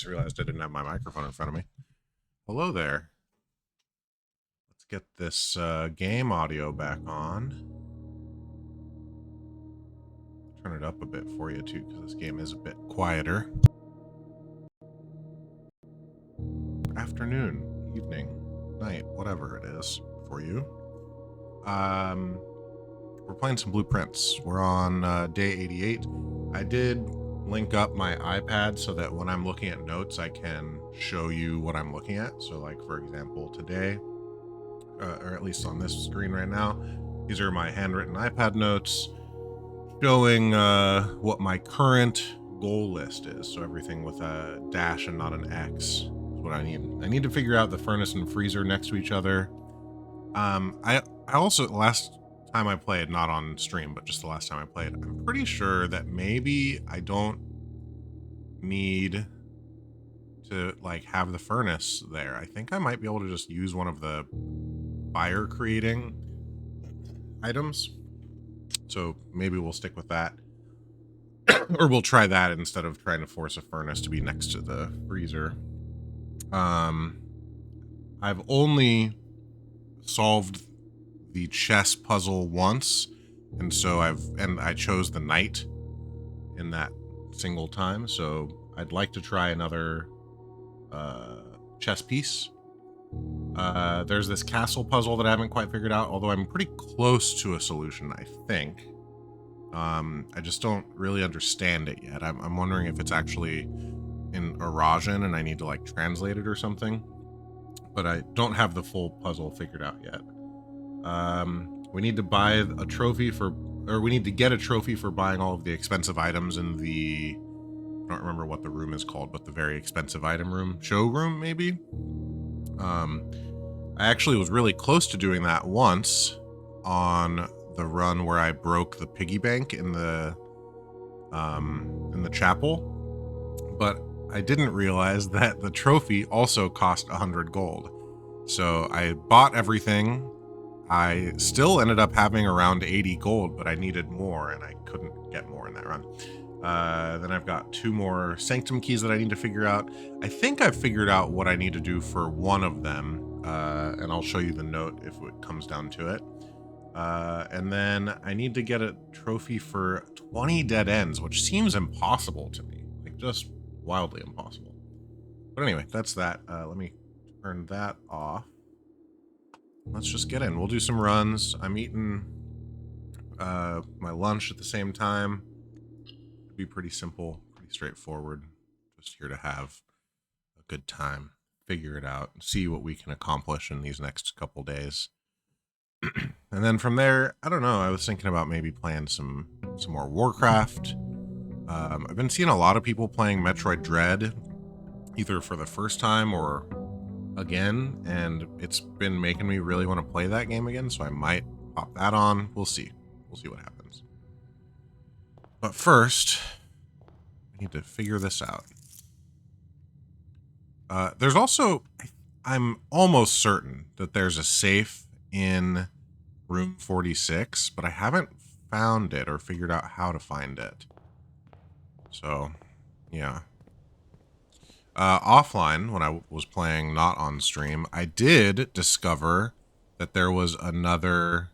Just realized I didn't have my microphone in front of me. Hello there. Let's get this game audio back on. Turn it up a bit for you too, because this game is a bit quieter. Afternoon, evening, night, whatever it is for you. We're playing some blueprints. We're on day 88. I did link up my iPad so that when I'm looking at notes, I can show you what I'm looking at. So like, for example, today, or at least on this screen right now, these are my handwritten iPad notes showing what my current goal list is. So everything with a dash and not an X is what I need. I need to figure out the furnace and freezer next to each other. I also, last time I played, not on stream, but just the last time I played, I'm pretty sure that maybe I don't need to like have the furnace there. I think I might be able to just use one of the fire creating items. So maybe we'll stick with that. Or we'll try that instead of trying to force a furnace to be next to the freezer. I've only solved the chess puzzle once, and so I chose the knight in that single time, so I'd like to try another chess piece. There's this castle puzzle that I haven't quite figured out, although I'm pretty close to a solution, I think. I just don't really understand it yet. I'm wondering if it's actually in Eurasian and I need to like translate it or something, but I don't have the full puzzle figured out yet. We need to buy a trophy for, or we need to get a trophy for buying all of the expensive items in the, I don't remember what the room is called, but the very expensive item room, showroom maybe. I actually was really close to doing that once on the run where I broke the piggy bank in the chapel, but I didn't realize that the trophy also cost 100 gold. So I bought everything. I still ended up having around 80 gold, but I needed more and I couldn't get more in that run. Then I've got 2 more sanctum keys that I need to figure out. I think I've figured out what I need to do for one of them, and I'll show you the note if it comes down to it. And then I need to get a trophy for 20 dead ends, which seems impossible to me, like just wildly impossible. But anyway, that's that. Let me turn that off. Let's just get in. We'll do some runs. I'm eating my lunch at the same time. It'll be pretty simple, pretty straightforward. Just here to have a good time, figure it out, see what we can accomplish in these next couple days. And then from there, I don't know, I was thinking about maybe playing some more Warcraft. I've been seeing a lot of people playing Metroid Dread, either for the first time or again, and it's been making me really want to play that game again, so I might pop that on. We'll see. We'll see what happens. But first, I need to figure this out. There's also, I'm almost certain that there's a safe in room 46, but I haven't found it or figured out how to find it. So, yeah. Offline, when I was playing not on stream, I did discover that there was another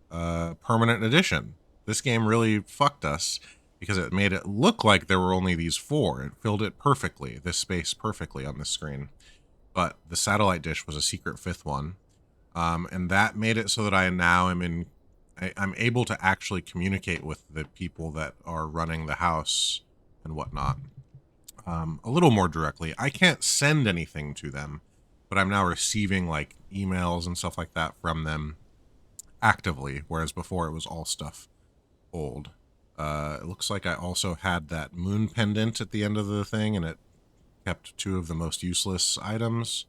permanent edition. This game really fucked us because it made it look like there were only these 4. It filled it perfectly, this space perfectly on the screen. But the satellite dish was a secret 5th one. And that made it so that I now am I'm able to actually communicate with the people that are running the house and whatnot. A little more directly. I can't send anything to them, but I'm now receiving like emails and stuff like that from them actively, whereas before it was all stuff old. It looks like I also had that moon pendant at the end of the thing, and it kept 2 of the most useless items,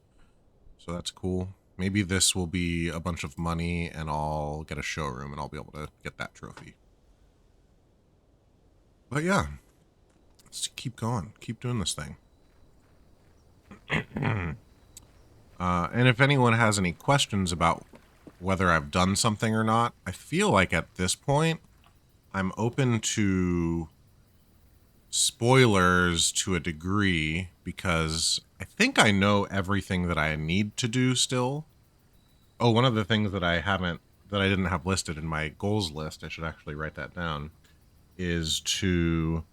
so that's cool. Maybe this will be a bunch of money and I'll get a showroom and I'll be able to get that trophy. But yeah, let's keep going. Keep doing this thing. And if anyone has any questions about whether I've done something or not, I feel like at this point, I'm open to spoilers to a degree because I think I know everything that I need to do still. Oh, one of the things that I didn't have listed in my goals list, I should actually write that down, is to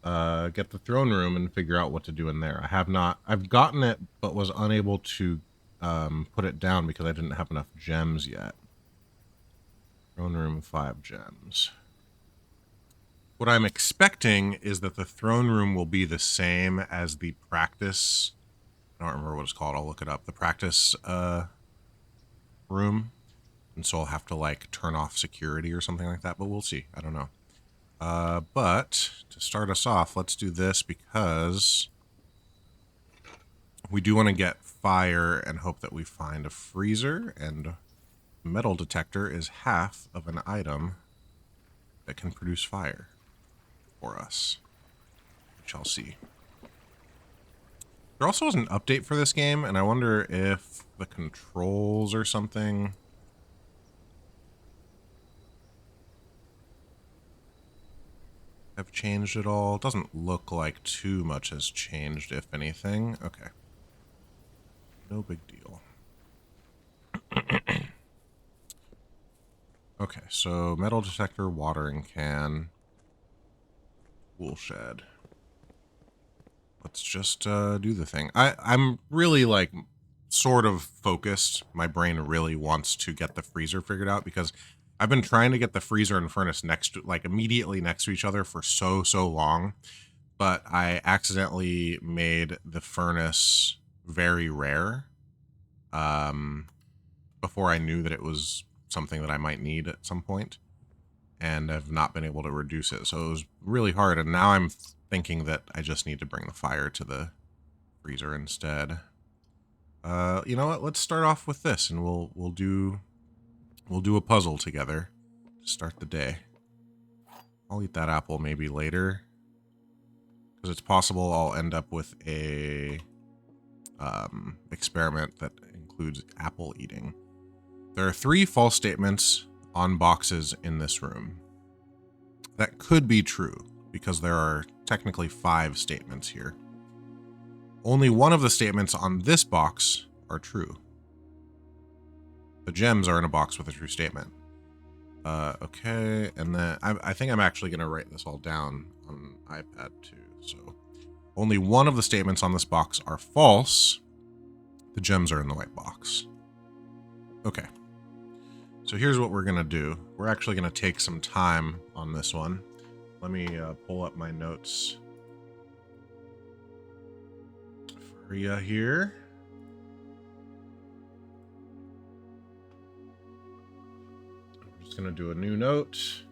get the throne room and figure out what to do in there. I've gotten it, but was unable to put it down because I didn't have enough gems yet. Throne room, 5 gems. What I'm expecting is that the throne room will be the same as the practice. I don't remember what it's called. I'll look it up. The practice room. And so I'll have to like turn off security or something like that, but we'll see. I don't know. But to start us off, let's do this because we do want to get fire and hope that we find a freezer, and metal detector is half of an item that can produce fire for us. We shall see. There also was an update for this game, and I wonder if the controls or something have changed at all. It doesn't look like too much has changed, if anything. Okay. No big deal. Okay, so metal detector, watering can, wool shed. Let's just do the thing. I'm really like sort of focused. My brain really wants to get the freezer figured out because I've been trying to get the freezer and furnace immediately next to each other for so long, but I accidentally made the furnace very rare before I knew that it was something that I might need at some point, and I've not been able to reduce it. So it was really hard, and now I'm thinking that I just need to bring the fire to the freezer instead. You know what? Let's start off with this, and we'll do a puzzle together to start the day. I'll eat that apple maybe later, because it's possible I'll end up with a experiment that includes apple eating. There are 3 false statements on boxes in this room. That could be true, because there are technically 5 statements here. Only one of the statements on this box are true. The gems are in a box with a true statement. Okay, and then I think I'm actually going to write this all down on iPad too. So only one of the statements on this box are false. The gems are in the white box. Okay. So here's what we're going to do. We're actually going to take some time on this one. Let me pull up my notes for you here. I'm just going to do a new note.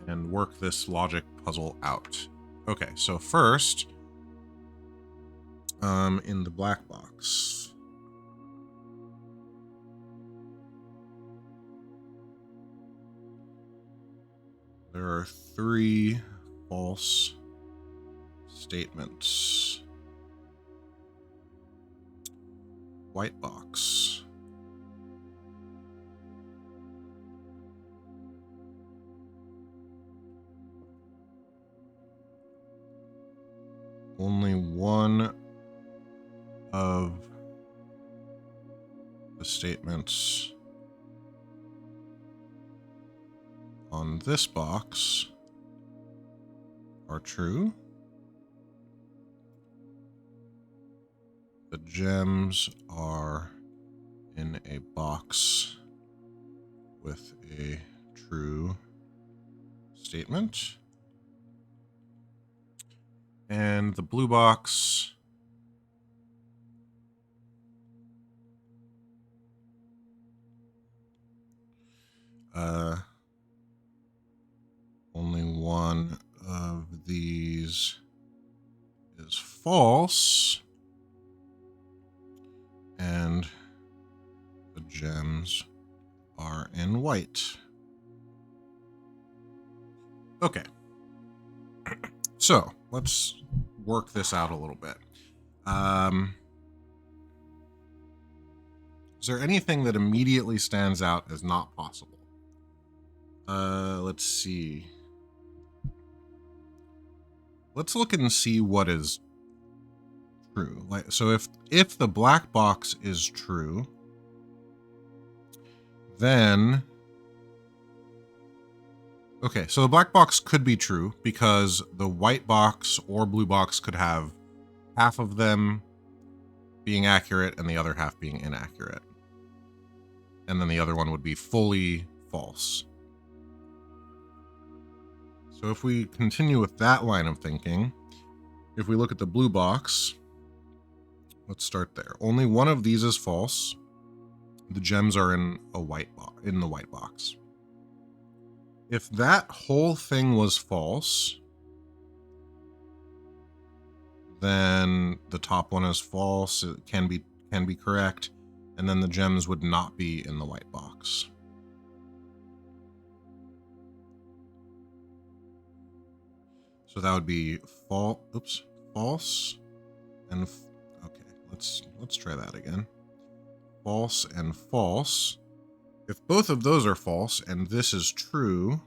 And work this logic puzzle out. Okay, so first, in the black box, there are 3 false statements. White box. Only one of the statements on this box are true. The gems are in a box with a true statement. And the blue box only one of these is false, and the gems are in white. Okay. So let's work this out a little bit. Is there anything that immediately stands out as not possible? Let's see. Let's look and see what is true. So if the black box is true, then okay, so the black box could be true because the white box or blue box could have half of them being accurate and the other half being inaccurate. And then the other one would be fully false. So if we continue with that line of thinking, if we look at the blue box, let's start there. Only one of these is false. The gems are in the white box. If that whole thing was false, then the top one is false. It can be correct, and then the gems would not be in the white box. So that would be false, and okay, let's try that again. False and false. If both of those are false and this is true,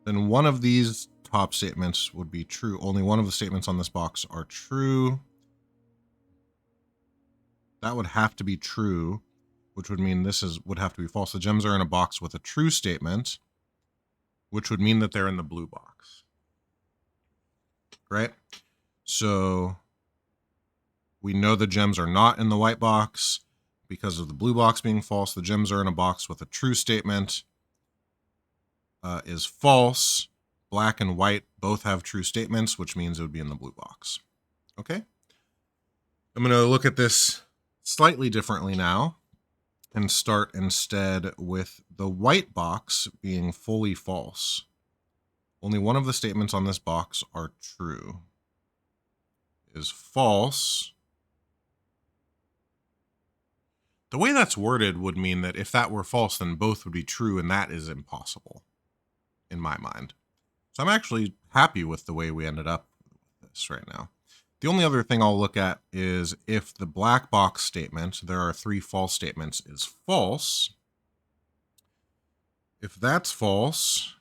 then one of these top statements would be true. Only one of the statements on this box are true. That would have to be true, which would mean would have to be false. The gems are in a box with a true statement, which would mean that they're in the blue box. Right? So we know the gems are not in the white box because of the blue box being false. The gems are in a box with a true statement is false. Black and white both have true statements, which means it would be in the blue box. Okay? I'm going to look at this slightly differently now and start instead with the white box being fully false. Only one of the statements on this box are true. Is false. The way that's worded would mean that if that were false, then both would be true, and that is impossible in my mind. So I'm actually happy with the way we ended up with this right now. The only other thing I'll look at is if the black box statement, there are 3 false statements, is false. If that's false,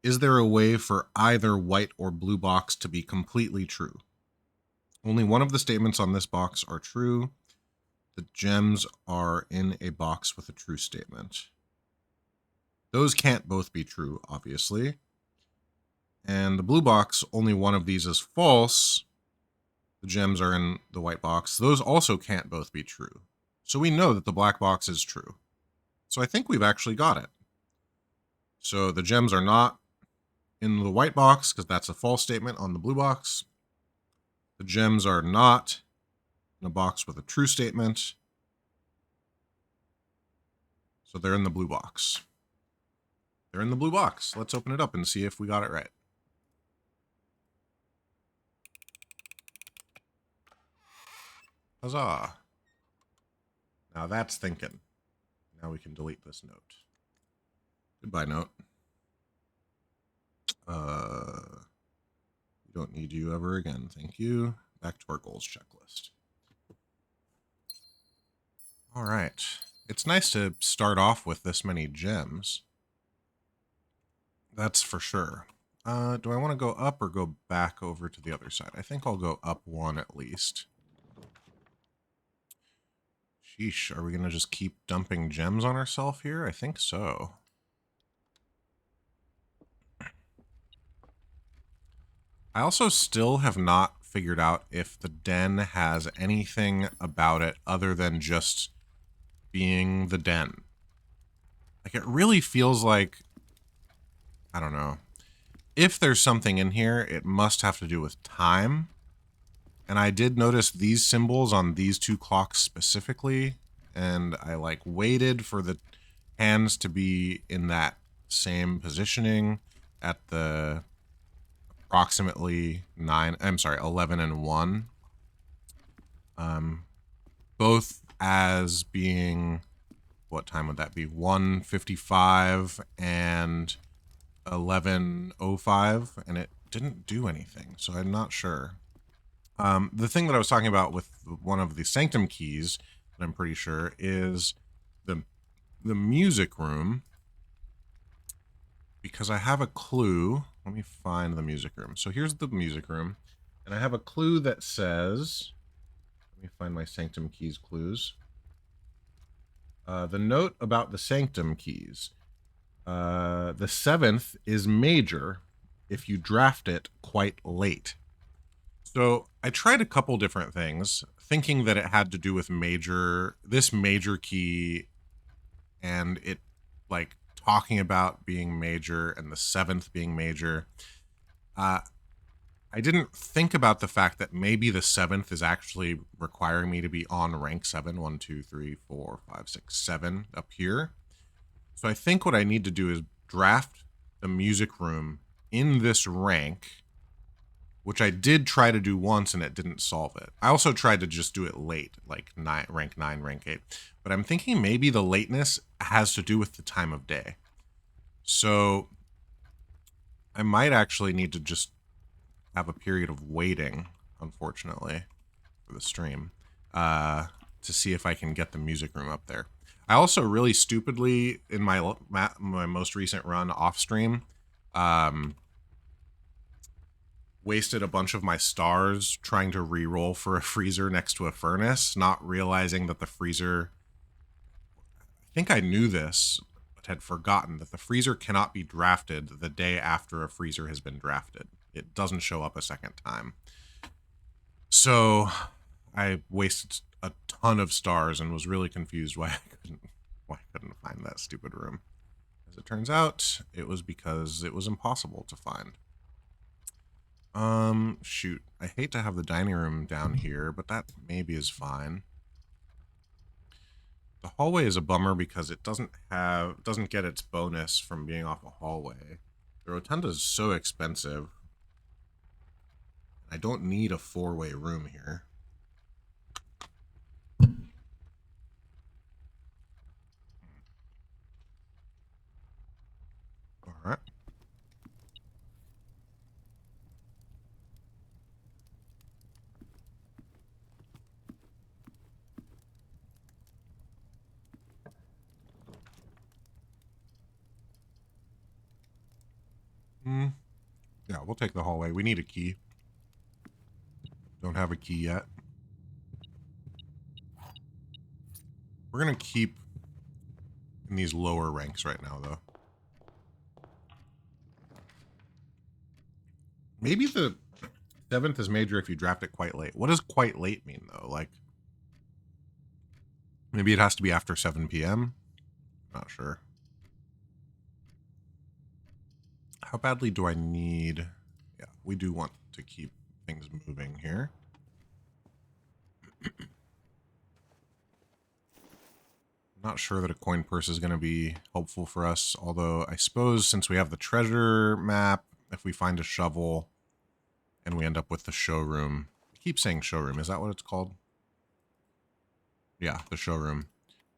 is there a way for either white or blue box to be completely true? Only one of the statements on this box are true. The gems are in a box with a true statement. Those can't both be true, obviously. And the blue box, only one of these is false. The gems are in the white box. Those also can't both be true. So we know that the black box is true. So I think we've actually got it. So the gems are not in the white box because that's a false statement on the blue box. The gems are not in a box with a true statement. So they're in the blue box. They're in the blue box. Let's open it up and see if we got it right. Huzzah. Now that's thinking. Now we can delete this note. Goodbye, note. We don't need you ever again. Thank you. Back to our goals checklist. All right. It's nice to start off with this many gems. That's for sure. Do I want to go up or go back over to the other side? I think I'll go up 1 at least. Sheesh, are we going to just keep dumping gems on ourselves here? I think so. I also still have not figured out if the den has anything about it other than just being the den. Like, it really feels like, I don't know. If there's something in here, it must have to do with time. And I did notice these symbols on these 2 clocks specifically, and I like waited for the hands to be in that same positioning at the approximately 11 and 1. Both as being, what time would that be? 1:55 and 11:05, and it didn't do anything, so I'm not sure. The thing that I was talking about with one of the sanctum keys, that I'm pretty sure, is the music room because I have a clue. Let me find the music room. So here's the music room, and I have a clue that says, let me find my sanctum keys clues. The note about the sanctum keys. The 7th is major if you draft it quite late. So I tried a couple different things, thinking that it had to do with this major key, and it like talking about being major and the 7th being major. I didn't think about the fact that maybe the 7th is actually requiring me to be on rank 7, 1, 2, 3, 4, 5, 6, 7 up here. So I think what I need to do is draft the music room in this rank, which I did try to do once and it didn't solve it. I also tried to just do it late, like rank 9, rank 8. But I'm thinking maybe the lateness has to do with the time of day. So I might actually need to just have a period of waiting, unfortunately, for the stream, to see if I can get the music room up there. I also really stupidly, in my most recent run off stream, wasted a bunch of my stars trying to re-roll for a freezer next to a furnace, not realizing that the freezer, I think I knew this, but had forgotten that the freezer cannot be drafted the day after a freezer has been drafted. It doesn't show up a second time. So I wasted a ton of stars and was really confused why I couldn't find that stupid room. As it turns out, it was because it was impossible to find. Shoot. I hate to have the dining room down here, but that maybe is fine. The hallway is a bummer because it doesn't get its bonus from being off a hallway. The rotunda is so expensive. I don't need a 4-way room here. All right. Yeah, we'll take the hallway. We need a key. Don't have a key yet. We're going to keep in these lower ranks right now, though. Maybe the 7th is major if you draft it quite late. What does quite late mean, though? Like, maybe it has to be after 7 p.m.? Not sure. How badly do I need... Yeah, we do want to keep things moving here. Not sure that a coin purse is going to be helpful for us, although I suppose since we have the treasure map, if we find a shovel and we end up with the showroom... I keep saying showroom. Is that what it's called? Yeah, the showroom.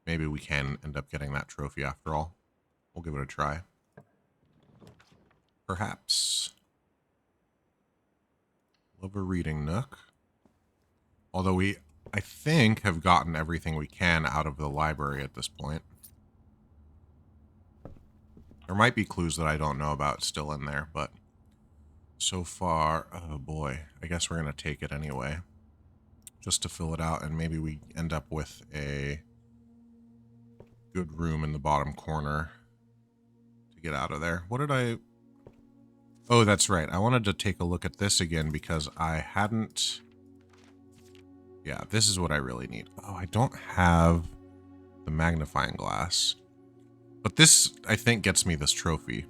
Maybe we can end up getting that trophy after all. We'll give it a try. Perhaps. Love a reading nook. Although we, I think, have gotten everything we can out of the library at this point. There might be clues that I don't know about still in there, but so far, oh boy, I guess we're going to take it anyway. Just to fill it out, and maybe we end up with a good room in the bottom corner to get out of there. What did I... Oh, that's right. I wanted to take a look at this again because I hadn't... Yeah, this is what I really need. Oh, I don't have the magnifying glass. But this, I think, gets me this trophy.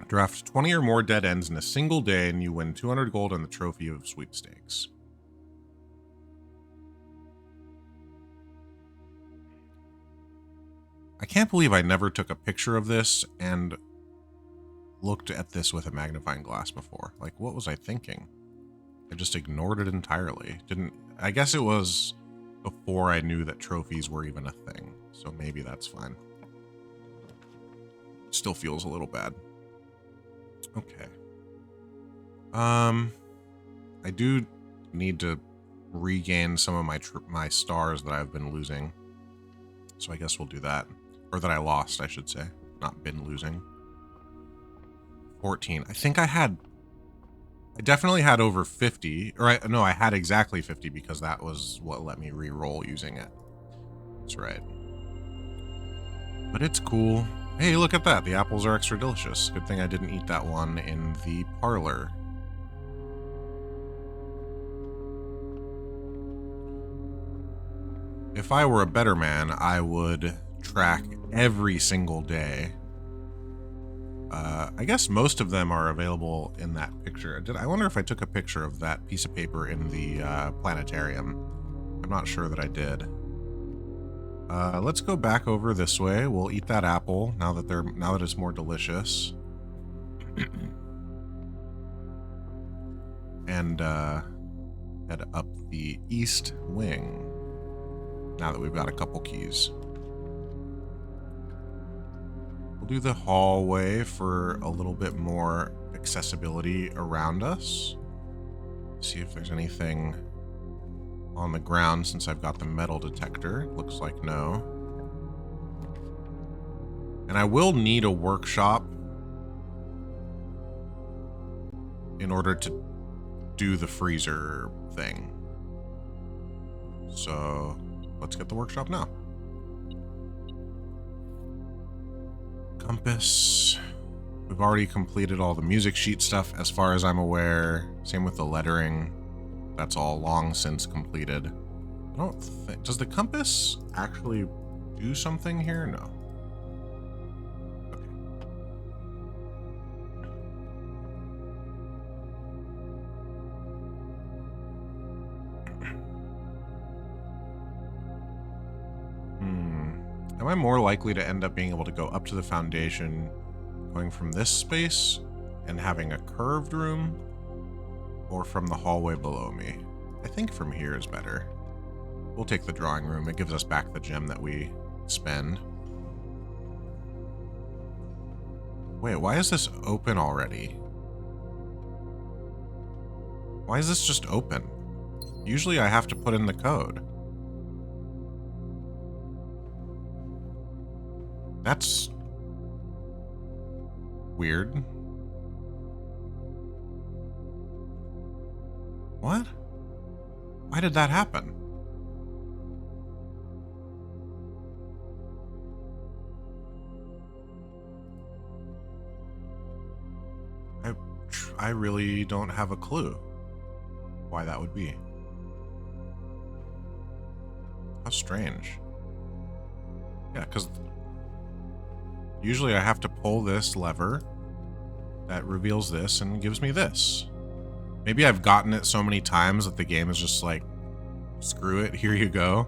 Draft 20 or more dead ends in a single day and you win 200 gold and the trophy of sweepstakes. I can't believe I never took a picture of this and looked at this with a magnifying glass before. Like, what was I thinking? I just ignored it entirely. I guess it was before I knew that trophies were even a thing, so maybe that's fine. Still feels a little bad. Okay. I do need to regain some of my stars that I've been losing. So I guess we'll do that. Or that I lost, I should say. Not been losing. 14. I think I definitely had over 50, or I had exactly 50 because that was what let me re-roll using it. That's right. But it's cool. Hey, look at that. The apples are extra delicious. Good thing I didn't eat that one in the parlor. If I were a better man, I would track every single day. I guess most of them are available in that picture. I wonder if I took a picture of that piece of paper in the planetarium. I'm not sure that I did. Let's go back over this way. We'll eat that apple now that it's more delicious. And head up the east wing now that we've got a couple keys. We'll do the hallway for a little bit more accessibility around us. See if there's anything on the ground since I've got the metal detector. Looks like no. And I will need a workshop in order to do the freezer thing. So let's get the workshop now. Compass. We've already completed all the music sheet stuff as far as I'm aware. Same with the lettering. That's all long since completed. I don't think... Does the compass actually do something here? No. Am I more likely to end up being able to go up to the foundation, going from this space and having a curved room, or from the hallway below me? I think from here is better. We'll take the drawing room. It gives us back the gem that we spend. Wait, why is this open already? Why is this just open? Usually I have to put in the code. That's weird. What? Why did that happen? I really don't have a clue why that would be. How strange. Yeah, because usually I have to pull this lever that reveals this and gives me this. Maybe I've gotten it so many times that the game is just like, screw it, here you go.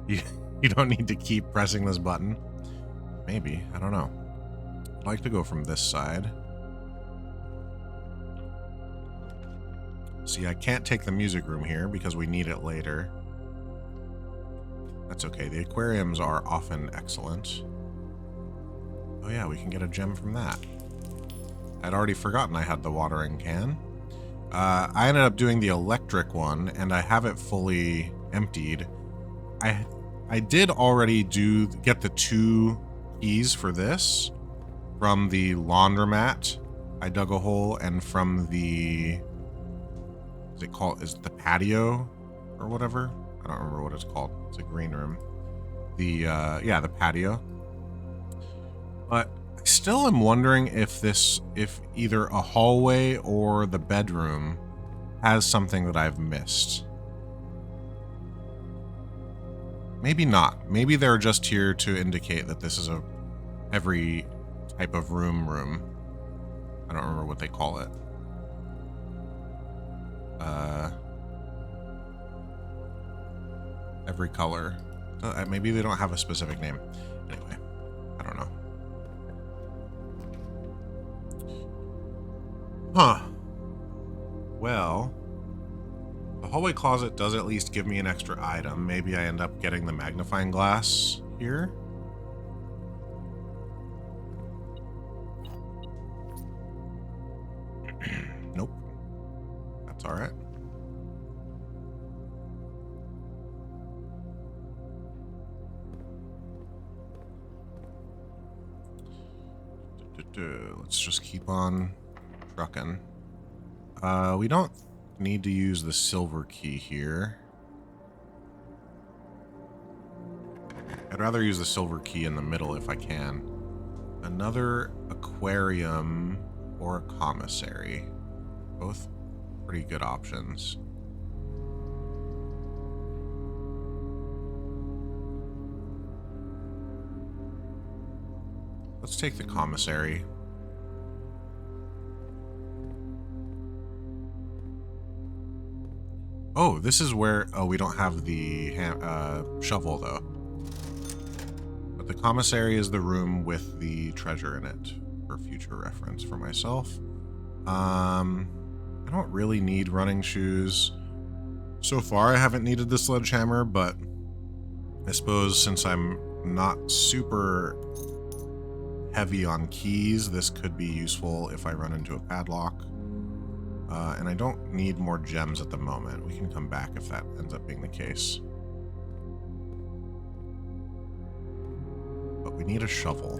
You don't need to keep pressing this button. Maybe, I don't know. I'd like to go from this side. See, I can't take the music room here because we need it later. That's okay, the aquariums are often excellent. Oh yeah, we can get a gem from that. I'd already forgotten I had the watering can. I ended up doing the electric one, and I have it fully emptied. I did already get the 2 keys for this from the laundromat. I dug a hole, and from the... Is it the patio or whatever? I don't remember what it's called. It's a green room. Yeah, the patio. But I still am wondering if either a hallway or the bedroom has something that I've missed. Maybe not. Maybe they're just here to indicate that this is every type of room. I don't remember what they call it. Every color. Maybe they don't have a specific name. Anyway, I don't know. Huh. Well, the hallway closet does at least give me an extra item. Maybe I end up getting the magnifying glass here. Nope. That's all right. Let's just keep on trucking. We don't need to use the silver key here. I'd rather use the silver key in the middle if I can. Another aquarium or a commissary. Both pretty good options. Let's take the commissary. Oh, this is where... Oh, we don't have the shovel, though. But the commissary is the room with the treasure in it, for future reference for myself. I don't really need running shoes. So far, I haven't needed the sledgehammer, but I suppose since I'm not super heavy on keys, this could be useful if I run into a padlock. And I don't need more gems at the moment. We can come back if that ends up being the case. But we need a shovel.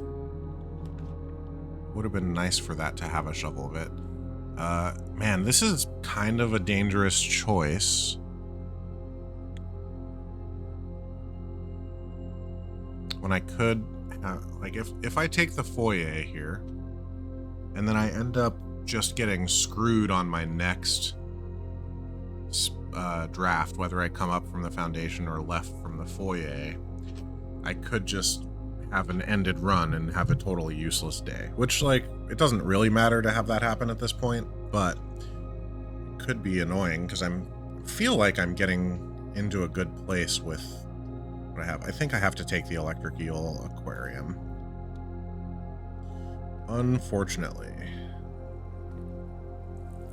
Would have been nice for that to have a shovel of it. Man, this is kind of a dangerous choice. When I could, like, if I take the foyer here, and then I end up just getting screwed on my next draft, whether I come up from the foundation or left from the foyer, I could just have an ended run and have a totally useless day. Which, like, it doesn't really matter to have that happen at this point, but it could be annoying because I feel like I'm getting into a good place with what I have. I think I have to take the electric eel aquarium. Unfortunately.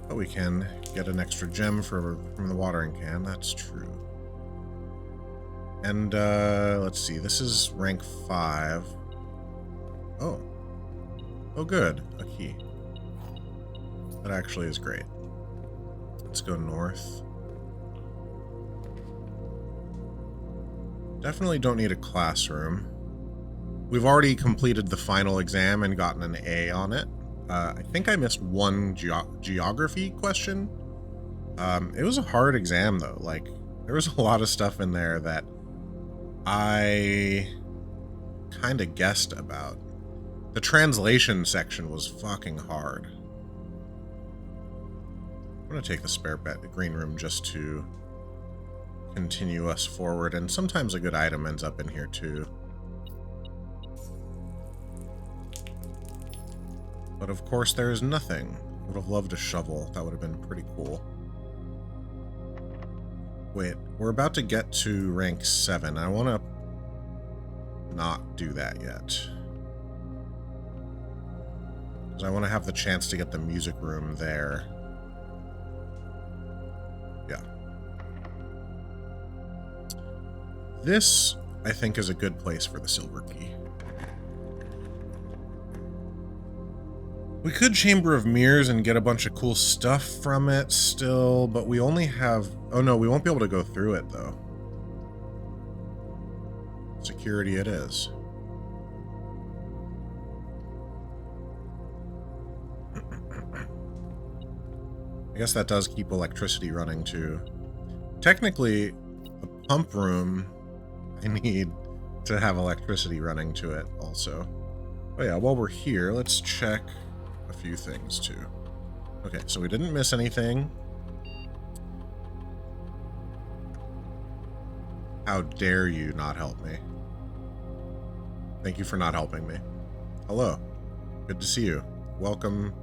But we can get an extra gem from the watering can, that's true. And, let's see, this is rank 5. Oh. Oh, good. A key. That actually is great. Let's go north. Definitely don't need a classroom. We've already completed the final exam and gotten an A on it. I think I missed one geography question. It was a hard exam, though. Like, there was a lot of stuff in there that I kind of guessed about. The translation section was fucking hard. I'm going to take the spare bed, the green room, just to continue us forward. And sometimes a good item ends up in here, too. But of course, there is nothing. I would have loved a shovel. That would have been pretty cool. Wait, we're about to get to rank 7. I want to not do that yet. Because I want to have the chance to get the music room there. Yeah. This, I think, is a good place for the silver key. We could Chamber of Mirrors and get a bunch of cool stuff from it still, but we only have... Oh no, we won't be able to go through it, though. Security it is. I guess that does keep electricity running, too. Technically, the pump room, I need to have electricity running to it, also. Oh yeah, while we're here, let's check a few things too. Okay, so we didn't miss anything. How dare you not help me? Thank you for not helping me. Hello. Good to see you. Welcome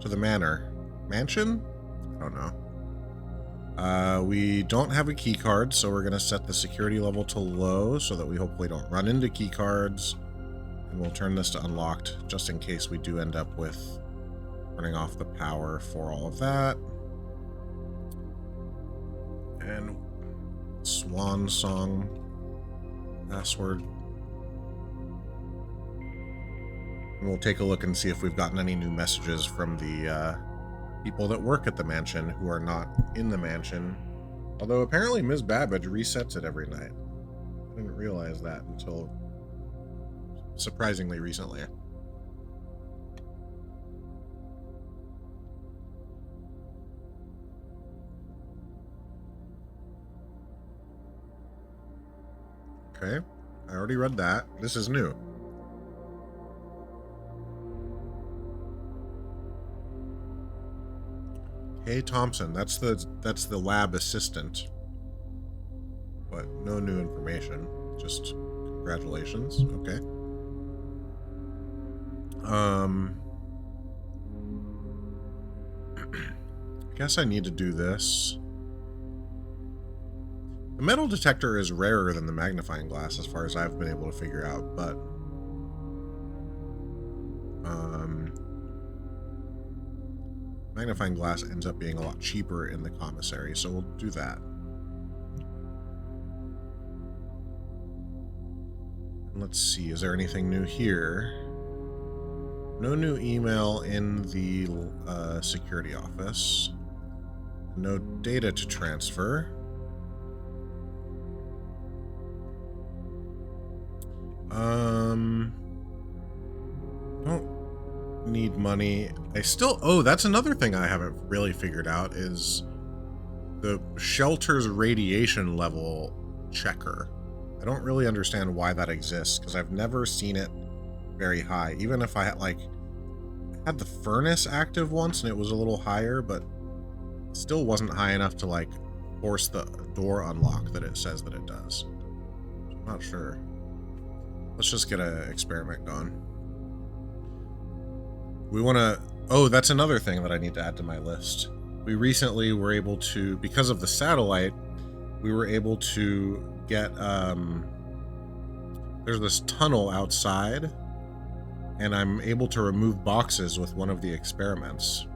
to the manor. Mansion? I don't know. We don't have a key card, so we're going to set the security level to low so that we hopefully don't run into key cards. And we'll turn this to unlocked just in case we do end up with turning off the power for all of that. And swan song password. And we'll take a look and see if we've gotten any new messages from the people that work at the mansion who are not in the mansion. Although apparently Ms. Babbage resets it every night. I didn't realize that until surprisingly recently. Okay. I already read that. This is new. Hey Thompson, that's the lab assistant. But no new information. Just congratulations. Okay. I guess I need to do this. The metal detector is rarer than the magnifying glass as far as I've been able to figure out, but magnifying glass ends up being a lot cheaper in the commissary, so we'll do that. And let's see, is there anything new here? No new email in the security office. No data to transfer. Don't need money. I still... Oh, that's another thing I haven't really figured out is the shelter's radiation level checker. I don't really understand why that exists, because I've never seen it very high. Even if I had the furnace active once and it was a little higher, but it still wasn't high enough to like force the door unlock that it says that it does. I'm not sure. Let's just get an experiment going. We want to... Oh, that's another thing that I need to add to my list. We recently were able to, because of the satellite, we were able to get... there's this tunnel outside, and I'm able to remove boxes with one of the experiments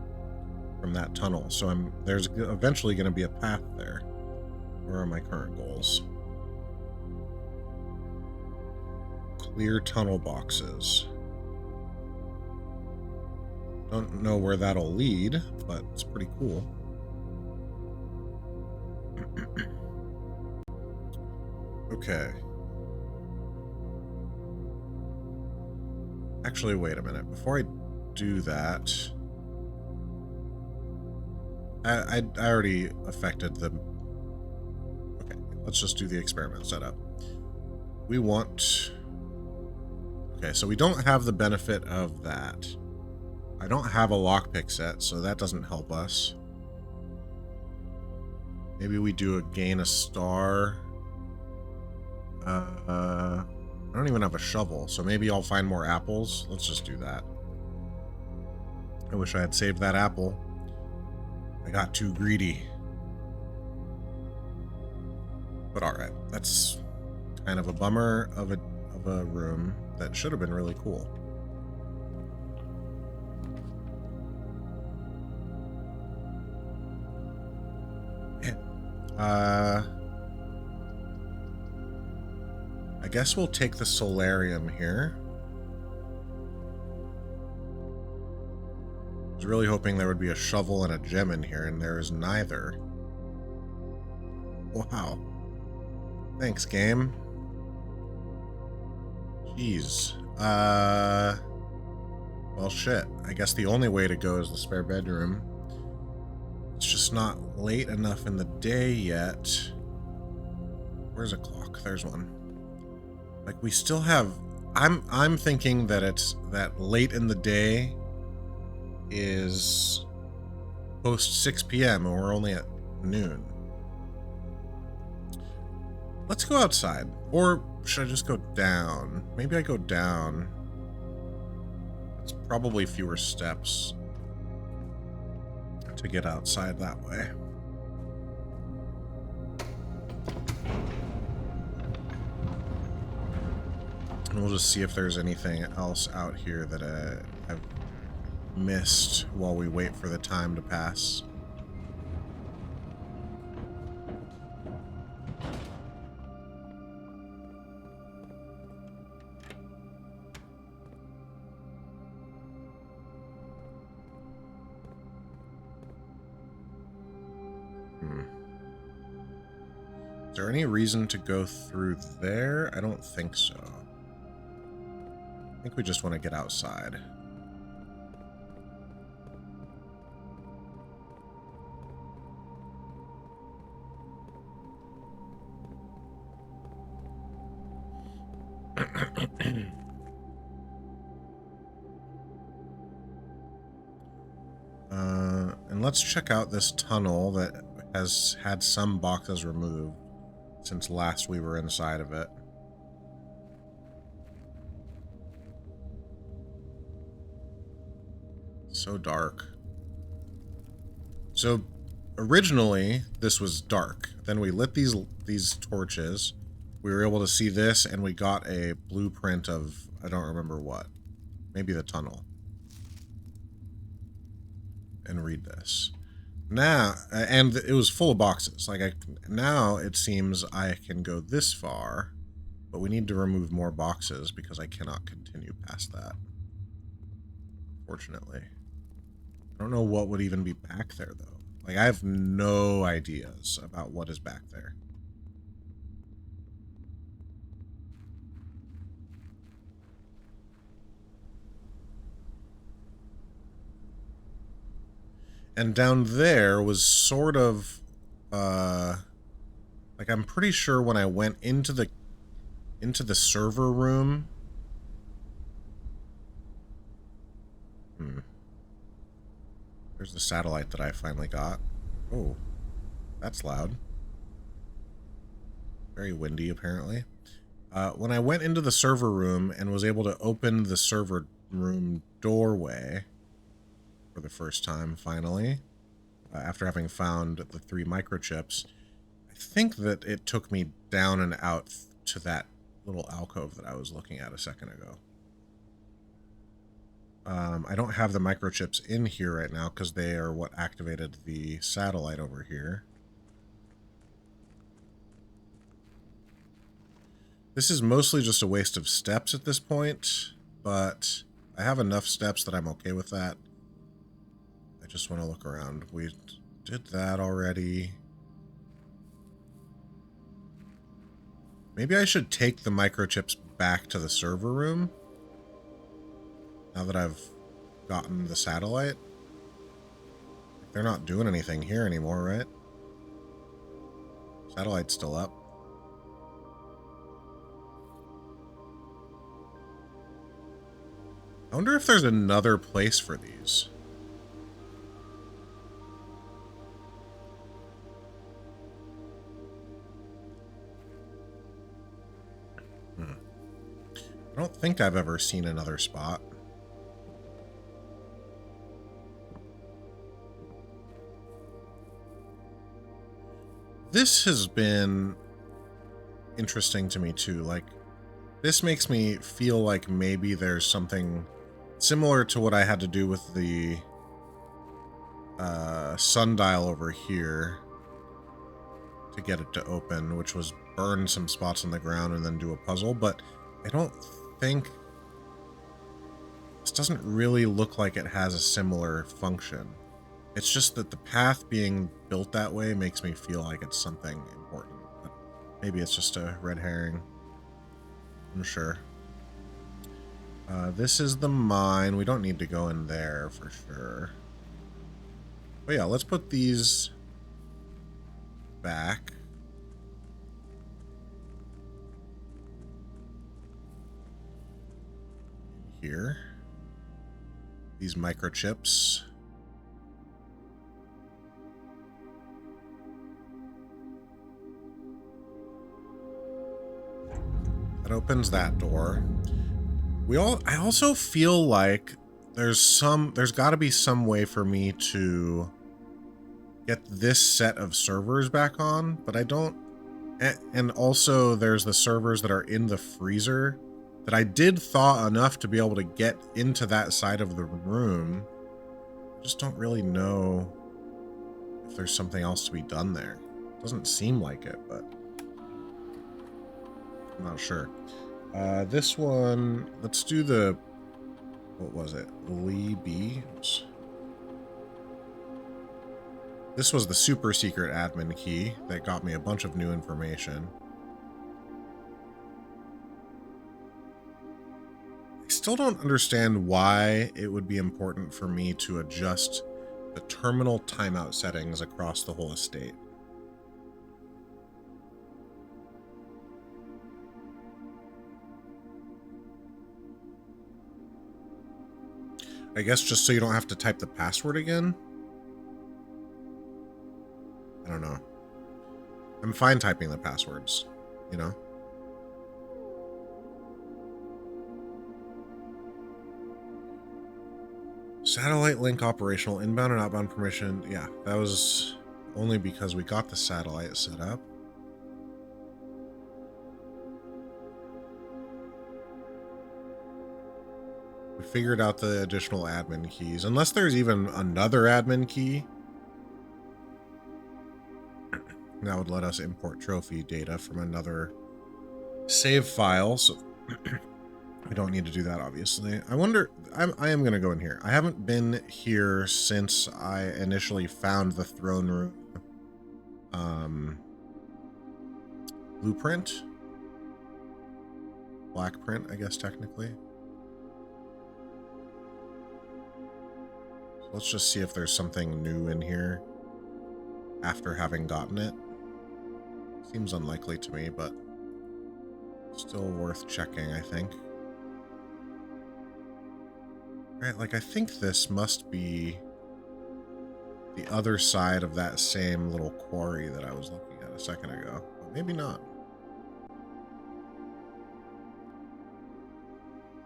from that tunnel. So there's eventually going to be a path there. Where are my current goals? Clear tunnel boxes. Don't know where that'll lead, but it's pretty cool. Okay. Actually, wait a minute. Before I do that... I already affected the... Okay, let's just do the experiment setup. We want... Okay, so we don't have the benefit of that. I don't have a lockpick set, so that doesn't help us. Maybe we do gain a star. I don't even have a shovel, so maybe I'll find more apples. Let's just do that. I wish I had saved that apple. I got too greedy. But alright, that's kind of a bummer of a room that should have been really cool. I guess we'll take the solarium here. I was really hoping there would be a shovel and a gem in here, and there is neither. Wow. Thanks, game. Jeez. Well, shit. I guess the only way to go is the spare bedroom. It's just not late enough in the day yet. Where's a clock? There's one. Like, we still have... I'm thinking that it's that late in the day is post 6 p.m. and we're only at noon. Let's go outside. Or should I just go down? Maybe I go down. It's probably fewer steps to get outside that way. And we'll just see if there's anything else out here that I've missed while we wait for the time to pass. Is there any reason to go through there? I don't think so. I think we just want to get outside. And let's check out this tunnel that has had some boxes removed since last we were inside of it. So dark. So originally this was dark. Then we lit these torches. We were able to see this, and we got a blueprint of, I don't remember what. Maybe the tunnel. And read this. Now, and it was full of boxes. Now it seems I can go this far, but we need to remove more boxes because I cannot continue past that. Fortunately. I don't know what would even be back there, though. Like, I have no ideas about what is back there. And down there was sort of, like, I'm pretty sure when I went into the server room. There's the satellite that I finally got. Oh, that's loud. Very windy, apparently. When I went into the server room and was able to open the server room doorway for the first time, finally, after having found the 3 microchips, I think that it took me down and out to that little alcove that I was looking at a second ago. I don't have the microchips in here right now because they are what activated the satellite over here. This is mostly just a waste of steps at this point, but I have enough steps that I'm okay with that. I just want to look around. We did that already. Maybe I should take the microchips back to the server room now that I've gotten the satellite. They're not doing anything here anymore, right? Satellite's still up. I wonder if there's another place for these. I don't think I've ever seen another spot. This has been interesting to me too. Like, this makes me feel like maybe there's something similar to what I had to do with the sundial over here to get it to open, which was burn some spots on the ground and then do a puzzle, but I don't think this doesn't really look like it has a similar function. It's just that the path being built that way makes me feel like it's something important, but maybe it's just a red herring. I'm sure. This is the mine. We don't need to go in there for sure. But yeah, let's put these back. Here. These microchips. That opens that door. I also feel like there's got to be some way for me to get this set of servers back on, but I don't. And also there's the servers that are in the freezer that I did thaw enough to be able to get into that side of the room. I just don't really know if there's something else to be done there. It doesn't seem like it, but I'm not sure. This one, let's do the, what was it? Lee B? This was the super secret admin key that got me a bunch of new information. I still don't understand why it would be important for me to adjust the terminal timeout settings across the whole estate. I guess just so you don't have to type the password again? I don't know. I'm fine typing the passwords, you know? Satellite link operational, inbound and outbound permission. Yeah, that was only because we got the satellite set up. We figured out the additional admin keys. Unless there's even another admin key. That would let us import trophy data from another save file. So we don't need to do that, obviously. I wonder, I am going to go in here. I haven't been here since I initially found the throne room blueprint. Black print, I guess, technically. So let's just see if there's something new in here after having gotten it. Seems unlikely to me, but still worth checking, I think. Right, like I think this must be the other side of that same little quarry that I was looking at a second ago, but maybe not.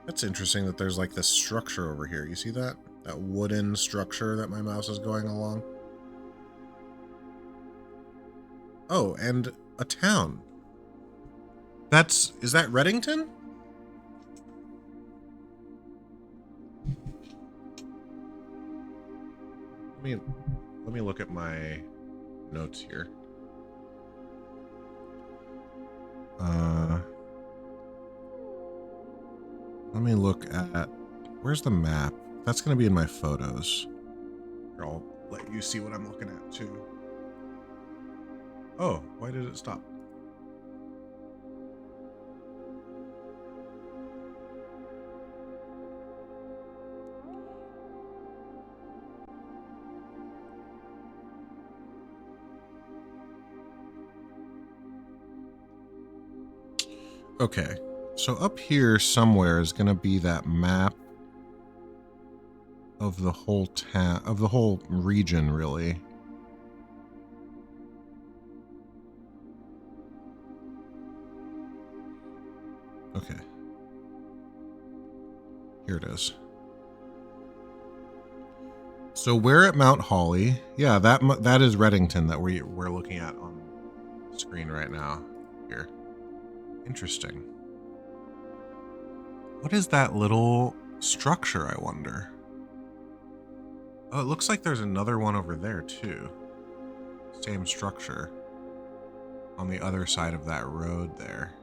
That's interesting that there's like this structure over here. You see that? That wooden structure that my mouse is going along. Oh, and a town. Is that Reddington? Let me look at my notes here. Let me look at, where's the map? That's going to be in my photos. Here, I'll let you see what I'm looking at too. Oh, why did it stop? Okay, so up here somewhere is going to be that map of the whole town, of the whole region, really. Okay. Here it is. So we're at Mount Holly. Yeah, that is Reddington that we're looking at on the screen right now. Here. Interesting. What is that little structure, I wonder? Oh, it looks like there's another one over there, too. Same structure. On the other side of that road there.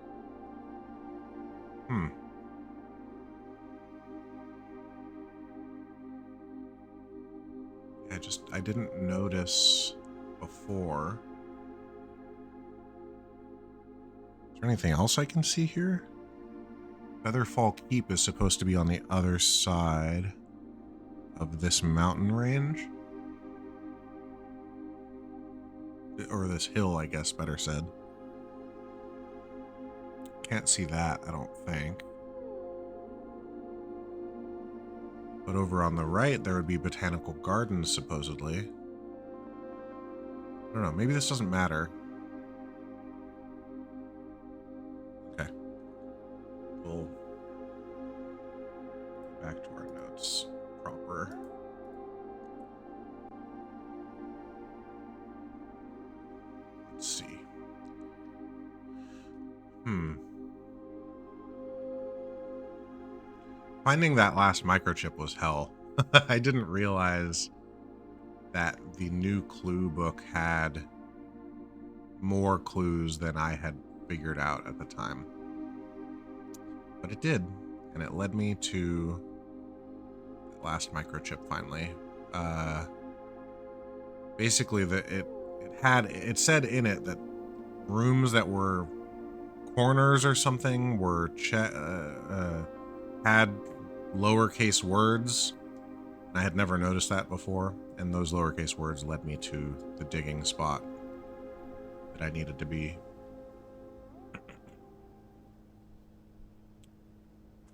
I didn't notice before. Is there anything else I can see here? Featherfall Keep is supposed to be on the other side of this mountain range. Or this hill, I guess, better said. Can't see that, I don't think. But over on the right, there would be botanical gardens, supposedly. I don't know, maybe this doesn't matter. Okay. We'll go back to our notes proper. Let's see. Finding that last microchip was hell. I didn't realize that the new clue book had more clues than I had figured out at the time. But it did, and it led me to the last microchip finally. Basically, it said in it that rooms that were corners or something were had lowercase words, and I had never noticed that before, and those lowercase words led me to the digging spot that I needed to be.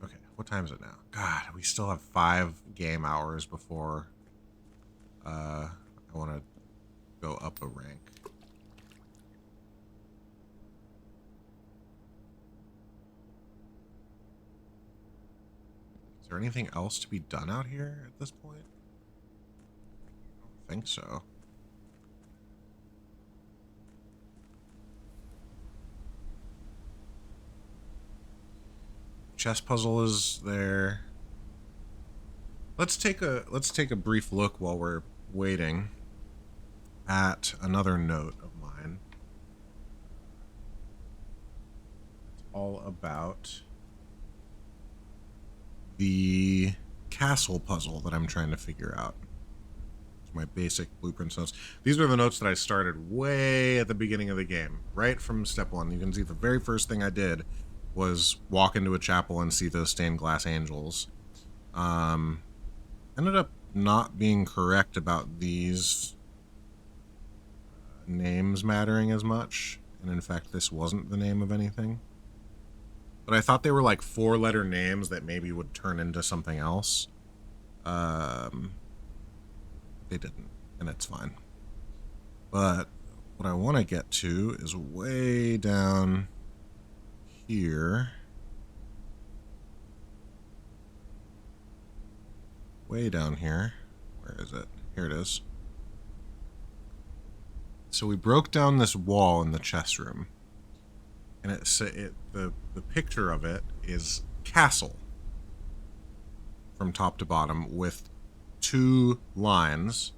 Okay, What time is it now? God, we still have 5 game hours before I want to go up a rank. Is there anything else to be done out here at this point? I don't think so. Chess puzzle is there. Let's take a brief look while we're waiting at another note of mine. It's all about the castle puzzle that I'm trying to figure out. It's my basic blueprints notes. These are the notes that I started way at the beginning of the game, right from step 1. You can see the very first thing I did was walk into a chapel and see those stained glass angels. Ended up not being correct about these names mattering as much, and in fact this wasn't the name of anything. But I thought they were like 4-letter names that maybe would turn into something else. They didn't, and it's fine. But what I want to get to is way down here. Way down here. Where is it? Here it is. So we broke down this wall in the chess room, and the picture of it is castle from top to bottom with 2 lines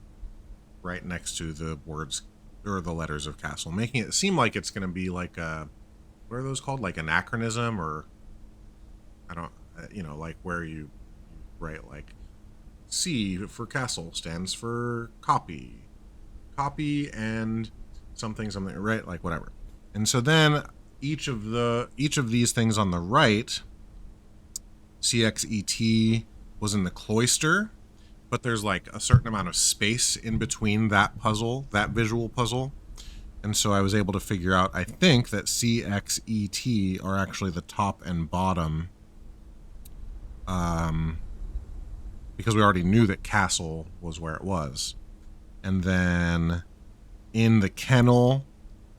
right next to the words or the letters of castle, making it seem like it's going to be like a, what are those called? Like anachronism, or I don't, like where you write like C for castle stands for copy and something, right? Like whatever. And so then each of these things on the right, CXET was in the cloister, but there's like a certain amount of space in between that puzzle, that visual puzzle. And so I was able to figure out, I think, that CXET are actually the top and bottom, because we already knew that castle was where it was. And then in the kennel,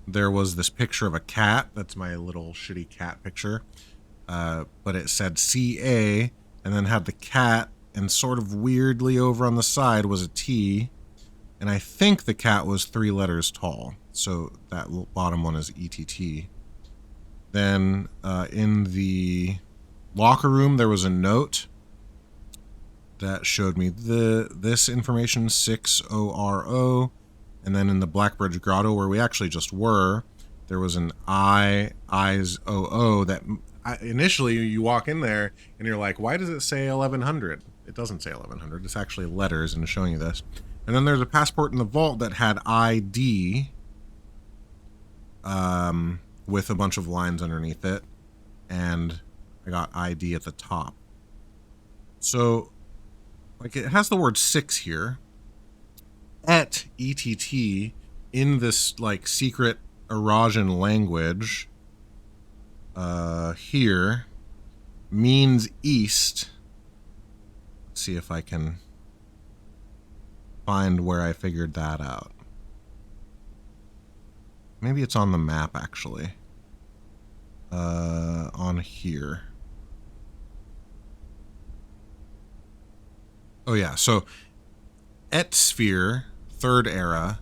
there was this picture of a cat. That's my little shitty cat picture. But it said CA, and then had the cat, and sort of weirdly over on the side was a T. And I think the cat was 3 letters tall. So that bottom one is ETT. Then in the locker room, there was a note that showed me this information, 6ORO. And then in the Blackbridge Grotto, where we actually just were, there was an eyes OO that initially you walk in there and you're like, why does it say 1100? It doesn't say 1100. It's actually letters and showing you this. And then there's a passport in the vault that had ID with a bunch of lines underneath it. And I got ID at the top. So, like, it has the word 6 here. ETT in this, like, secret Eurasian language here means east. Let's see if I can find where I figured that out. Maybe it's on the map, actually. On here. Oh yeah, so sphere, 3rd era,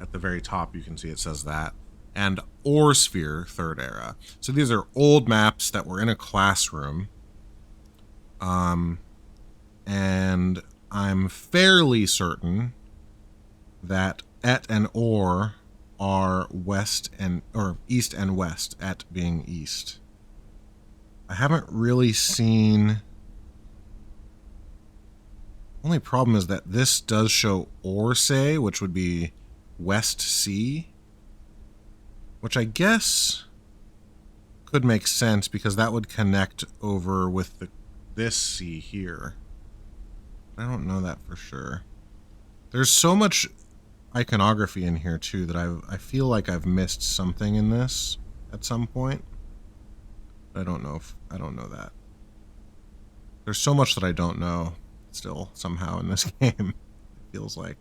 at the very top you can see it says that, and sphere, 3rd era. So these are old maps that were in a classroom, and I'm fairly certain that and are west and, or east and west, et being east. I haven't really seen. Only problem is that this does show Orsay, which would be West C, which I guess could make sense because that would connect over with this C here. I don't know that for sure. There's so much iconography in here too that I feel like I've missed something in this at some point. I don't know that. There's so much that I don't know still somehow in this game, it feels like.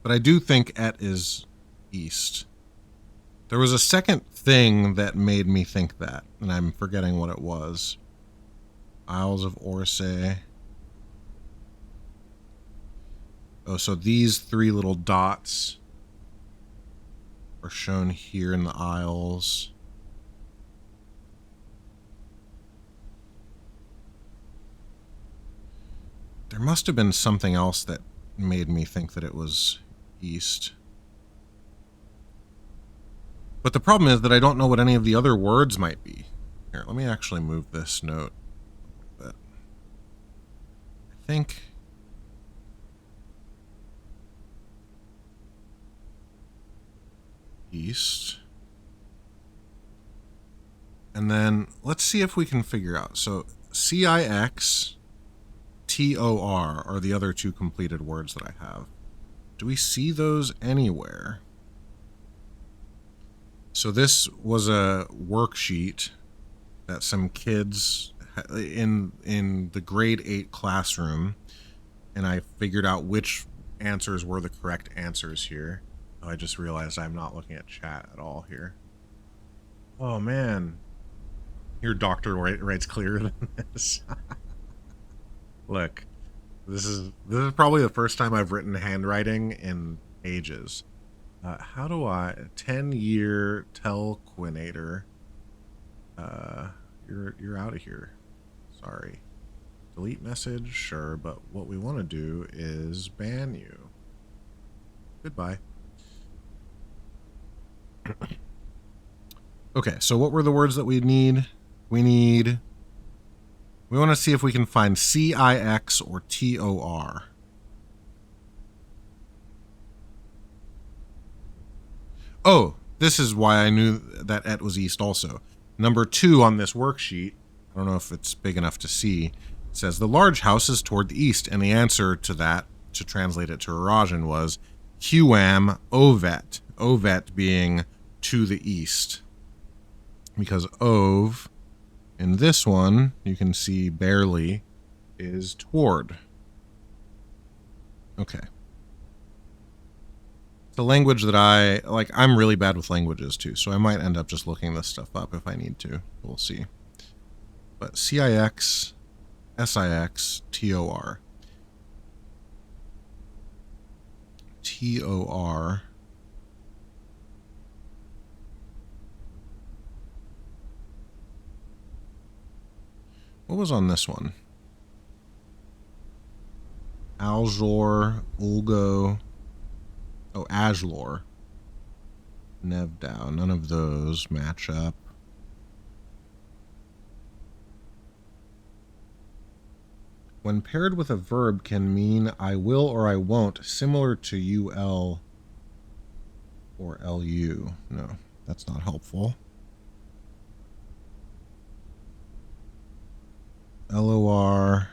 But I do think Et is east. There was a second thing that made me think that, and I'm forgetting what it was. Isles of Orsay. Oh, so these three little dots are shown here in the Isles. There must have been something else that made me think that it was east. But the problem is that I don't know what any of the other words might be. Here, let me actually move this note a bit. I think... east. And then let's see if we can figure out. So CIX, TOR are the other two completed words that I have. Do we see those anywhere? So this was a worksheet that some kids in the grade 8 classroom, and I figured out which answers were the correct answers here. Oh, I just realized I'm not looking at chat at all here. Oh man, your doctor writes clearer than this. Look, this is probably the first time I've written handwriting in ages. How do I 10-year telquinator? You're out of here. Sorry. Delete message, sure, but what we want to do is ban you. Goodbye. Okay, so what were the words that we need? We want to see if we can find CIX or TOR. Oh, this is why I knew that Et was east also. Number 2 on this worksheet, I don't know if it's big enough to see, says the large house is toward the east, and the answer to that, to translate it to Eurasian, was Huam Ovet. Ovet being to the east. Because Ove, in this one, you can see barely, is toward. Okay. The language that I'm really bad with languages too, so I might end up just looking this stuff up if I need to. We'll see. But CIX, SIX, TOR. TOR. What was on this one? Alzor, Ulgo. Oh, Ajlor. Nevdow. None of those match up. When paired with a verb can mean I will or I won't, similar to UL or LU. No, that's not helpful. LOR.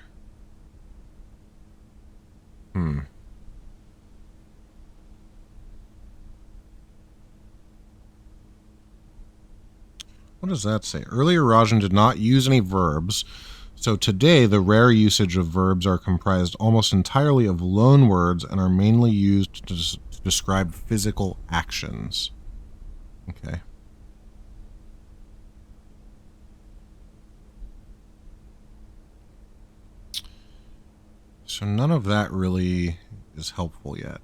What does that say? Earlier, Rajan did not use any verbs, so today the rare usage of verbs are comprised almost entirely of loan words and are mainly used to describe physical actions. Okay. So none of that really is helpful yet.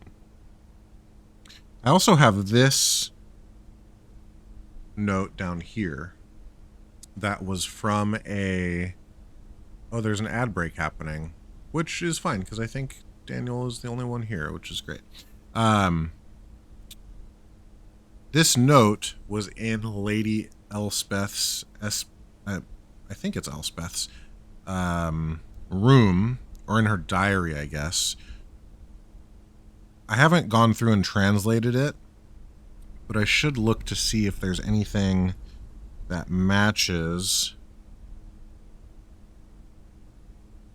I also have this note down here that was from a... Oh, there's an ad break happening, which is fine because I think Daniel is the only one here, which is great. This note was in Lady Elspeth's, I think it's Elspeth's, room, or in her diary, I guess. I haven't gone through and translated it, but I should look to see if there's anything that matches.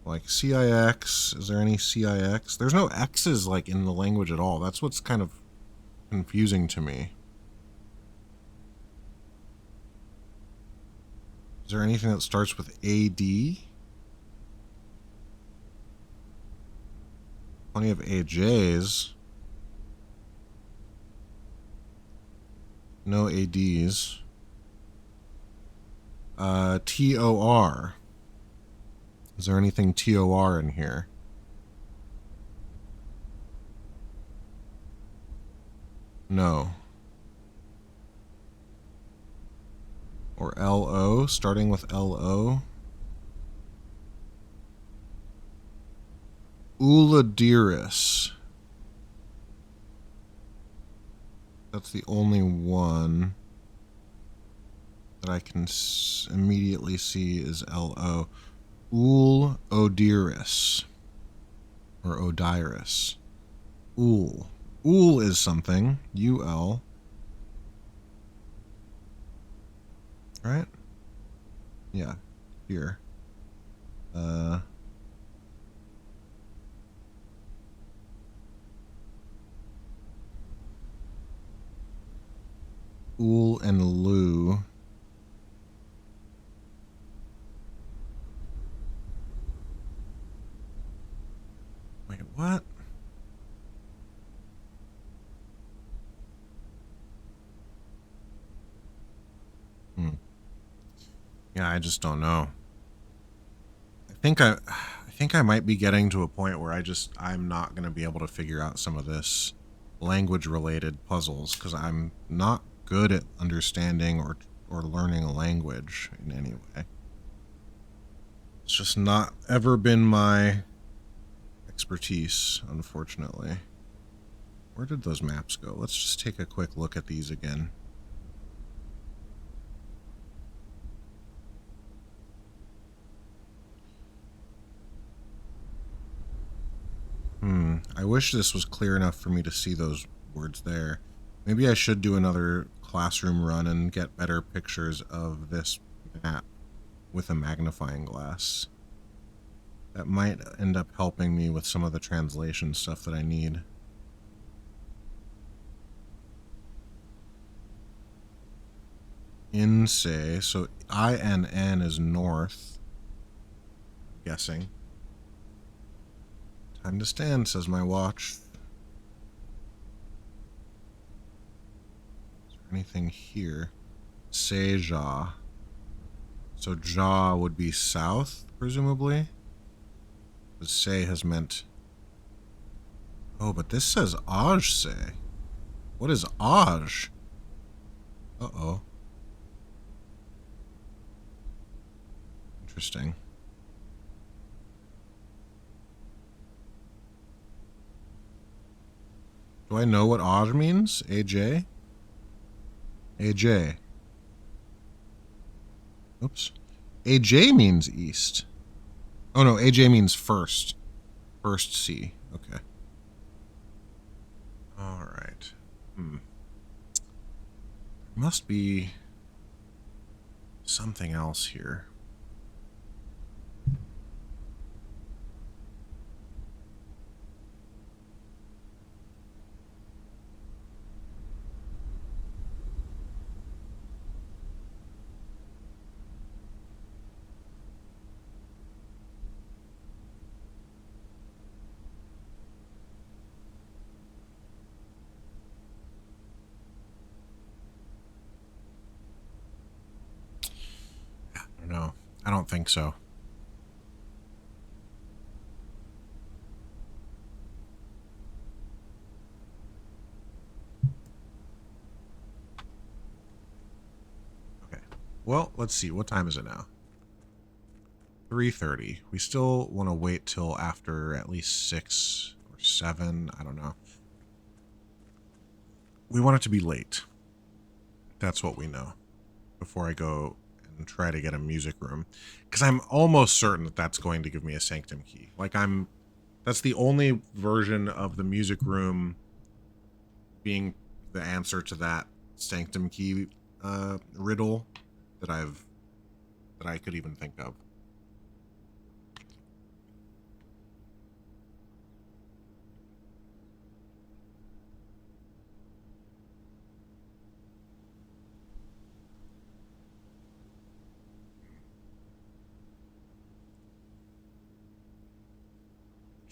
Like CIX, is there any CIX? There's no X's like in the language at all. That's what's kind of confusing to me. Is there anything that starts with AD? Plenty of AJs. No ADs. TOR. Is there anything TOR in here? No. Or LO, starting with LO. Uladiris. That's the only one that I can immediately see is LO. Odiris. Or Odiris. Ul. Ul is something. UL. Right? Yeah. Here. Ul and Lu. Wait, what? Yeah, I just don't know. I think I might be getting to a point where I'm not going to be able to figure out some of this language related puzzles because I'm not good at understanding or learning a language in any way. It's just not ever been my expertise, unfortunately. Where did those maps go? Let's just take a quick look at these again. I wish this was clear enough for me to see those words there. Maybe I should do another classroom run and get better pictures of this map with a magnifying glass. That might end up helping me with some of the translation stuff that I need. Insay, so INN is north, I'm guessing. Time to stand, says my watch. Is there anything here? Seja. So Ja would be south, presumably? Because Se has meant... Oh, but this says Aj Se. What is Aj? Uh-oh. Interesting. Do I know what Aj means? AJ? AJ. Oops. AJ means east. Oh no, AJ means first. First C. Okay. Alright. Must be something else here. No, I don't think so. Okay. Well, let's see. What time is it now? 3:30. We still want to wait till after at least 6 or 7. I don't know. We want it to be late. That's what we know. Before I go and try to get a music room. Because I'm almost certain that that's going to give me a sanctum key. That's the only version of the music room being the answer to that sanctum key riddle that I could even think of.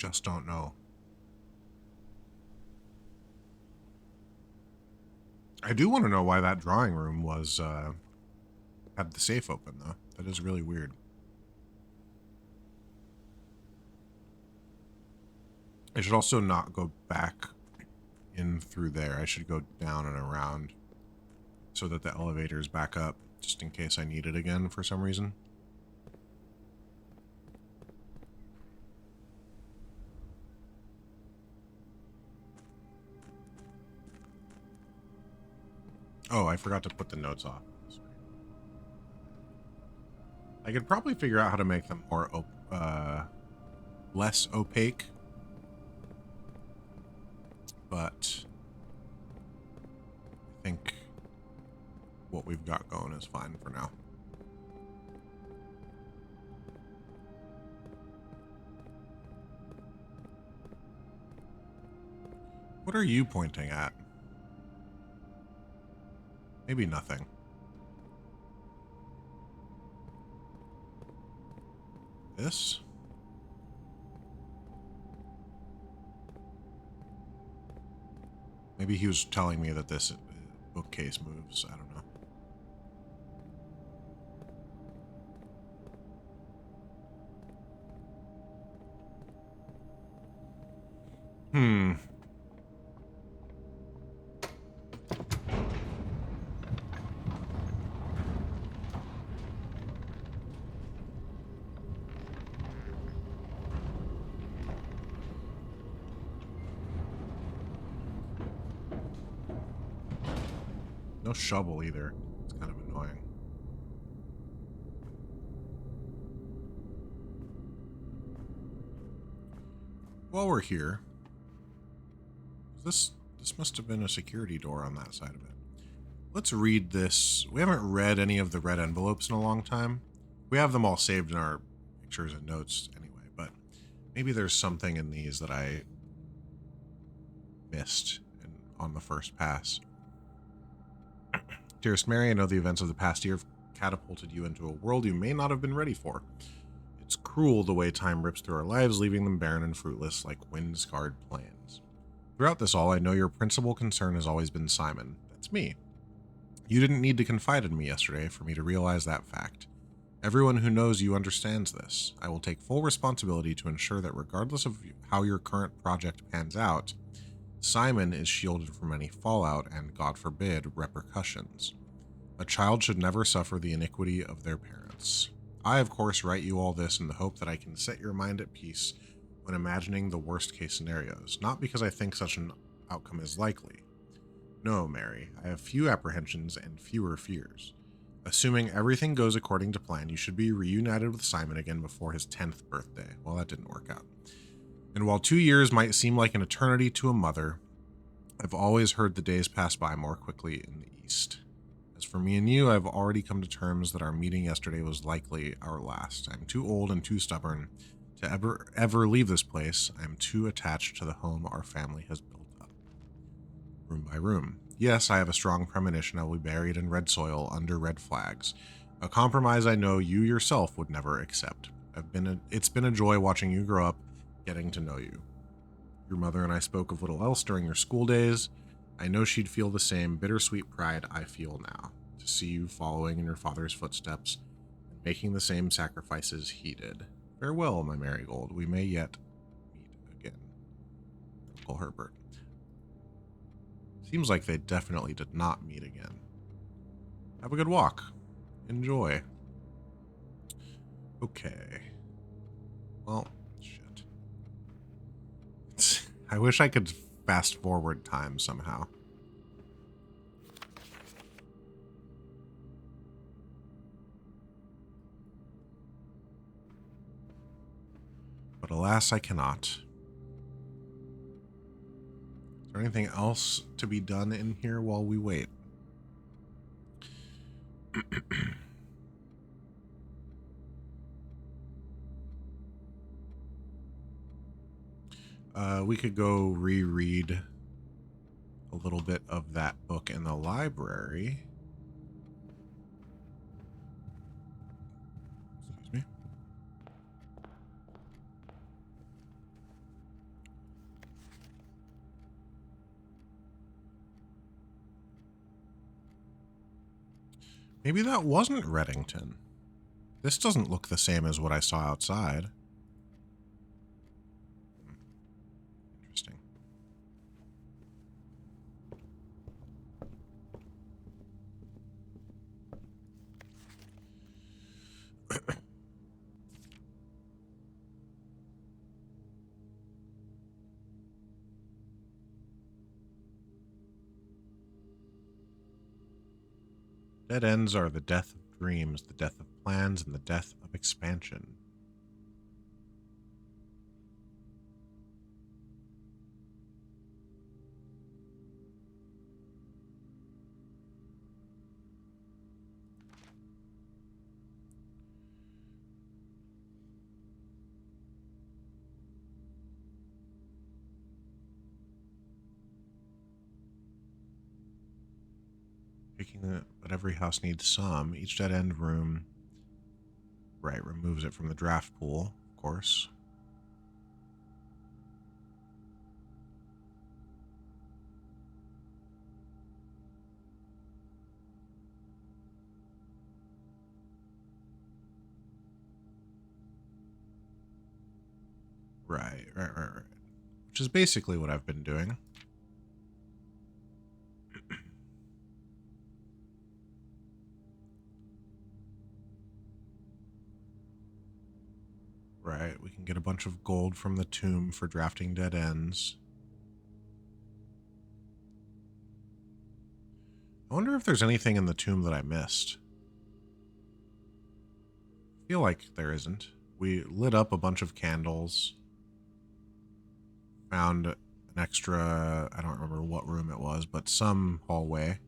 just don't know. I do want to know why that drawing room was had the safe open, though. That is really weird. I should also not go back in through there. I should go down and around so that the elevator is back up, just in case I need it again for some reason. Oh, I forgot to put the notes off. I could probably figure out how to make them more less opaque, but I think what we've got going is fine for now. What are you pointing at? Maybe nothing. This? Maybe he was telling me that this bookcase moves. I don't know. No shovel either. It's kind of annoying. While we're here, this must have been a security door on that side of it. Let's read this. We haven't read any of the red envelopes in a long time. We have them all saved in our pictures and notes anyway, but maybe there's something in these that I missed on the first pass. Dearest Mary, I know the events of the past year have catapulted you into a world you may not have been ready for. It's cruel the way time rips through our lives, leaving them barren and fruitless like wind-scarred plans. Throughout this all, I know your principal concern has always been Simon. That's me. You didn't need to confide in me yesterday for me to realize that fact. Everyone who knows you understands this. I will take full responsibility to ensure that regardless of how your current project pans out, Simon is shielded from any fallout and, God forbid, repercussions. A child should never suffer the iniquity of their parents. I, of course, write you all this in the hope that I can set your mind at peace when imagining the worst-case scenarios, not because I think such an outcome is likely. No, Mary, I have few apprehensions and fewer fears. Assuming everything goes according to plan, you should be reunited with Simon again before his 10th birthday. Well, that didn't work out. And while 2 years might seem like an eternity to a mother, I've always heard the days pass by more quickly in the East. As for me and you, I've already come to terms that our meeting yesterday was likely our last. I'm too old and too stubborn to ever leave this place. I'm too attached to the home our family has built up. Room by room. Yes, I have a strong premonition I will be buried in red soil under red flags, a compromise I know you yourself would never accept. It's been a joy watching you grow up, getting to know you. Your mother and I spoke of little else during your school days. I know she'd feel the same bittersweet pride I feel now, to see you following in your father's footsteps and making the same sacrifices he did. Farewell, my marigold. We may yet meet again. Uncle Herbert. Seems like they definitely did not meet again. Have a good walk. Enjoy. Okay. Well, shit. I wish I could fast forward time somehow. But alas, I cannot. Is there anything else to be done in here while we wait? We could go reread a little bit of that book in the library. Excuse me. Maybe that wasn't Reddington. This doesn't look the same as what I saw outside. Interesting. Dead ends are the death of dreams, the death of plans, and the death of expansion. But every house needs some. Each dead end room, right, removes it from the draft pool, of course. Right. Which is basically what I've been doing. Right, we can get a bunch of gold from the tomb for drafting dead ends. I wonder if there's anything in the tomb that I missed. I feel like there isn't. We lit up a bunch of candles. Found an extra, I don't remember what room it was, but some hallway.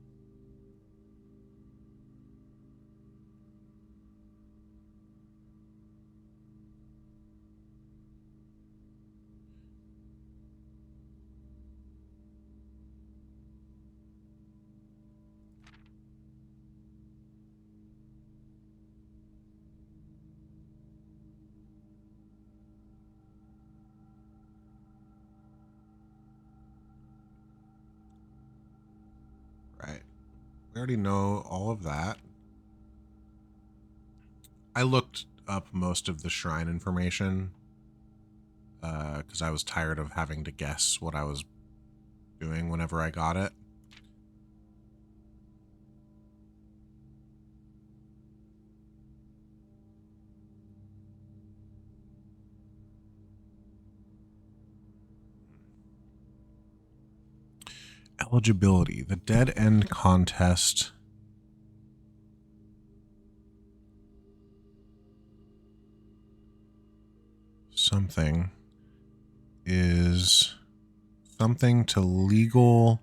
Right. We already know all of that. I looked up most of the shrine information because I was tired of having to guess what I was doing whenever I got it. Eligibility. The Dead End Contest. Something is something to legal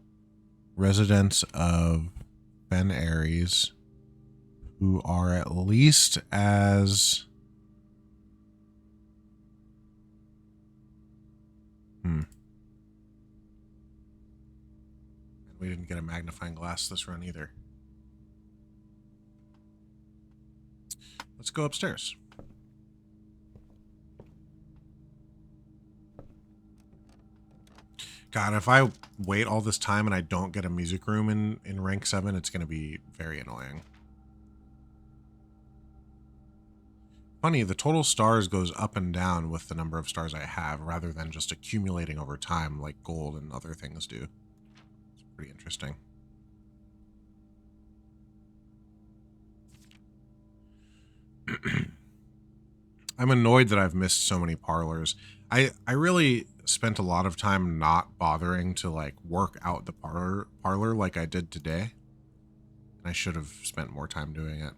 residents of Ben Aries who are at least as we didn't get a magnifying glass this run either. Let's go upstairs. God, if I wait all this time and I don't get a music room in rank 7, it's going to be very annoying. Funny, the total stars goes up and down with the number of stars I have, rather than just accumulating over time like gold and other things do. It's pretty interesting. I'm annoyed that I've missed so many parlors. I really spent a lot of time not bothering to like work out the parlor like I did today. And I should have spent more time doing it.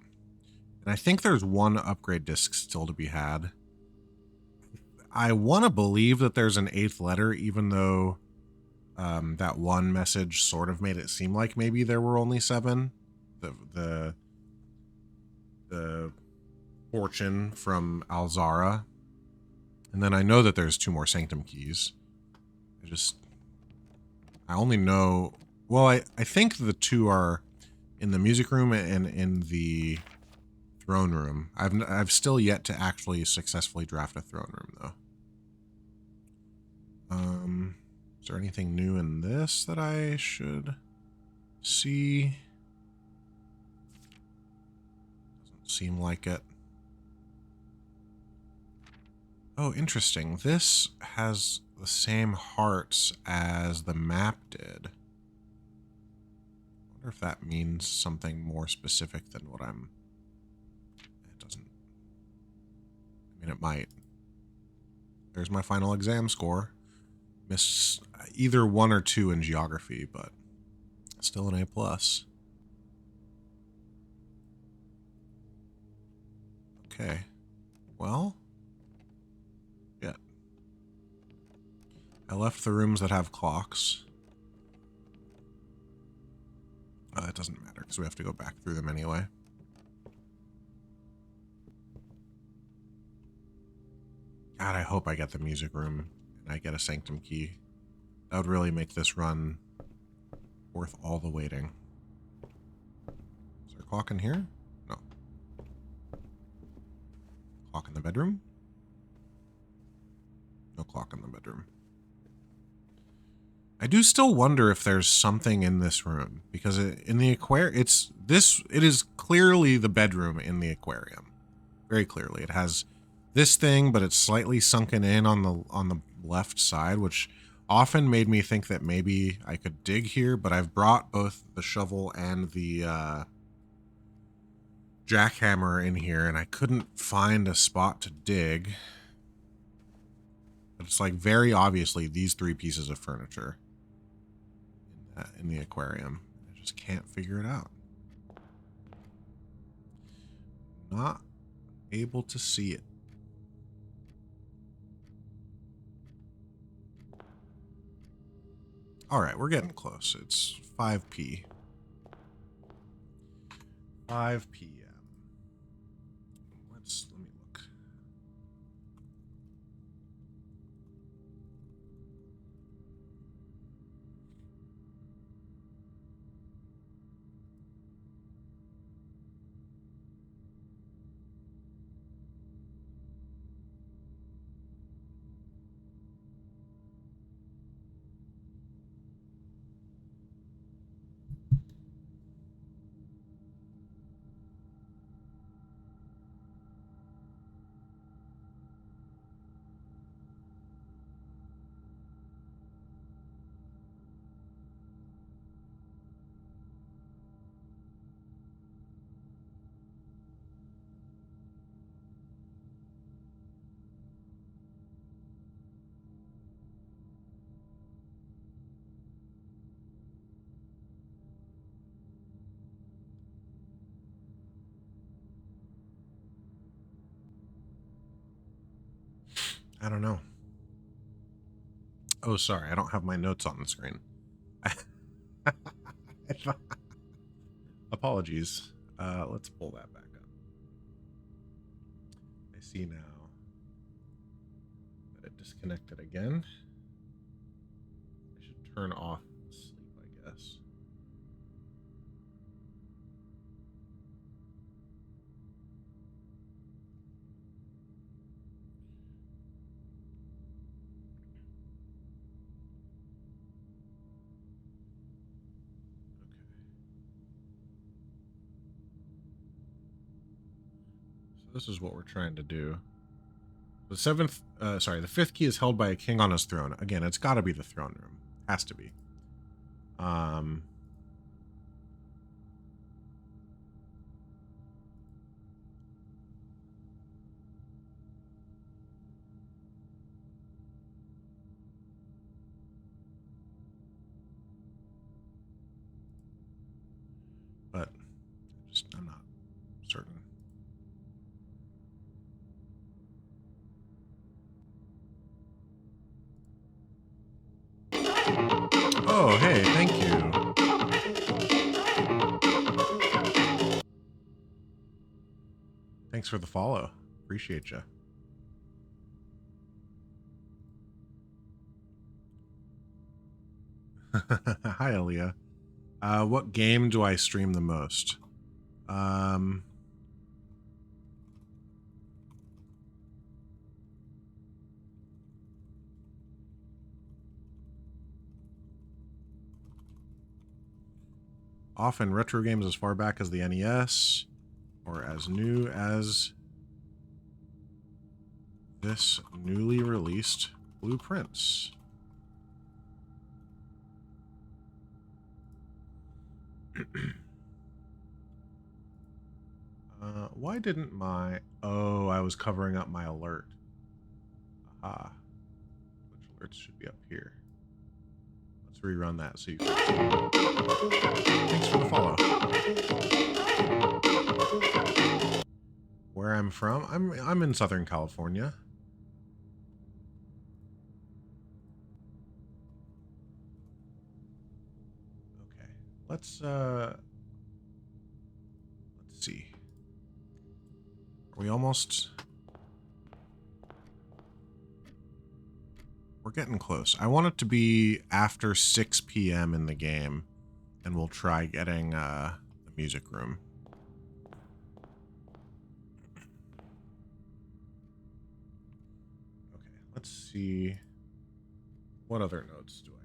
And I think there's one upgrade disc still to be had. I want to believe that there's an 8th letter, even though that one message sort of made it seem like maybe there were only 7. The fortune from Alzara. And then I know that there's 2 more Sanctum keys. I only know, well, I think the 2 are in the music room and in the throne room. I've still yet to actually successfully draft a throne room though. Is there anything new in this that I should see? seem like it. Oh, interesting. This has the same hearts as the map did. I wonder if that means something more specific than what I'm... It doesn't... I mean, it might. There's my final exam score. Missed either 1 or 2 in geography, but still an A+. Okay. Well... Yeah. I left the rooms that have clocks. It doesn't matter, because we have to go back through them anyway. God, I hope I get the music room and I get a sanctum key. That would really make this run worth all the waiting. Is there a clock in here? No. Clock in the bedroom? No clock in the bedroom. I do still wonder if there's something in this room, because in the aquarium, it is clearly the bedroom in the aquarium. Very clearly. It has this thing, but it's slightly sunken in on the left side, which often made me think that maybe I could dig here, but I've brought both the shovel and the jackhammer in here, and I couldn't find a spot to dig. But it's like very obviously these 3 pieces of furniture in the aquarium. I just can't figure it out. Not able to see it. All right, we're getting close. It's 5 p. 5 p.m. Let me look. I don't know. Oh, sorry. I don't have my notes on the screen. Apologies. Let's pull that back up. I see now that it disconnected again. I should turn off sleep, I guess. This is what we're trying to do. The the 5th key is held by a king on his throne. Again, it's got to be the throne room. Has to be. But I'm not certain. Oh, hey, thank you. Thanks for the follow. Appreciate you. Hi, Aaliyah. What game do I stream the most? Often retro games as far back as the NES. or as new as this newly released blueprints. Why didn't my... Oh, I was covering up my alert. Aha. Which alerts should be up here? Let's rerun that so you can see. Thanks for the follow. Where I'm from? I'm in Southern California. Okay. Let's see. Are we almost... We're getting close. I want it to be after 6 p.m. in the game, and we'll try getting the music room. Okay, let's see. What other notes do I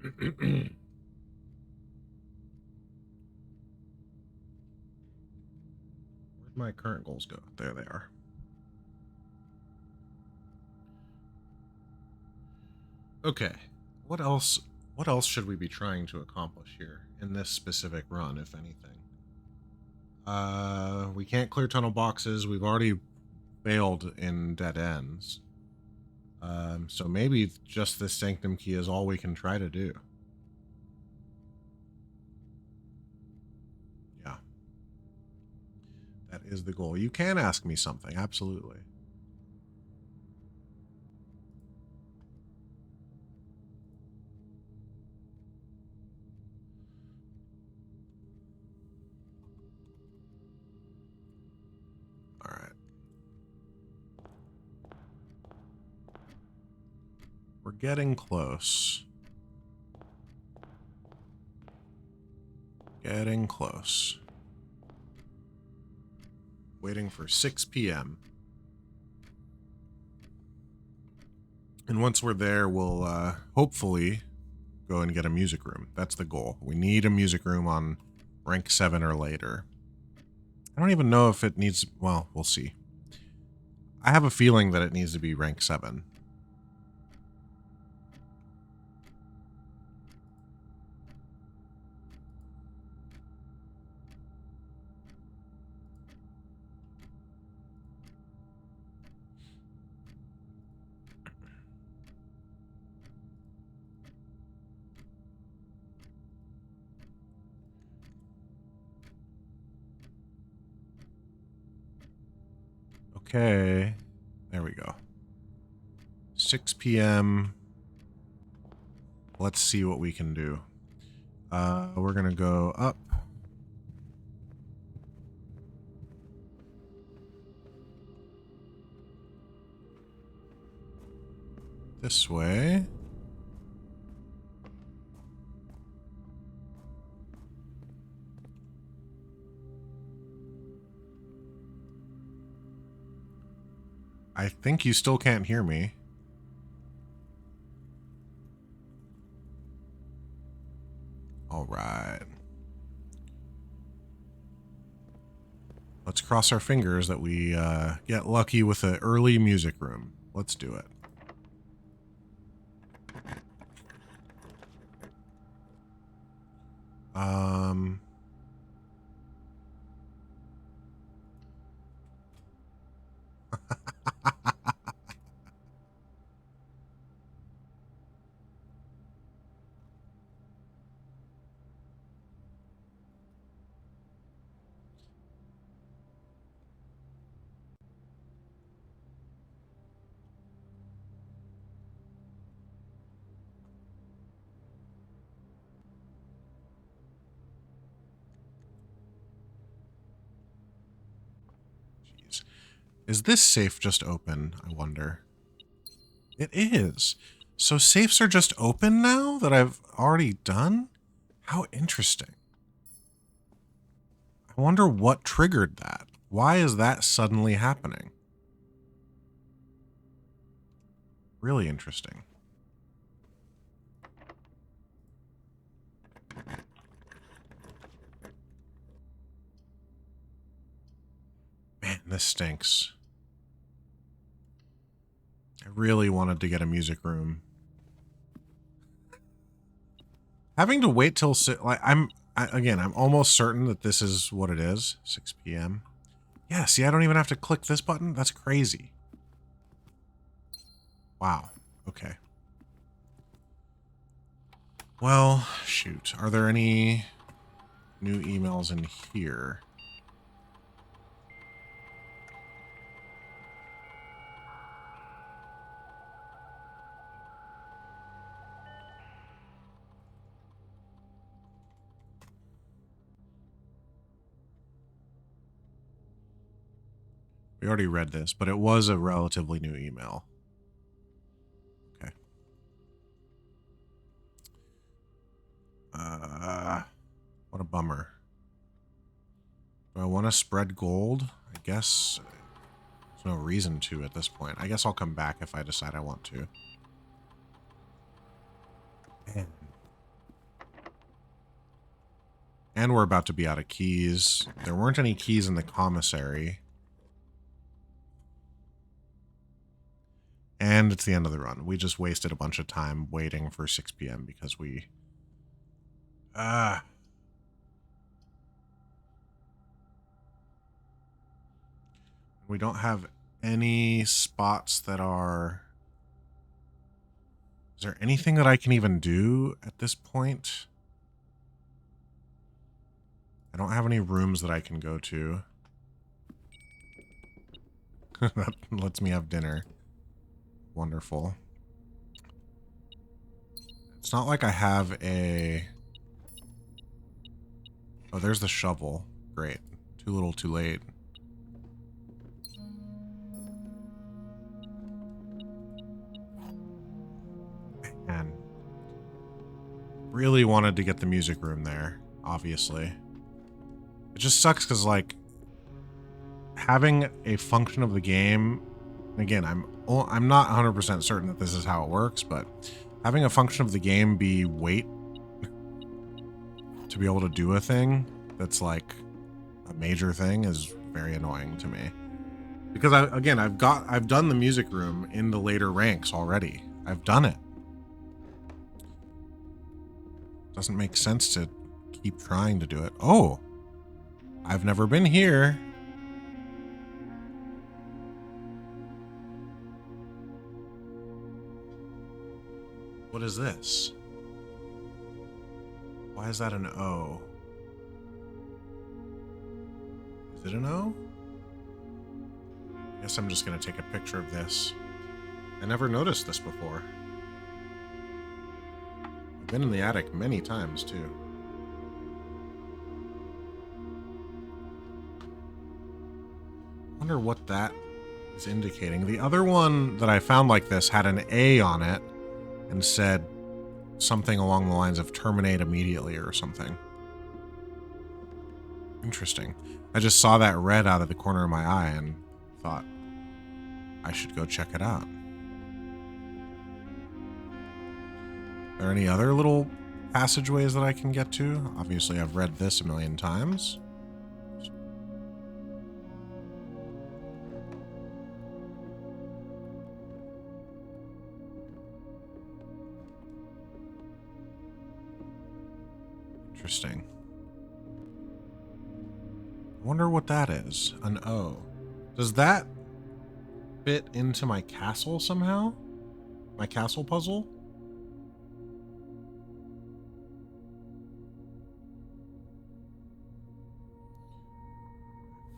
want to try to... Where'd my current goals go? There they are. Okay. What else should we be trying to accomplish here in this specific run, if anything? We can't clear tunnel boxes. We've already failed in dead ends. So maybe just this sanctum key is all we can try to do. Yeah. That is the goal. You can ask me something, absolutely. All right. We're getting close. Getting close. Waiting for 6 p.m. And once we're there, we'll hopefully go and get a music room. That's the goal. We need a music room on rank 7 or later. I don't even know if it needs... Well, we'll see. I have a feeling that it needs to be rank 7. Okay. There we go. 6 p.m. Let's see what we can do. We're going to go up. This way. I think you still can't hear me. All right. Let's cross our fingers that we get lucky with an early music room. Let's do it. Is this safe just open, I wonder? It is. So safes are just open now that I've already done? How interesting. I wonder what triggered that. Why is that suddenly happening? Really interesting. This stinks. I really wanted to get a music room. Having to wait till like I'm almost certain that this is what it is. 6 p.m. Yeah, see, I don't even have to click this button. That's crazy. Wow. Okay. Well, shoot. Are there any new emails in here? We already read this, but it was a relatively new email. Okay. What a bummer. Do I want to spread gold? I guess there's no reason to at this point. I guess I'll come back if I decide I want to. Man. And we're about to be out of keys. There weren't any keys in the commissary. And it's the end of the run. We just wasted a bunch of time waiting for 6 p.m. because we... we don't have any spots that are... Is there anything that I can even do at this point? I don't have any rooms that I can go to. That lets me have dinner. Wonderful. It's not like I have a... Oh, there's the shovel. Great. Too little, too late. Man. Really wanted to get the music room there, obviously. It just sucks because, like, having a function of the game... Again, I'm not 100% certain that this is how it works, but having a function of the game be wait to be able to do a thing that's like a major thing is very annoying to me. Because I've done the music room in the later ranks already. I've done it. Doesn't make sense to keep trying to do it. Oh, I've never been here. What is this? Why is that an O? Is it an O? I guess I'm just going to take a picture of this. I never noticed this before. I've been in the attic many times, too. I wonder what that is indicating. The other one that I found like this had an A on it and said something along the lines of terminate immediately or something. Interesting. I just saw that red out of the corner of my eye and thought I should go check it out. Are there any other little passageways that I can get to? Obviously, I've read this a million times. Interesting. I wonder what that is. An O. Does that fit into my castle somehow? My castle puzzle?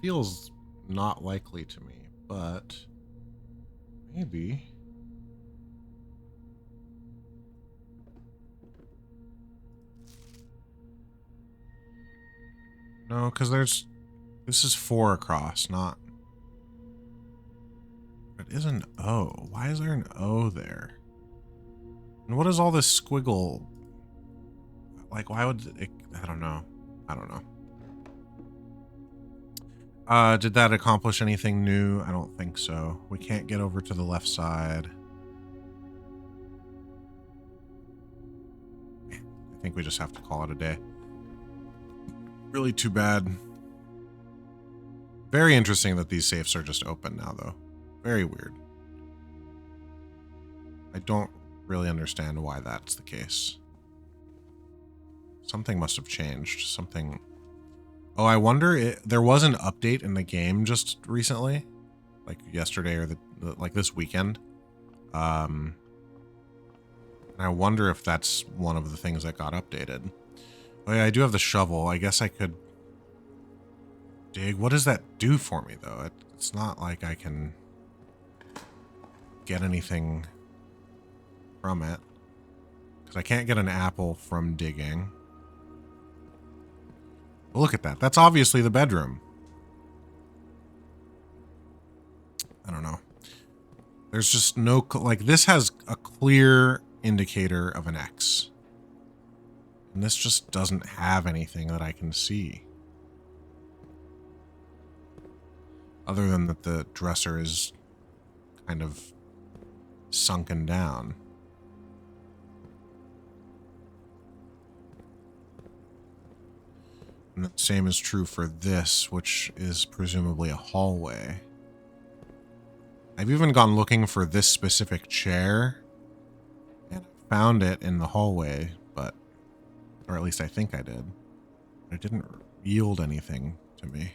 Feels not likely to me, but maybe. No, because this is 4 across, not... It is an O. Why is there an O there? And what is all this squiggle? Like, why would it... I don't know. Did that accomplish anything new? I don't think so. We can't get over to the left side. I think we just have to call it a day. Really too bad. Very interesting that these safes are just open now, though. Very weird. I don't really understand why that's the case. Something must have changed. Something... Oh, I wonder... There was an update in the game just recently. Like yesterday or like this weekend. And I wonder if that's one of the things that got updated. Oh yeah, I do have the shovel. I guess I could dig. What does that do for me, though? It's not like I can get anything from it. Because I can't get an apple from digging. Well, look at that. That's obviously the bedroom. I don't know. There's just no... Like, this has a clear indicator of an X. And this just doesn't have anything that I can see. Other than that the dresser is kind of sunken down. And the same is true for this, which is presumably a hallway. I've even gone looking for this specific chair, and I found it in the hallway, but, or at least I think I did. It didn't yield anything to me.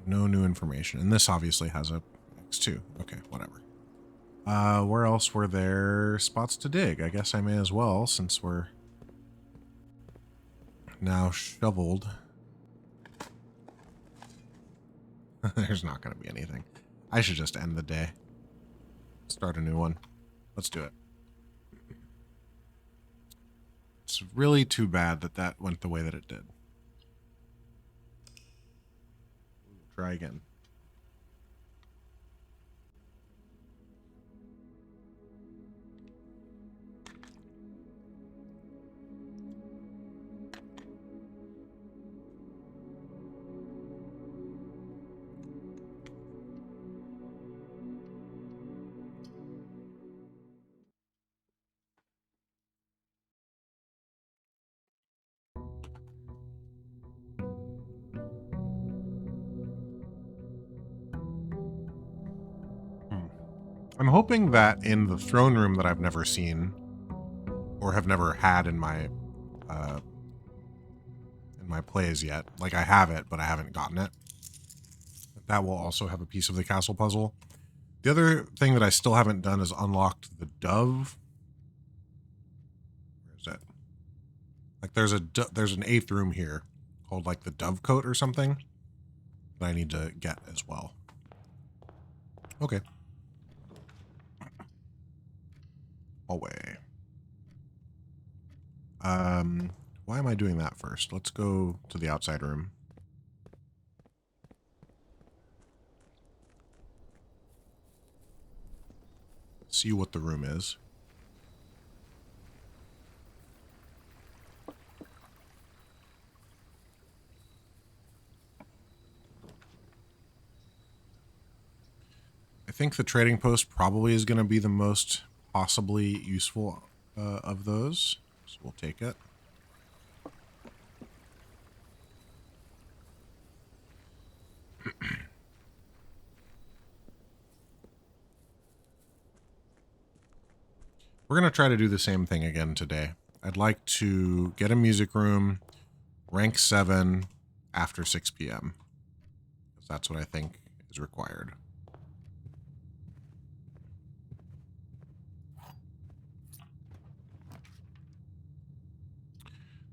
No new information. And this obviously has a X2. Okay, whatever. Where else were there spots to dig? I guess I may as well, since we're now shoveled. There's not going to be anything. I should just end the day. Start a new one. Let's do it. It's really too bad that that went the way that it did. Try again. I'm hoping that in the throne room that I've never seen or have never had in my plays yet, like I have it, but I haven't gotten it, that will also have a piece of the castle puzzle. The other thing that I still haven't done is unlocked the dove. Where is it? Like there's an 8th room here called like the dove coat or something that I need to get as well. Okay. Away. Why am I doing that first? Let's go to the outside room. See what the room is. I think the trading post probably is going to be the most possibly useful of those, so we'll take it. We're going to try to do the same thing again today. I'd like to get a music room, rank 7 after 6 p.m. That's what I think is required.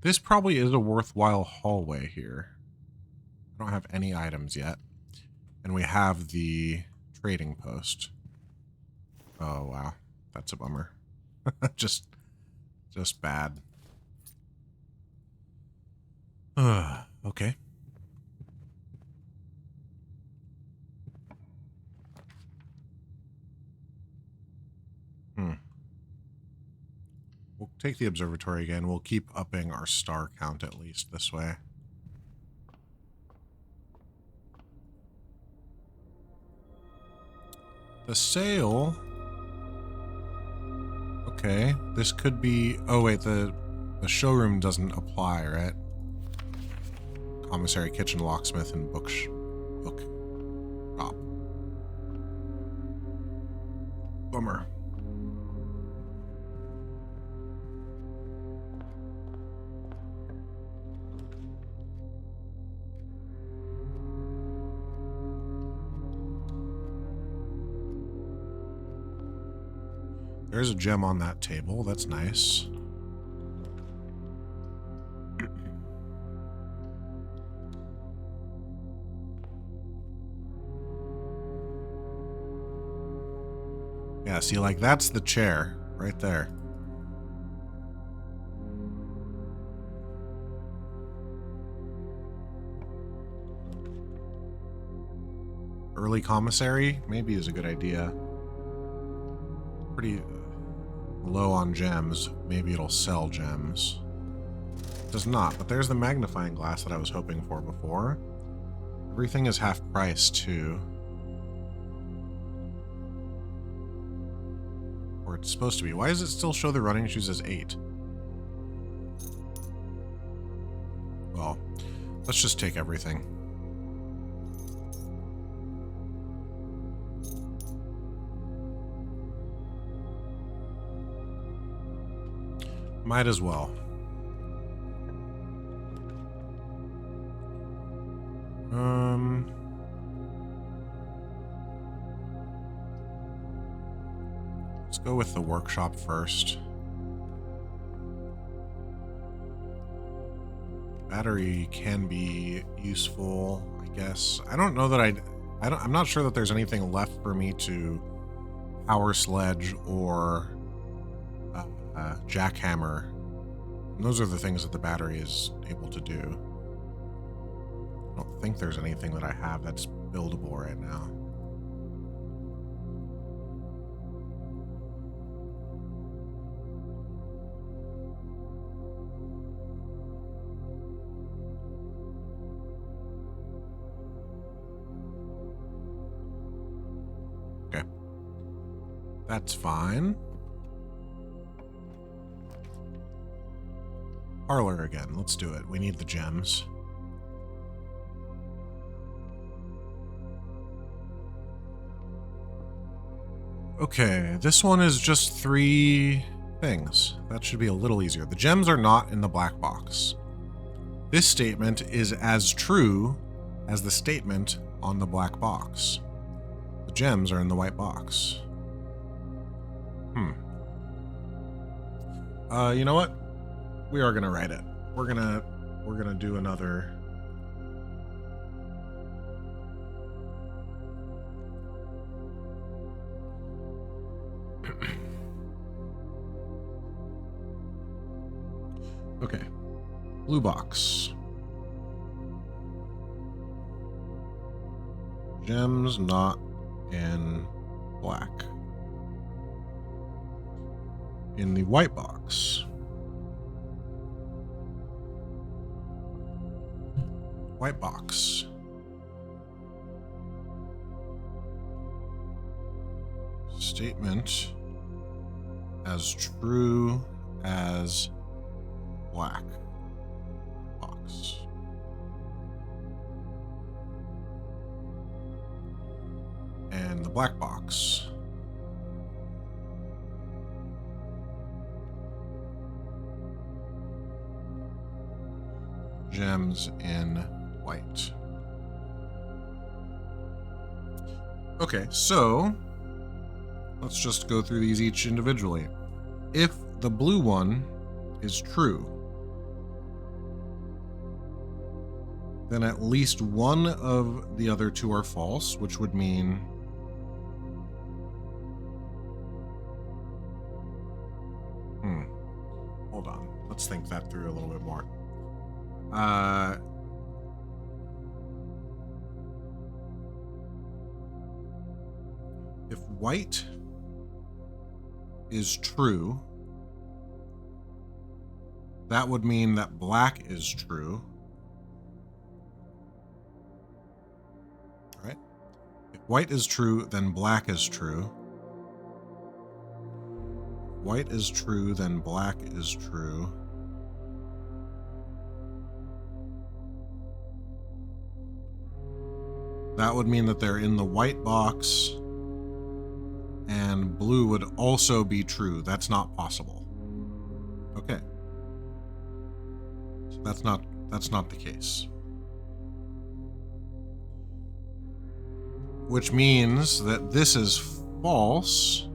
This probably is a worthwhile hallway here. I don't have any items yet. And we have the trading post. Oh, wow. That's a bummer. just bad. Okay. We'll take the observatory again. We'll keep upping our star count at least this way. The sale. Okay, this could be... Oh wait, the showroom doesn't apply, right? commissary, kitchen, locksmith, and book shop. Bummer. There's a gem on that table. That's nice. Yeah, see, like, that's the chair right there. Early commissary maybe is a good idea. Pretty low on gems. Maybe it'll sell gems. It does not, but there's the magnifying glass that I was hoping for before. Everything is half price too. Or it's supposed to be. Why does it still show the running shoes as 8? Well, let's just take everything. Might as well. Let's go with the workshop first. Battery can be useful, I guess. I don't know that I'm not sure that there's anything left for me to power sledge or jackhammer. And those are the things that the battery is able to do. I don't think there's anything that I have that's buildable right now. Okay. That's fine. Parlor again. Let's do it. We need the gems. Okay, this one is just 3 things. That should be a little easier. The gems are not in the black box. This statement is as true as the statement on the black box. The gems are in the white box. You know what? We are gonna write it. We're gonna do another. Okay. Blue box. Gems not in black. In the white box. White box. Statement as true as black box. And the black box. Gems in white. Okay, so let's just go through these each individually. If the blue one is true, then at least one of the other 2 are false, which would mean hold on. Let's think that through a little bit more. If white is true, that would mean that black is true. Right? If white is true, then black is true. If white is true, then black is true. That would mean that they're in the white box, and blue would also be true. That's not possible. Okay. So that's not the case. Which means that this is false.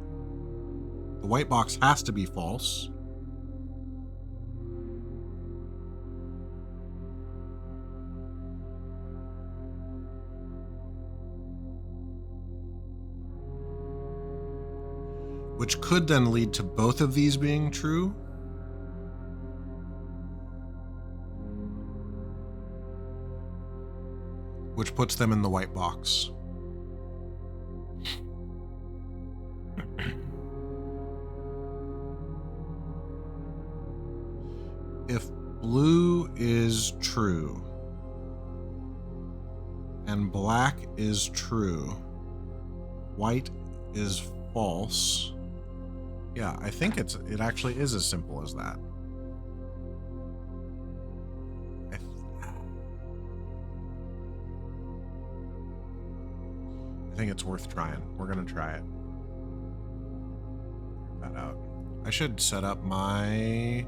The white box has to be false. Which could then lead to both of these being true. Which puts them in the white box. If blue is true and black is true, white is false. Yeah, I think it actually is as simple as that. I think it's worth trying. We're gonna try it. Figure that out. I should set up my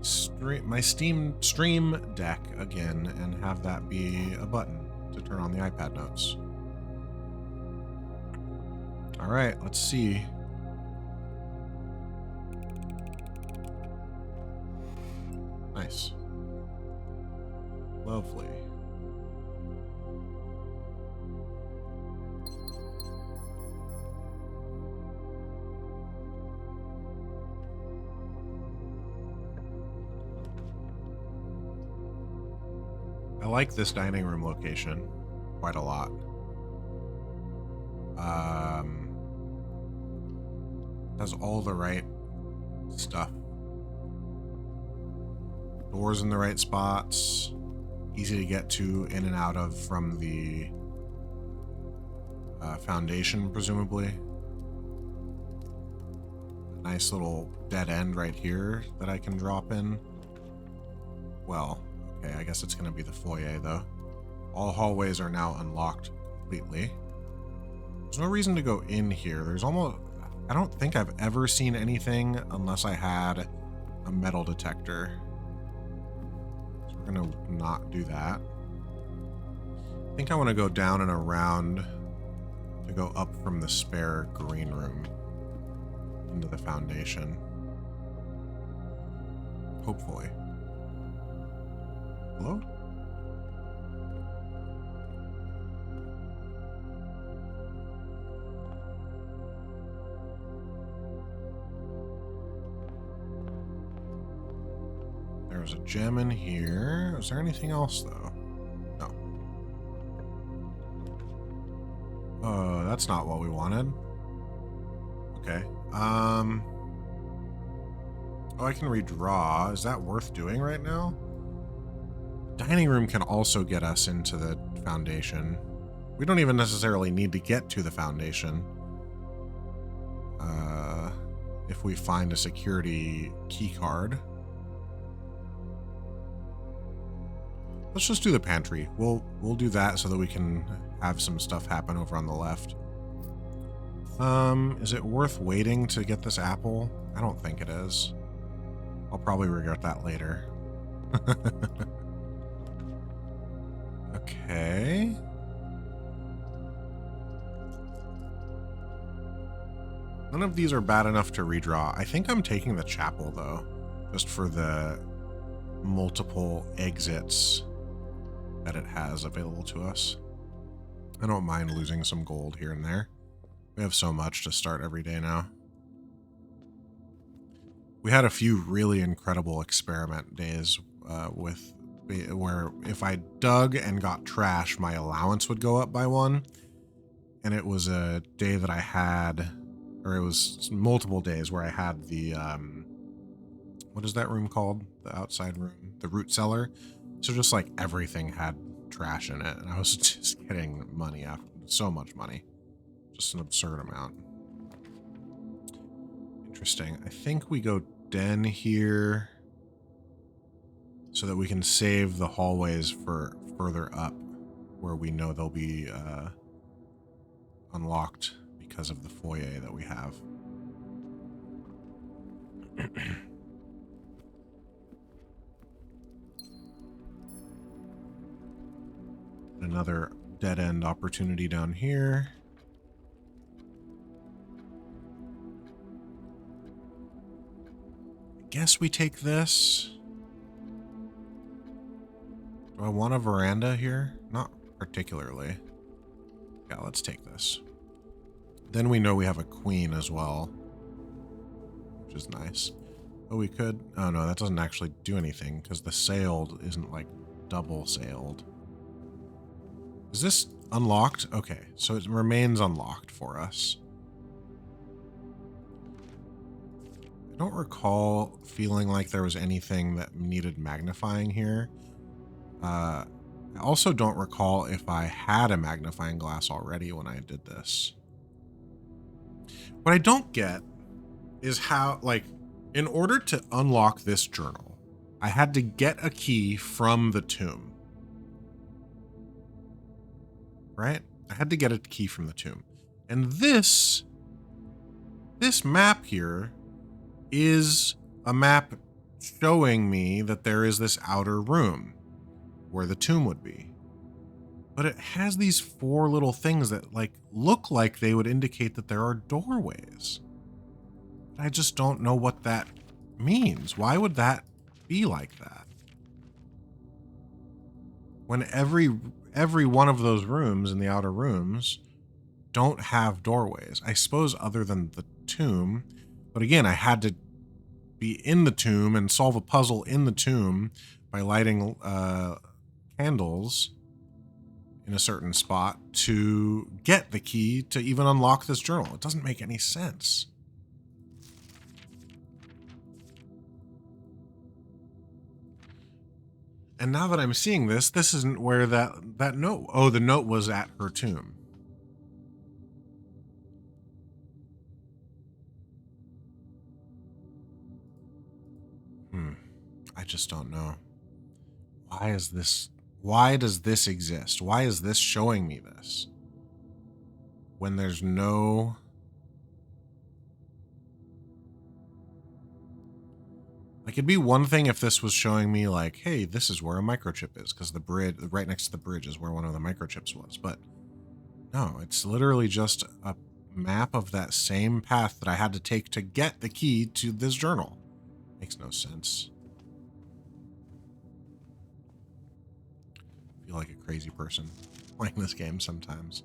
Steam Stream Deck again and have that be a button to turn on the iPad notes. All right, let's see. Nice. Lovely. I like this dining room location quite a lot. Has all the right stuff. Doors in the right spots. Easy to get to, in and out of from the foundation, presumably. A nice little dead end right here that I can drop in. Well, okay, I guess it's going to be the foyer, though. All hallways are now unlocked completely. There's no reason to go in here. There's almost... I don't think I've ever seen anything unless I had a metal detector. So we're going to not do that. I think I want to go down and around to go up from the spare green room into the foundation. Hopefully. Hello? There's a gem in here. Is there anything else, though? No. Oh, that's not what we wanted. Okay. Oh, I can redraw. Is that worth doing right now? Dining room can also get us into the foundation. We don't even necessarily need to get to the foundation. If we find a security key card. Let's just do the pantry. We'll do that so that we can have some stuff happen over on the left. Is it worth waiting to get this apple? I don't think it is. I'll probably regret that later. Okay. None of these are bad enough to redraw. I think I'm taking the chapel, though, just for the multiple exits that it has available to us. I don't mind losing some gold here and there. We have so much to start every day now. We had a few really incredible experiment days where if I dug and got trash, my allowance would go up by 1. And it was a day that I had, or it was multiple days where I had the, what is that room called? The outside room, the root cellar. So just like everything had trash in it. And I was just getting money after, so much money. Just an absurd amount. Interesting. I think we go den here so that we can save the hallways for further up. where we know they'll be unlocked because of the foyer that we have. Another dead end opportunity down here. I guess we take this. Do I want a veranda here? Not particularly. Yeah, let's take this. Then we know we have a queen as well, which is nice. Oh, we could... Oh, no, that doesn't actually do anything because the sailed isn't, like, double sailed. Is this unlocked? Okay, so it remains unlocked for us. I don't recall feeling like there was anything that needed magnifying here. I also don't recall if I had a magnifying glass already when I did this. What I don't get is how, like, in order to unlock this journal, I had to get a key from the tomb. Right? I had to get a key from the tomb. And this map here is a map showing me that there is this outer room where the tomb would be. But it has these 4 little things that like look like they would indicate that there are doorways. But I just don't know what that means. Why would that be like that? When every one of those rooms in the outer rooms don't have doorways. I suppose other than the tomb. But again, I had to be in the tomb and solve a puzzle in the tomb by lighting candles in a certain spot to get the key to even unlock this journal. It doesn't make any sense. And now that I'm seeing this, this isn't where that note... Oh, the note was at her tomb. I just don't know. Why does this exist? Why is this showing me this? When there's no... Like, it'd be one thing if this was showing me like, hey, this is where a microchip is, because the bridge, right next to the bridge is where one of the microchips was. But no, it's literally just a map of that same path that I had to take to get the key to this journal. Makes no sense. I feel like a crazy person playing this game sometimes.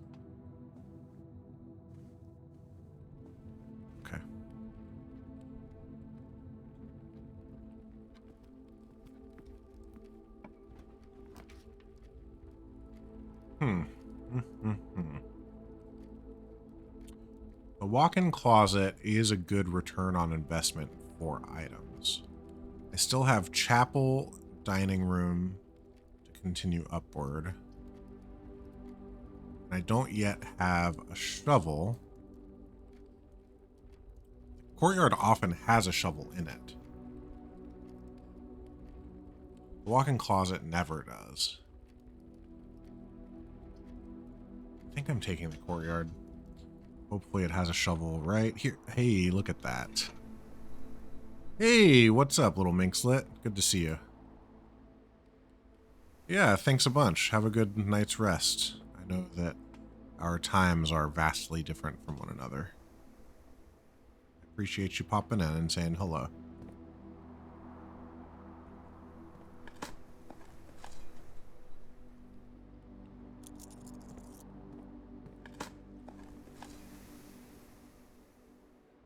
Okay. The walk-in closet is a good return on investment for items. I still have chapel, dining room to continue upward. And I don't yet have a shovel. The courtyard often has a shovel in it. The walk-in closet never does. I think I'm taking the courtyard. Hopefully it has a shovel right here. Hey, look at that. Hey, what's up, little minxlet? Good to see you. Yeah, thanks a bunch. Have a good night's rest. I know that our times are vastly different from one another. I appreciate you popping in and saying hello.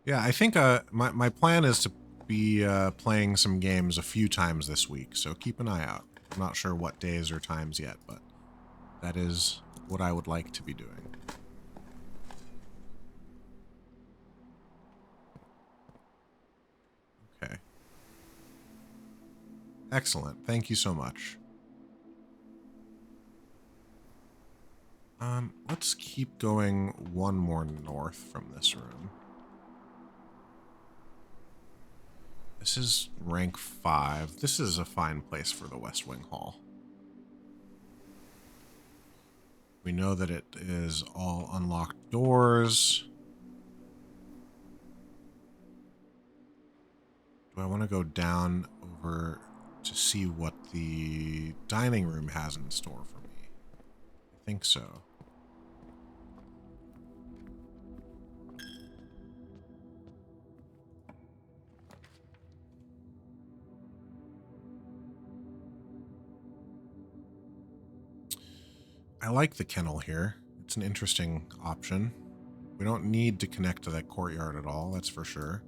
Yeah, I think my plan is to be playing some games a few times this week, so keep an eye out. I'm not sure what days or times yet, but that is what I would like to be doing. Okay. Excellent. Thank you so much. Let's keep going one more north from this room. This is rank 5. This is a fine place for the West Wing Hall. We know that it is all unlocked doors. Do I want to go down over to see what the dining room has in store for me? I think so. I like the kennel here. It's an interesting option. We don't need to connect to that courtyard at all, that's for sure.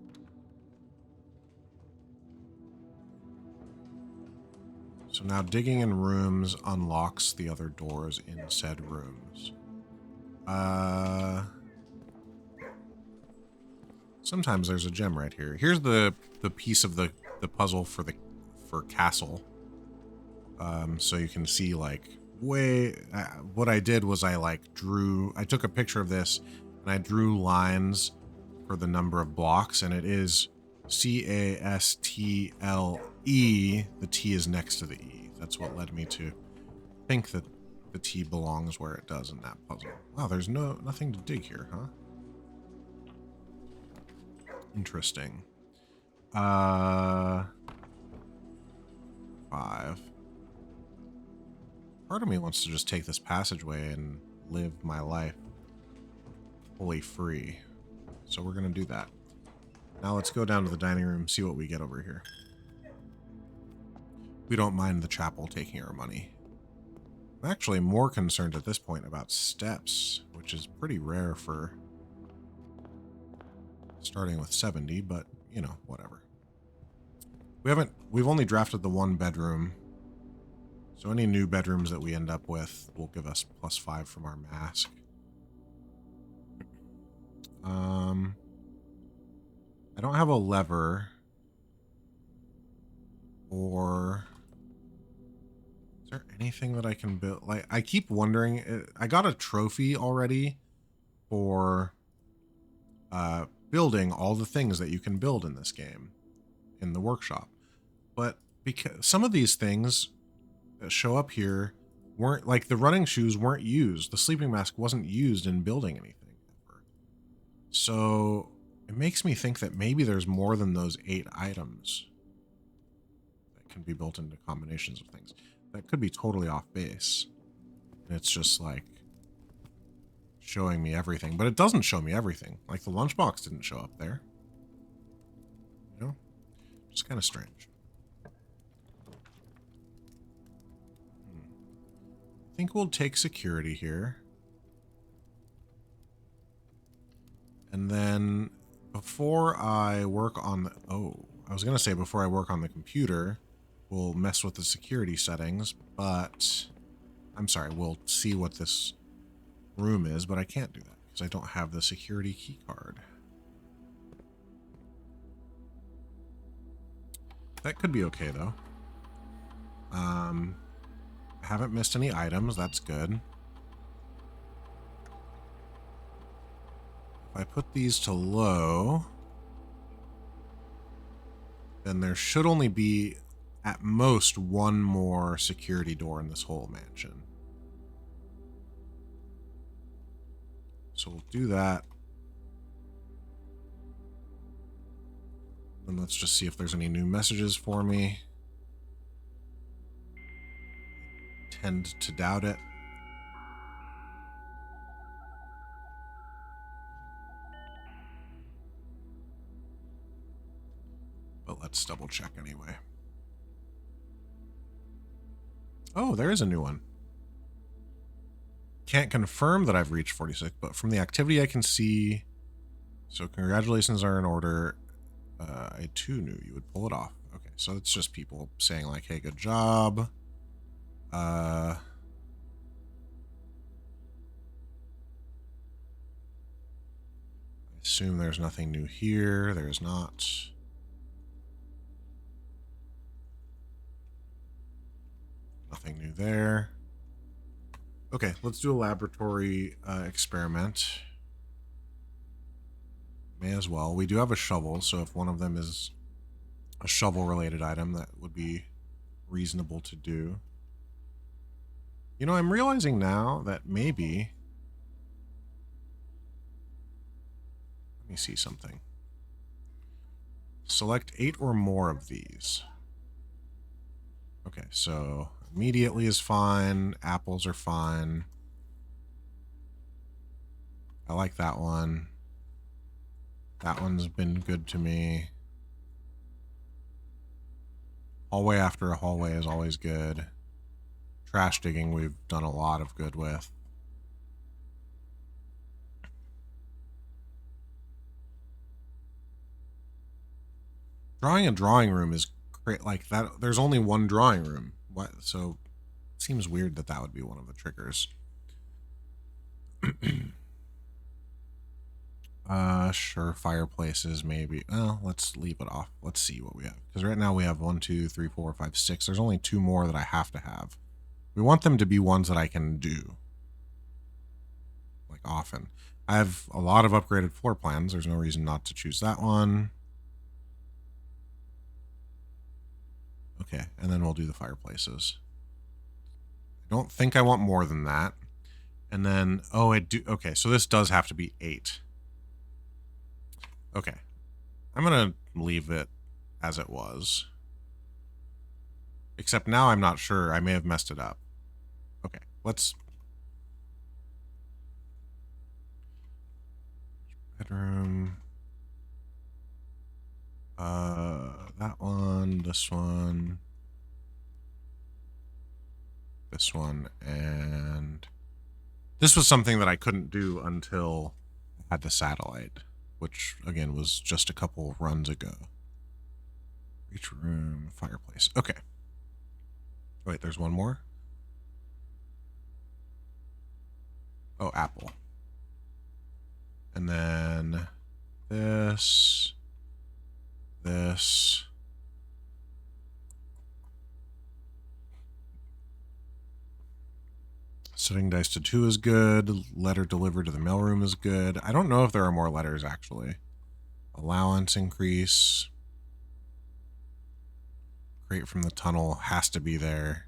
So now digging in rooms unlocks the other doors in said rooms. Sometimes there's a gem right here. Here's the piece of the puzzle for castle. So you can see like what I did was I took a picture of this and I drew lines for the number of blocks, and it is CASTLE. The T is next to the E. That's what led me to think that the T belongs where it does in that puzzle. Wow, there's nothing to dig here, huh? Interesting. 5. Part of me wants to just take this passageway and live my life fully free. So we're going to do that. Now let's go down to the dining room, see what we get over here. We don't mind the chapel taking our money. I'm actually more concerned at this point about steps, which is pretty rare for starting with 70, but, you know, whatever. We've only drafted the one bedroom, so any new bedrooms that we end up with will give us +5 from our mask. I don't have a lever, or is there anything that I can build? Like, I keep wondering, I got a trophy already for building all the things that you can build in this game in the workshop, but because some of these things that show up here weren't, like the running shoes weren't used, the sleeping mask wasn't used in building anything ever. So it makes me think that maybe there's more than those 8 items that can be built into combinations of things. That could be totally off base. And it's just like showing me everything, but it doesn't show me everything. Like the lunchbox didn't show up there. You know, it's kind of strange. I think we'll take security here. And then before I work on the, I was going to say before I work on the computer, we'll mess with the security settings, but I'm sorry, we'll see what this room is, but I can't do that because I don't have the security key card. That could be okay though. I haven't missed any items, that's good. If I put these to low, then there should only be at most one more security door in this whole mansion. So we'll do that. And let's just see if there's any new messages for me. I tend to doubt it. But let's double check anyway. Oh, there is a new one. Can't confirm that I've reached 46, but from the activity I can see. So congratulations are in order. I too knew you would pull it off. Okay, so it's just people saying like, hey, good job. I assume there's nothing new here. There's not. Nothing new there. Okay, let's do a laboratory experiment. May as well. We do have a shovel, so if one of them is a shovel-related item, that would be reasonable to do. You know, I'm realizing now that maybe... Let me see something. Select 8 or more of these. Okay, so immediately is fine. Apples are fine. I like that one. That one's been good to me. Hallway after a hallway is always good. Trash digging we've done a lot of good with. Drawing a drawing room is great. Like that, there's only one drawing room. What? So it seems weird that that would be one of the triggers. Sure, fireplaces maybe. Well, let's leave it off. Let's see what we have. Because right now we have 1, 2, 3, 4, 5, 6. There's only 2 more that I have to have. We want them to be ones that I can do. Like often. I have a lot of upgraded floor plans. There's no reason not to choose that one. Okay, and then we'll do the fireplaces. I don't think I want more than that. And then, oh, I do. Okay, so this does have to be 8. Okay. I'm going to leave it as it was. Except now I'm not sure. I may have messed it up. Okay, let's... Bedroom. That one, this one, and this was something that I couldn't do until I had the satellite, which again was just a couple runs ago. Each room, fireplace. Okay. Wait, there's one more. Oh, apple. And then this. Setting dice to 2 is good. Letter delivered to the mailroom is good. I don't know if there are more letters, actually. Allowance increase. Crate from the tunnel has to be there.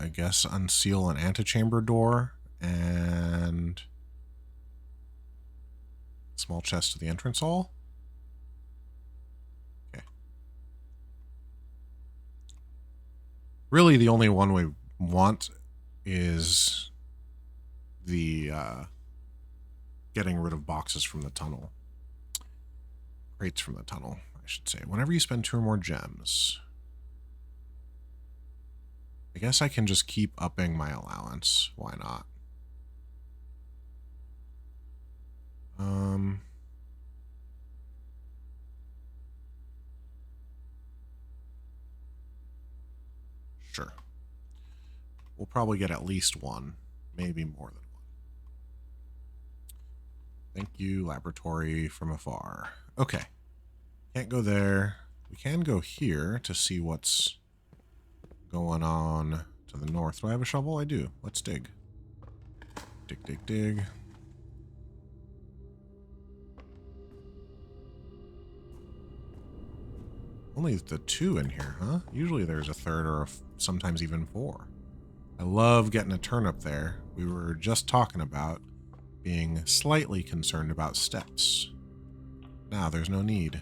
I guess unseal an antechamber door and small chest to the entrance hall. Okay. Really, the only one we want is the getting rid of boxes from the tunnel. Crates from the tunnel, I should say. Whenever you spend 2 or more gems... I guess I can just keep upping my allowance. Why not? Sure. We'll probably get at least 1, maybe more than 1. Thank you, laboratory from afar. Okay. Can't go there. We can go here to see what's going on to the north. Do I have a shovel? I do. Let's dig. Dig, dig, dig. Only the 2 in here, huh? Usually there's a 3rd or sometimes even 4. I love getting a turnip there. We were just talking about being slightly concerned about steps. Now there's no need.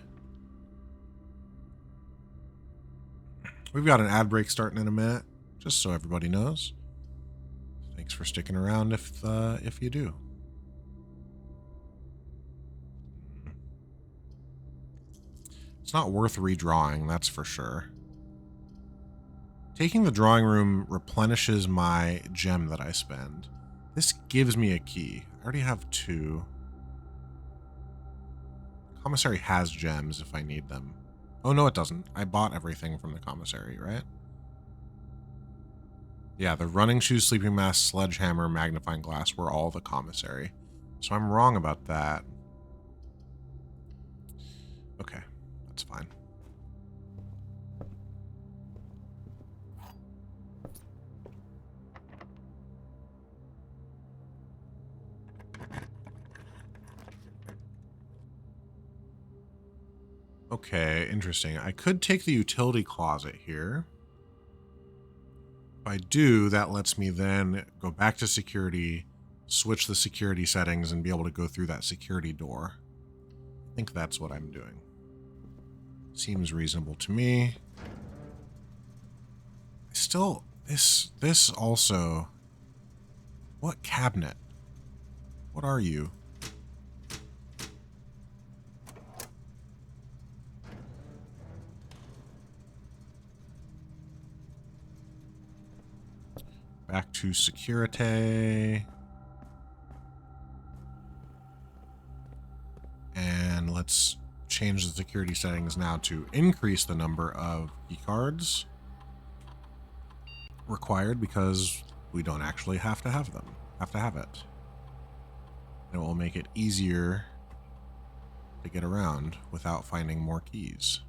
We've got an ad break starting in a minute, just so everybody knows. Thanks for sticking around if you do. It's not worth redrawing, that's for sure. Taking the drawing room replenishes my gem that I spend. This gives me a key. I already have 2. Commissary has gems if I need them. Oh, no, it doesn't. I bought everything from the commissary, right? Yeah, the running shoes, sleeping mask, sledgehammer, magnifying glass were all the commissary. So I'm wrong about that. Okay, that's fine. Okay, interesting. I could take the utility closet here. If I do, that lets me then go back to security, switch the security settings, and be able to go through that security door. I think that's what I'm doing. Seems reasonable to me. Still, this also... What cabinet? What are you? Back to security. And let's change the security settings now to increase the number of key cards required, because we don't actually have to have them. Have to have it. And it will make it easier to get around without finding more keys.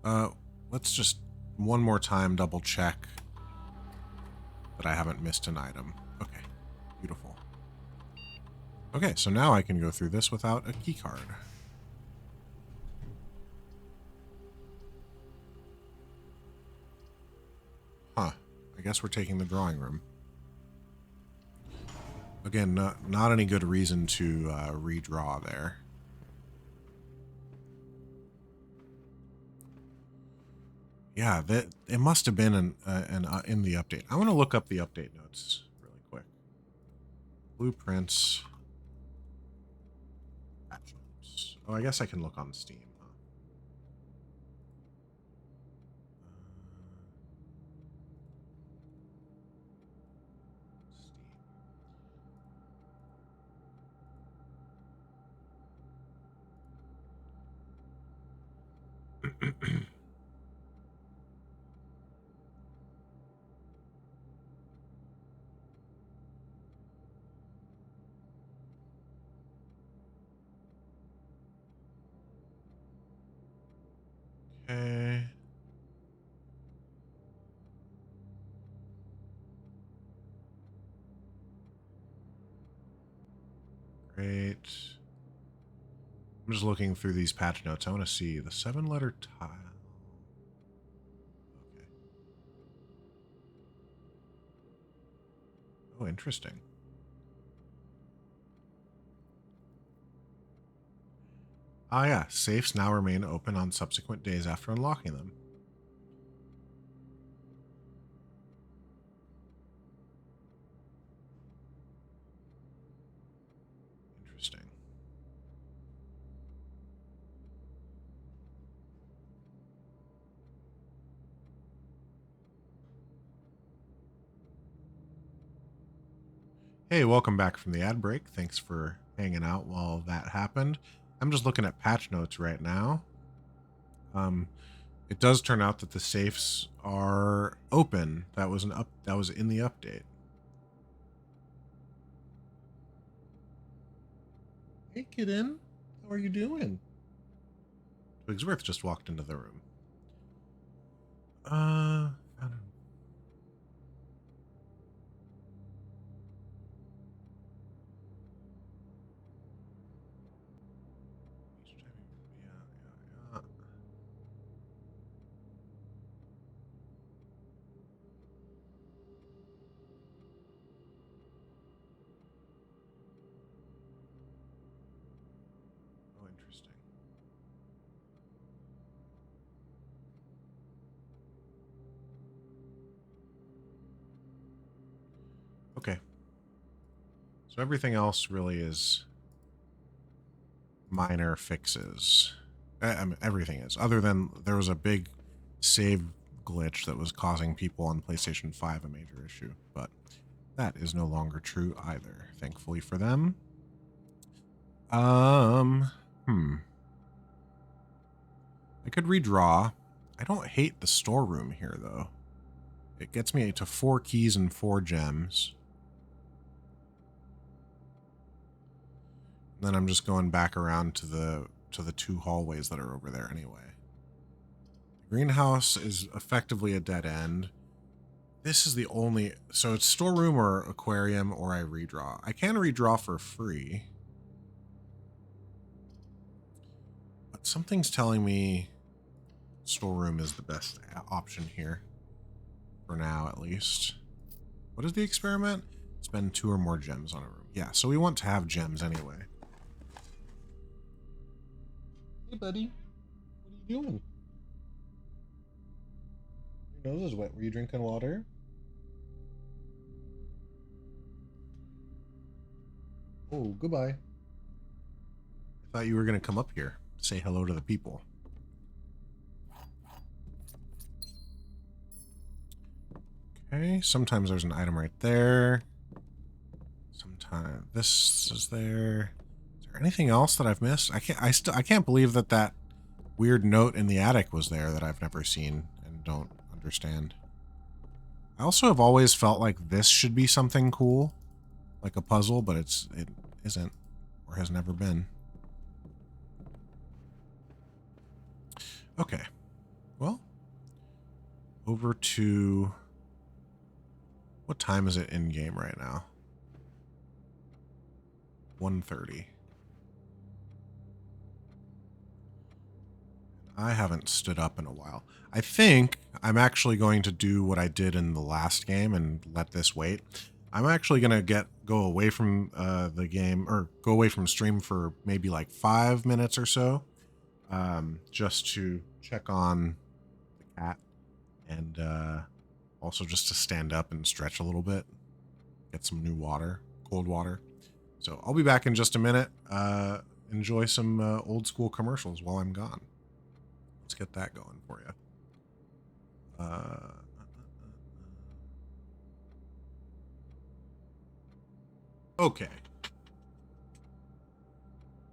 Let's just one more time double check that I haven't missed an item. Okay, beautiful. Okay, so now I can go through this without a key card. Huh. I guess we're taking the drawing room. Again, not any good reason to redraw there. Yeah, it must have been in the update. I want to look up the update notes really quick. Blueprints. Patch notes. Oh, I guess I can look on Steam. Huh? Steam. Okay. Great. I'm just looking through these patch notes. I want to see the 7-letter tile. Okay. Oh, interesting. Ah, yeah. Safes now remain open on subsequent days after unlocking them. Interesting. Hey, welcome back from the ad break. Thanks for hanging out while that happened. I'm just looking at patch notes right now. It does turn out that the safes are open. That was in the update. Hey, kitten. How are you doing? Twigsworth just walked into the room. I don't know. Yeah. Oh, interesting. Okay. So everything else really is minor fixes. I mean, everything is. Other than there was a big save glitch that was causing people on PlayStation 5 a major issue. But that is no longer true either, thankfully for them. I could redraw. I don't hate the storeroom here, though. It gets me to 4 keys and 4 gems. Then I'm just going back around to the 2 hallways that are over there anyway. The greenhouse is effectively a dead end. This is the only... So it's storeroom or aquarium, or I redraw. I can redraw for free. something's telling me storeroom is the best option here. For now, at least. What is the experiment? Spend 2 or more gems on a room. Yeah, so we want to have gems anyway. Hey, buddy. What are you doing? Your nose is wet. Were you drinking water? Oh, goodbye. I thought you were going to come up here, say hello to the people. Okay, sometimes there's an item right there. Sometimes this is there. Is there anything else that I've missed? I can't believe that weird note in the attic was there that I've never seen and don't understand. I also have always felt like this should be something cool, like a puzzle, but it isn't or has never been. Okay. Well, over to... What time is it in game right now? 1:30. I haven't stood up in a while. I think I'm actually going to do what I did in the last game and let this wait. I'm actually going to go away from the game, or go away from stream for maybe like 5 minutes or so, just to check on the cat and also just to stand up and stretch a little bit, get some new water, cold water. So I'll be back in just a minute. Enjoy some old school commercials while I'm gone. Let's get that going for you. Okay.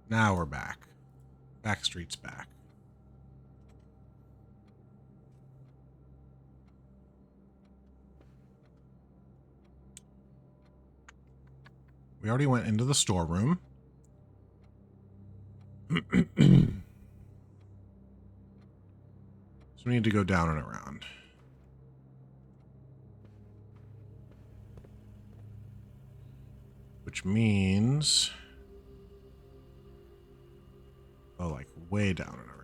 Now we're back. Backstreet's back. We already went into the storeroom. So we need to go down and around. Which means... Oh, like way down and around.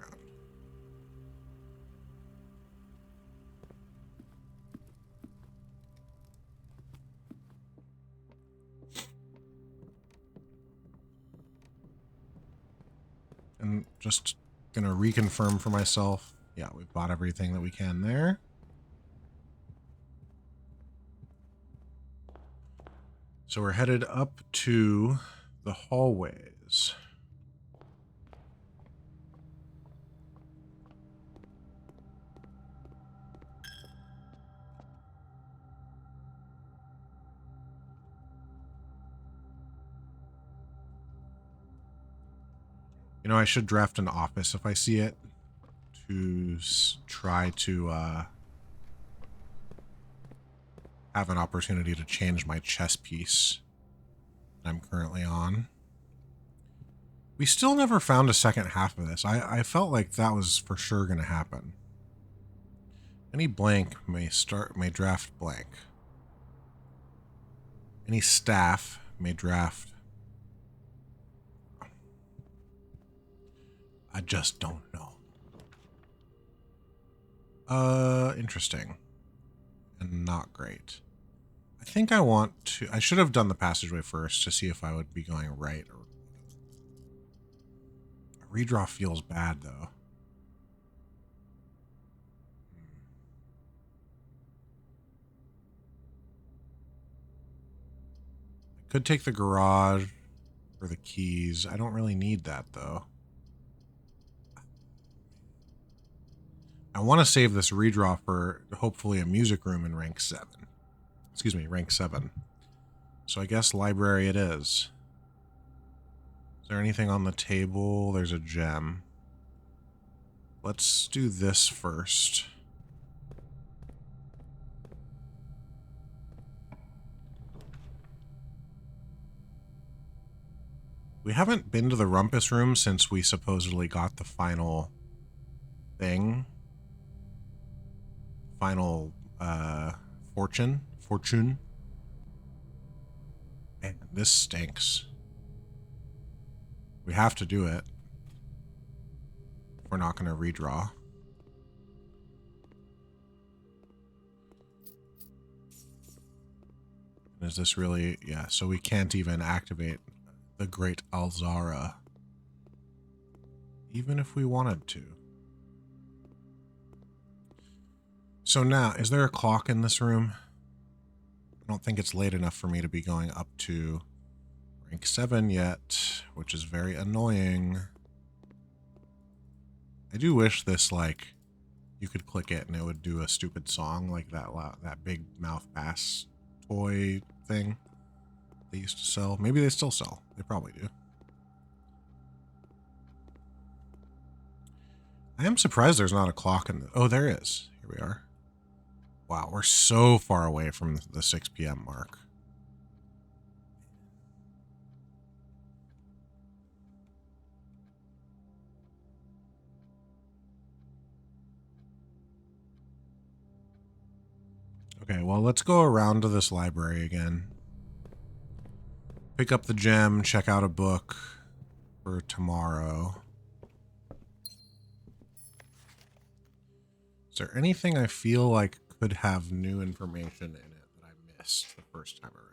And just gonna reconfirm for myself. Yeah, we've bought everything that we can there. So we're headed up to the hallways. You know, I should draft an office if I see it to try to have an opportunity to change my chess piece that I'm currently on. We still never found a second half of this. I felt like that was for sure going to happen. Any blank may draft blank. Any staff may draft. I just don't know. Interesting. And not great. I think I should have done the passageway first to see if I would be going right. Or a redraw feels bad, though. I could take the garage for the keys. I don't really need that, though. I want to save this redraw for hopefully a music room in rank 7. Excuse me, rank 7. So I guess library it is. Is there anything on the table? There's a gem. Let's do this first. We haven't been to the rumpus room since we supposedly got the final thing. Final fortune. And this stinks. We have to do it. We're not going to redraw. Is this really... Yeah, so we can't even activate the Great Alzara. Even if we wanted to. So now, is there a clock in this room? I don't think it's late enough for me to be going up to rank 7 yet, which is very annoying. I do wish this, like, you could click it and it would do a stupid song like that big mouth bass toy thing they used to sell. Maybe they still sell. They probably do. I am surprised there's not a clock in the... Oh, there is. Here we are. Wow, we're so far away from the 6 p.m. mark. Okay, well, let's go around to this library again. Pick up the gem, check out a book for tomorrow. Is there anything I feel like could have new information in it that I missed the first time around?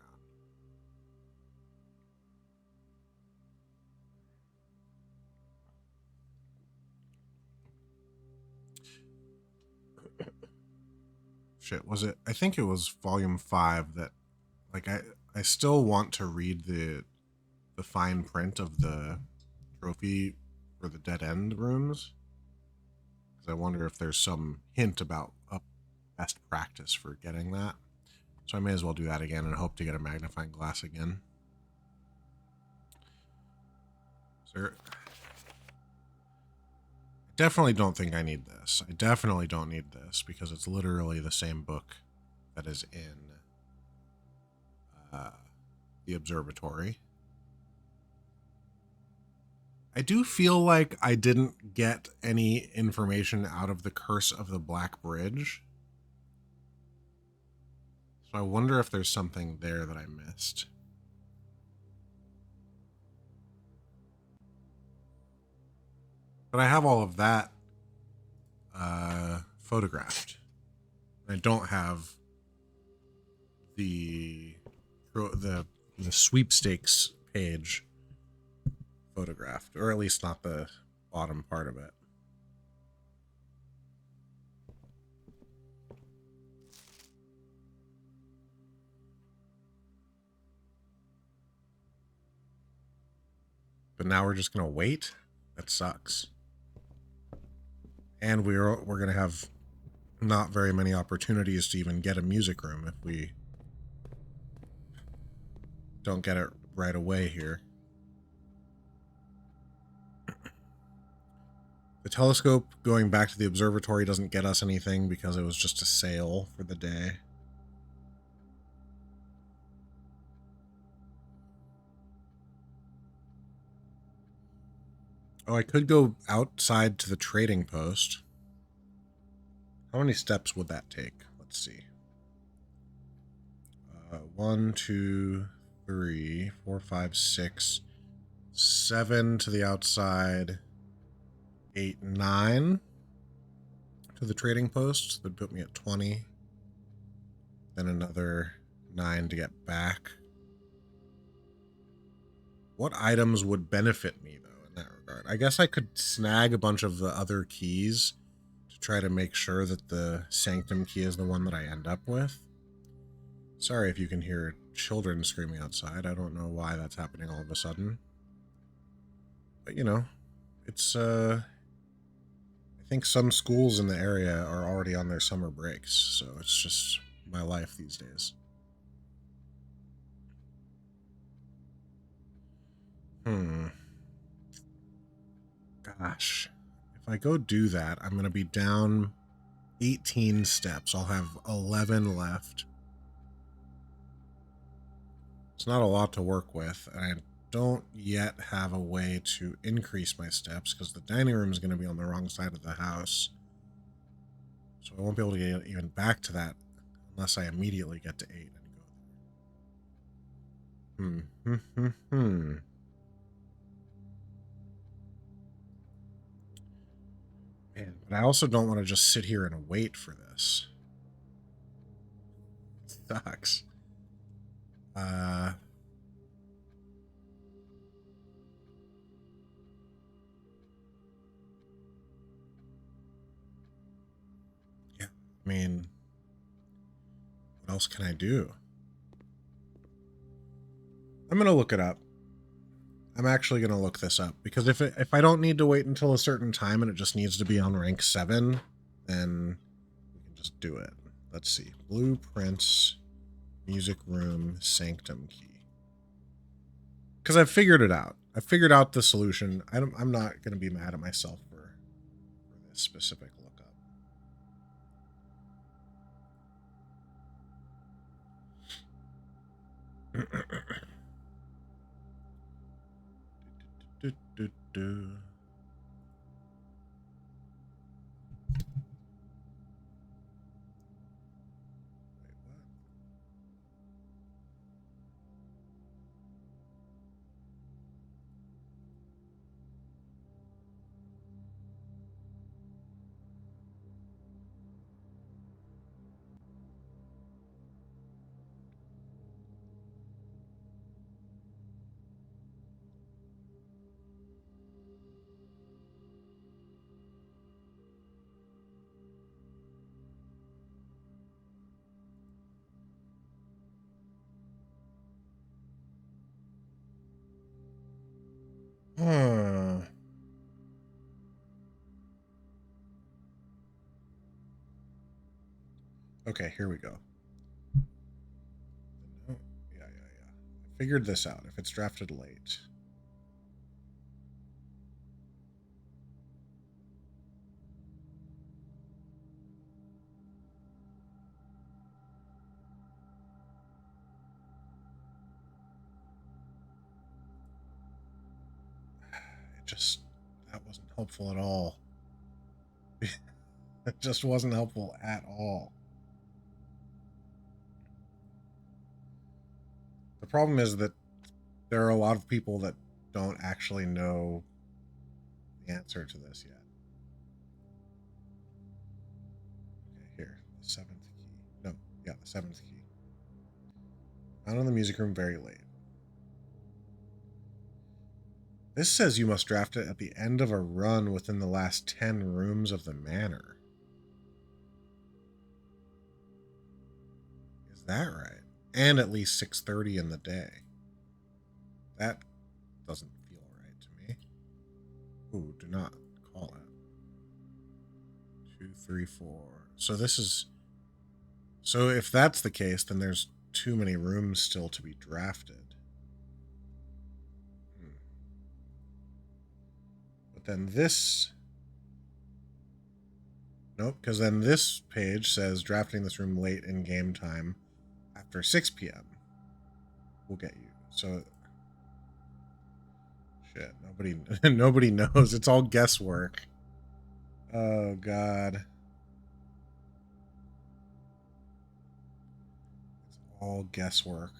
Shit, was it? I think it was volume 5 that, like, I still want to read the fine print of the trophy for the dead end rooms. Because I wonder if there's some hint about a best practice for getting that. So I may as well do that again and hope to get a magnifying glass again. Sir, I definitely don't think I need this. I definitely don't need this because it's literally the same book that is in the observatory. I do feel like I didn't get any information out of the Curse of the Black Bridge. So I wonder if there's something there that I missed. But I have all of that photographed. I don't have the sweepstakes page photographed, or at least not the bottom part of it. But now we're just gonna wait? That sucks. And we're gonna have not very many opportunities to even get a music room if we don't get it right away here. The telescope going back to the observatory doesn't get us anything because it was just a sale for the day. Oh, I could go outside to the trading post. How many steps would that take? Let's see. 1, 2, 3, 4, 5, 6, 7 to the outside. 8, 9 to the trading post. That put me at 20. Then another 9 to get back. What items would benefit me, though, in that regard? I guess I could snag a bunch of the other keys to try to make sure that the Sanctum key is the one that I end up with. Sorry if you can hear children screaming outside. I don't know why that's happening all of a sudden. But, you know, it's, I think some schools in the area are already on their summer breaks, so it's just my life these days. Gosh. If I go do that, I'm going to be down 18 steps. I'll have 11 left. It's not a lot to work with, and I don't yet have a way to increase my steps because the dining room is going to be on the wrong side of the house. So I won't be able to get even back to that unless I immediately get to 8 and go there. Man, but I also don't want to just sit here and wait for this. It sucks. Yeah, I mean, what else can I do? I'm gonna look it up. I'm actually gonna look this up because if I don't need to wait until a certain time and it just needs to be on rank 7, then we can just do it. Let's see. Blueprints, music room, sanctum key. Because I've figured it out. I figured out the solution. I'm not gonna be mad at myself for this specific lookup. Do. Huh. Okay, here we go. Yeah. I figured this out. If it's drafted late. That wasn't helpful at all. It just wasn't helpful at all. The problem is that there are a lot of people that don't actually know the answer to this yet. Okay, here, the 7th key. No, yeah, the 7th key. Found in the music room very late. This says you must draft it at the end of a run within the last 10 rooms of the manor. Is that right? And at least 6:30 in the day. That doesn't feel right to me. Ooh, do not call it. 2, 3, 4. So this is... So if that's the case, then there's too many rooms still to be drafted. But then this... Nope, because then this page says drafting this room late in game time after 6 p.m. will get you. So... Shit, nobody knows. It's all guesswork. Oh, God. It's all guesswork.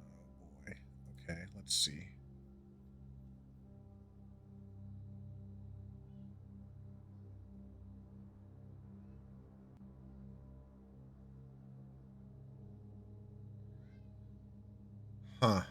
Oh, boy. Okay, let's see. Huh.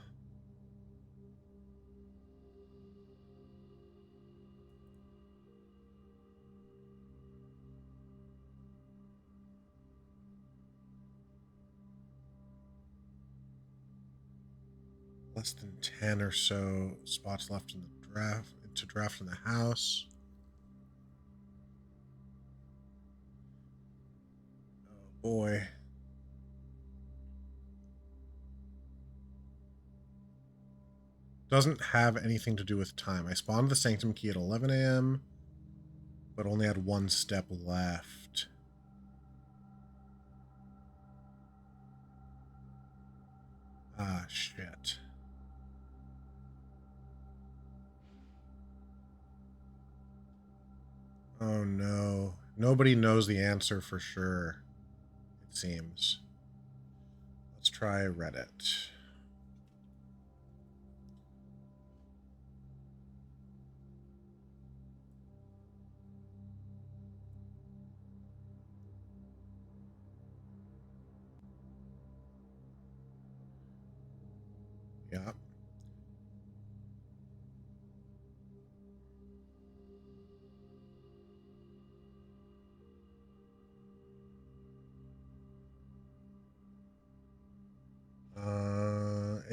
Less than 10 or so spots left in the draft in the house. Oh, boy. Doesn't have anything to do with time. I spawned the sanctum key at 11 a.m., but only had one step left. Ah, shit. Oh, no. Nobody knows the answer for sure, it seems. Let's try Reddit.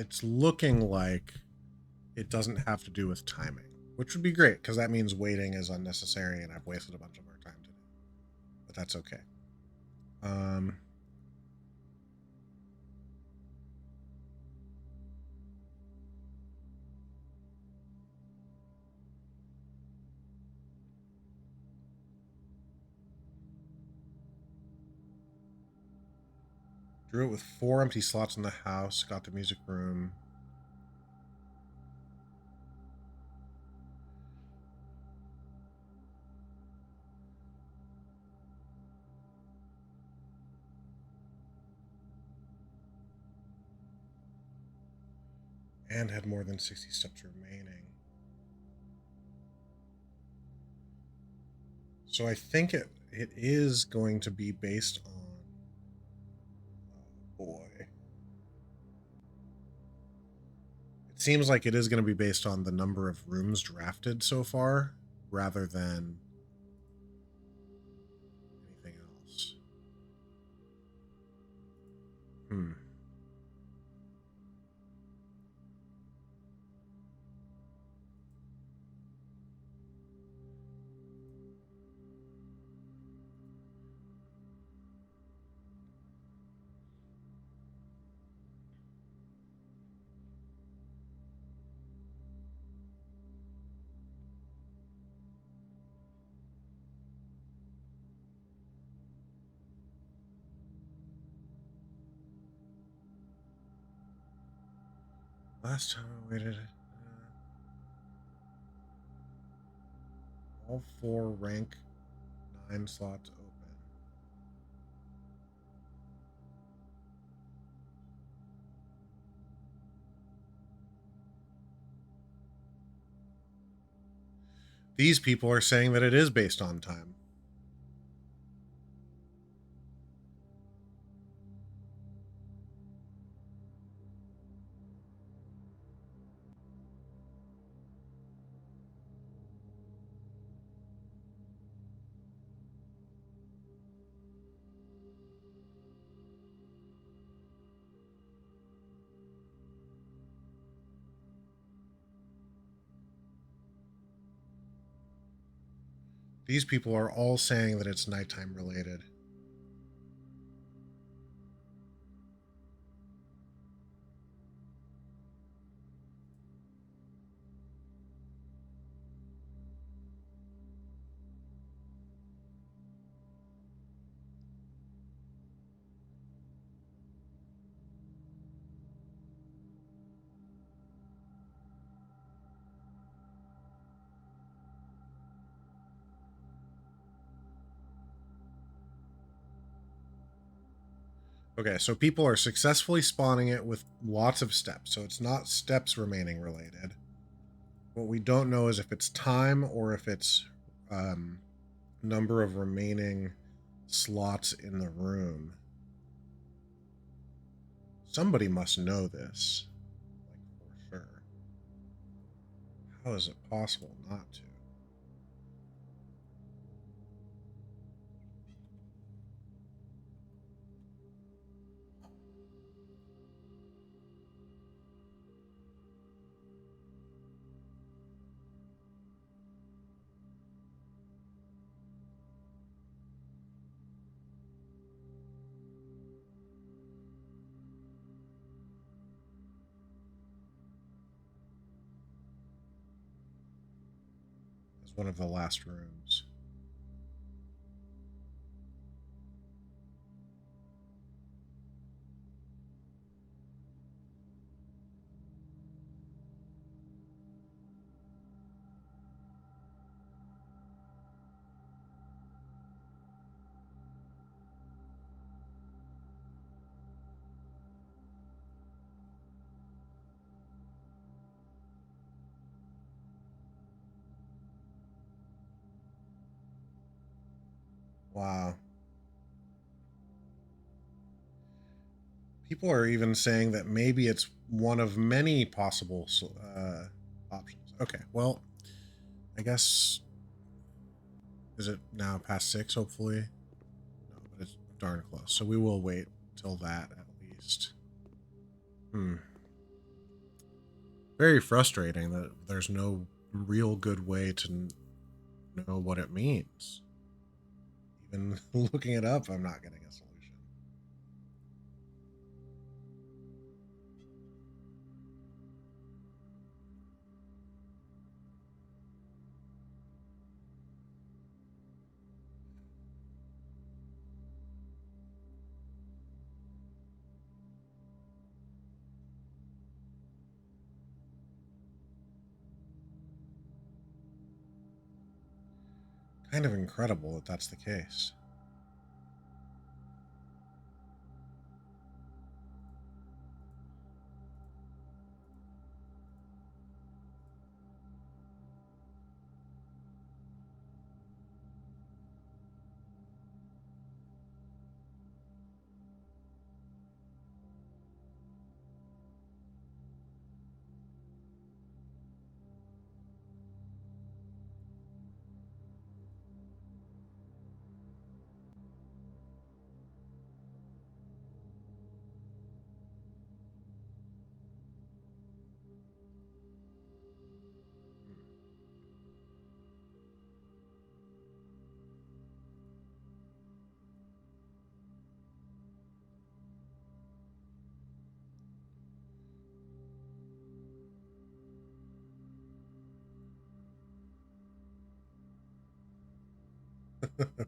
it's looking like it doesn't have to do with timing, which would be great because that means waiting is unnecessary and I've wasted a bunch of our time today. But that's okay. Drew it with 4 empty slots in the house, got the music room. And had more than 60 steps remaining. So I think it is going to be based on... Oh boy. It seems like it is going to be based on the number of rooms drafted so far, rather than anything else. Last time I waited, all 4 rank 9 slots open. These people are saying that it is based on time. These people are all saying that it's nighttime related. Okay, so people are successfully spawning it with lots of steps, so it's not steps remaining related. What we don't know is if it's time or if it's number of remaining slots in the room. Somebody must know this, like, for sure. How is it possible not to? As one of the last rooms. Wow. People are even saying that maybe it's one of many possible options. Okay, well, I guess... Is it now past 6, hopefully? No, but it's darn close. So we will wait till that, at least. Very frustrating that there's no real good way to know what it means. Even looking it up, I'm not getting a solution. Kind of incredible that that's the case.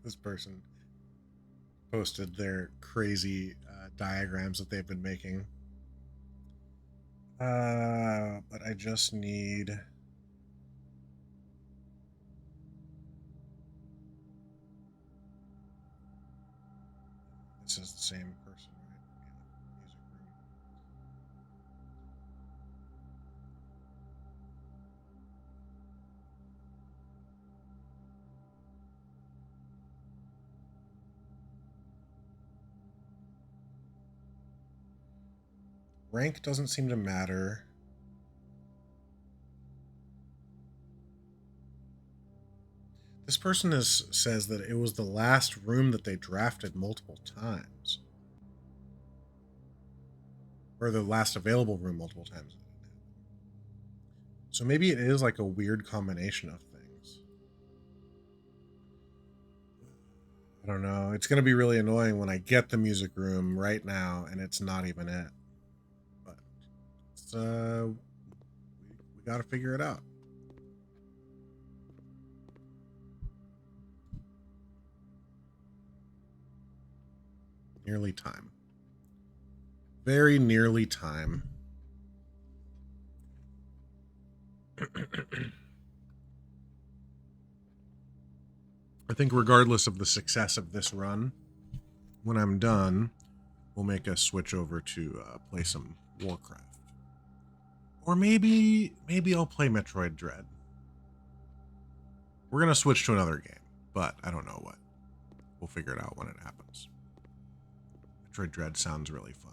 This person posted their crazy diagrams that they've been making. But I just need. This is the same person, right? Yeah. Music room. Rank doesn't seem to matter. This person says that it was the last room that they drafted multiple times, or the last available room multiple times. So maybe it is like a weird combination of things. I don't know. It's going to be really annoying when I get the music room right now and it's not even it. But it's, we got to figure it out. Nearly time. Very nearly time. I think regardless of the success of this run, when I'm done, we'll make a switch over to play some Warcraft. Or maybe I'll play Metroid Dread. We're going to switch to another game, but I don't know what. We'll figure it out when it happens. Metroid Dread sounds really fun.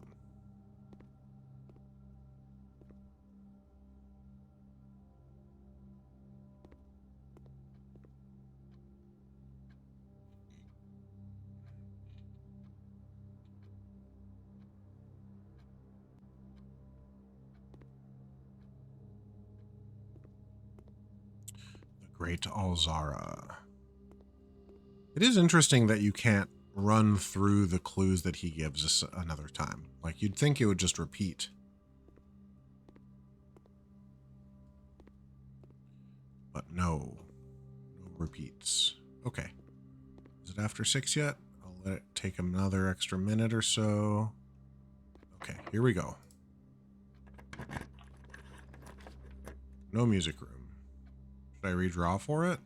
The Great Alzara. It is interesting that you can't run through the clues that he gives us another time. Like, you'd think it would just repeat. But no. No repeats. Okay. Is it after 6 yet? I'll let it take another extra minute or so. Okay, here we go. No music room. Should I redraw for it?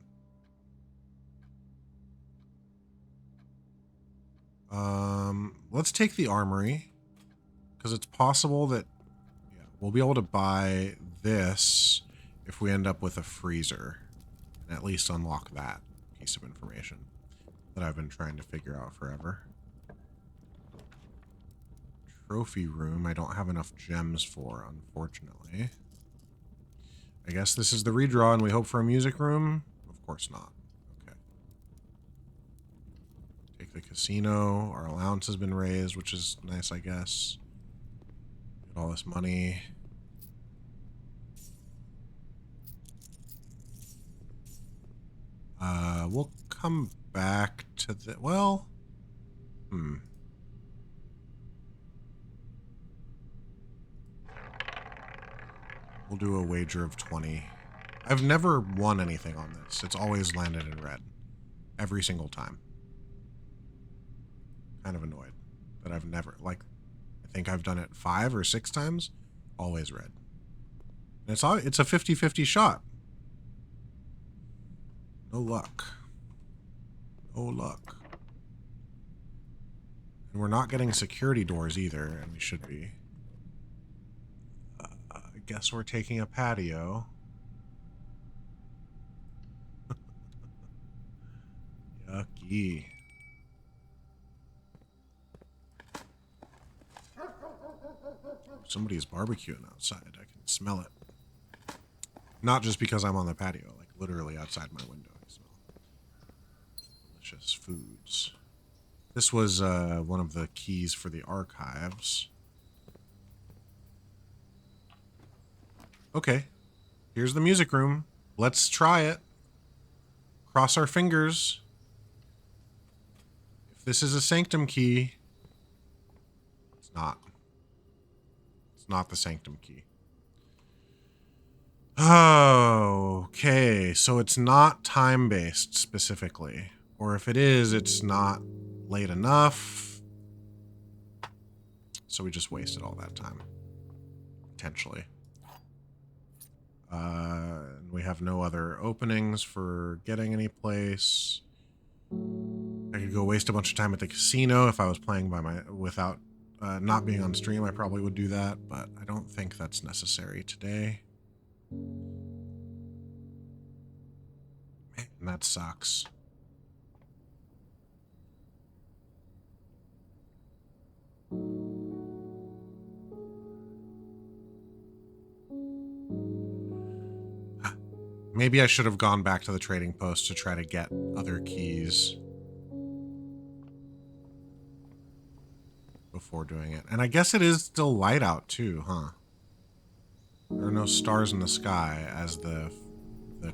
Let's take the armory, because it's possible that we'll be able to buy this if we end up with a freezer, and at least unlock that piece of information that I've been trying to figure out forever. Trophy room, I don't have enough gems for, unfortunately. I guess this is the redraw and we hope for a music room? Of course not. The casino, our allowance has been raised, which is nice, I guess. Get all this money. We'll come back to the... Well... We'll do a wager of 20. I've never won anything on this. It's always landed in red. Every single time. Kind of annoyed that I've never... Like, I think I've done it 5 or 6 times. Always red. And it's a 50-50 shot. No luck. No luck. And we're not getting security doors either, and we should be. I guess we're taking a patio. Yucky. Somebody's barbecuing outside. I can smell it. Not just because I'm on the patio, like literally outside my window. I smell delicious foods. This was one of the keys for the archives. Okay, here's the music room. Let's try it. Cross our fingers. If this is a sanctum key, it's not. It's not the sanctum key. Oh, okay. So it's not time-based specifically. Or if it is, it's not late enough. So we just wasted all that time. Potentially. We have no other openings for getting any place. I could go waste a bunch of time at the casino if I was playing by without not being on stream. I probably would do that, but I don't think that's necessary today. Man, that sucks. Maybe I should have gone back to the trading post to try to get other keys before doing it. And I guess it is still light out too, huh? There are no stars in the sky, as the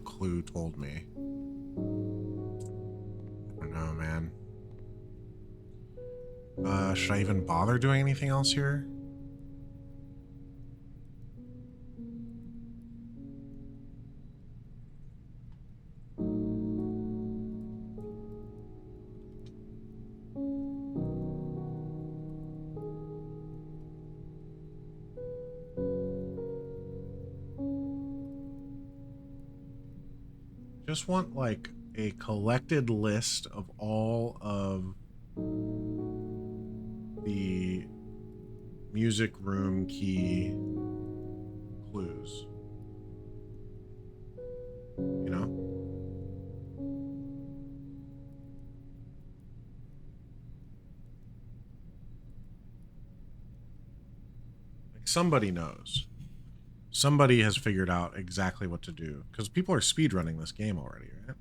clue told me. I don't know, man. Should I even bother doing anything else here? Just want like a collected list of all of the music room key clues. You know? Like somebody knows. Somebody has figured out exactly what to do. Because people are speedrunning this game already, right?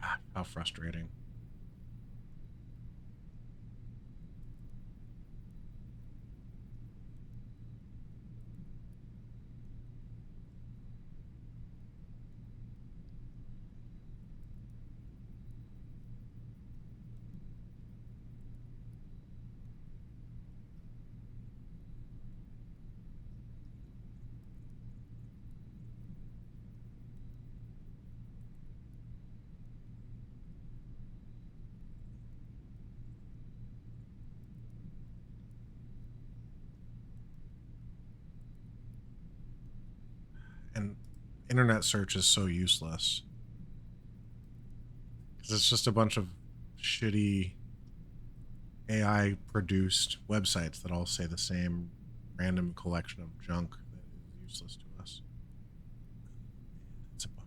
God, how frustrating. And internet search is so useless. Because it's just a bunch of shitty AI produced websites that all say the same random collection of junk that is useless to us. It's a bummer.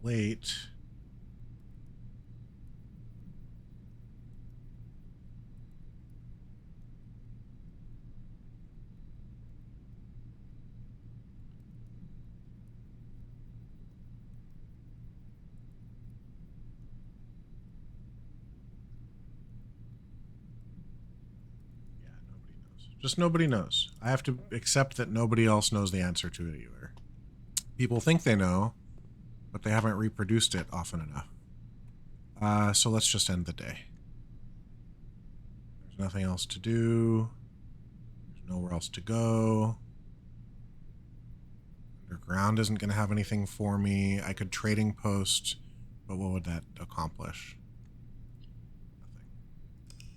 late. Yeah, nobody knows. Just nobody knows. I have to accept that nobody else knows the answer to it either. People think they know, but they haven't reproduced it often enough. So let's just end the day. There's nothing else to do. There's nowhere else to go. Underground isn't going to have anything for me. I could trading post, but what would that accomplish? Nothing. Okay.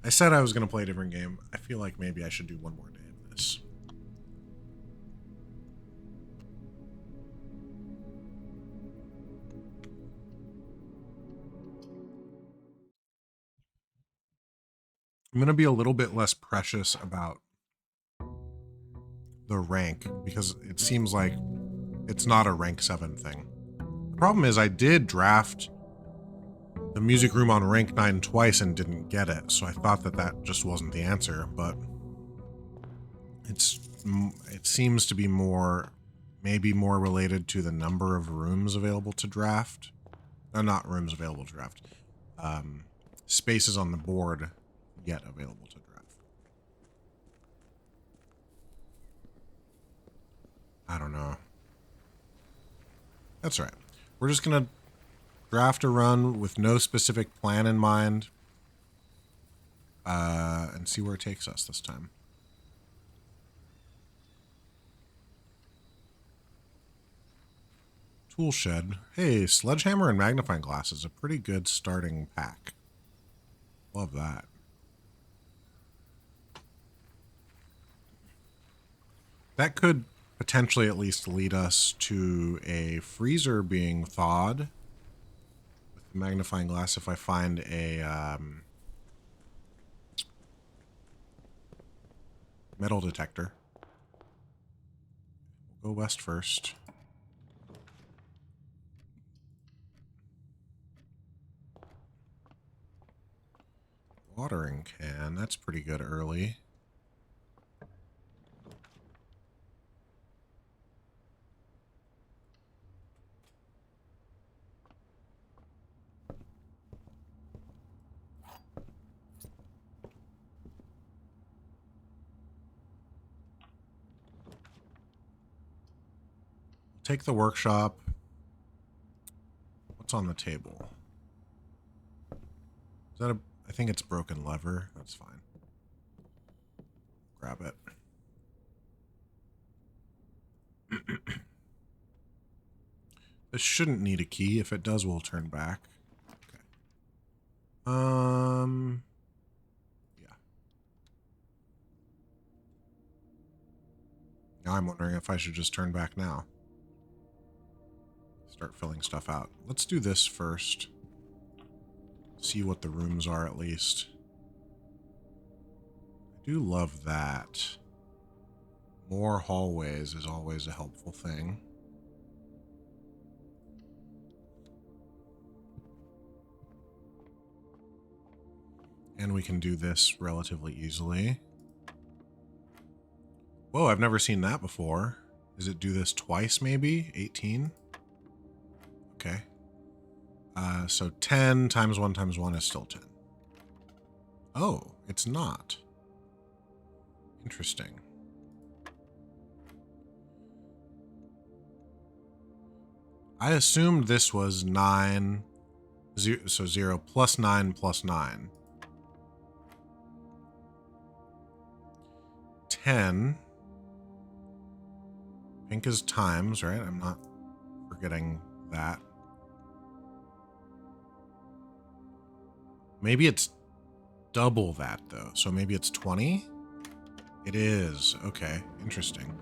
I said I was going to play a different game. I feel like maybe I should do one more day of this. I'm going to be a little bit less precious about the rank because it seems like it's not a rank 7 thing. The problem is I did draft the music room on rank 9 twice and didn't get it, so I thought that that just wasn't the answer, but it seems to be maybe more related to the number of rooms available to draft. Not rooms available to draft. Spaces on the board yet available to draft. I don't know. That's right. We're just going to draft a run with no specific plan in mind and see where it takes us this time. Tool shed. Hey, sledgehammer and magnifying glass is a pretty good starting pack. Love that. That could potentially at least lead us to a freezer being thawed with the magnifying glass if I find a metal detector. We'll go west first. Watering can. That's pretty good early. Take the workshop. What's on the table? Is that I think it's broken lever. That's fine. Grab it. This shouldn't need a key. If it does, we'll turn back. Okay. Yeah. Now I'm wondering if I should just turn back now. Start filling stuff out. Let's do this first. See what the rooms are at least. I do love that. More hallways is always a helpful thing. And we can do this relatively easily. Whoa, I've never seen that before. Does it do this twice maybe? 18? Okay. So 10 times 1 times 1 is still 10. Oh, it's not. Interesting. I assumed this was 9, so 0 plus 9 plus 9. 10. Pink is times, right? I'm not forgetting that. Maybe it's double that, though. So maybe it's 20? It is. Okay. Interesting.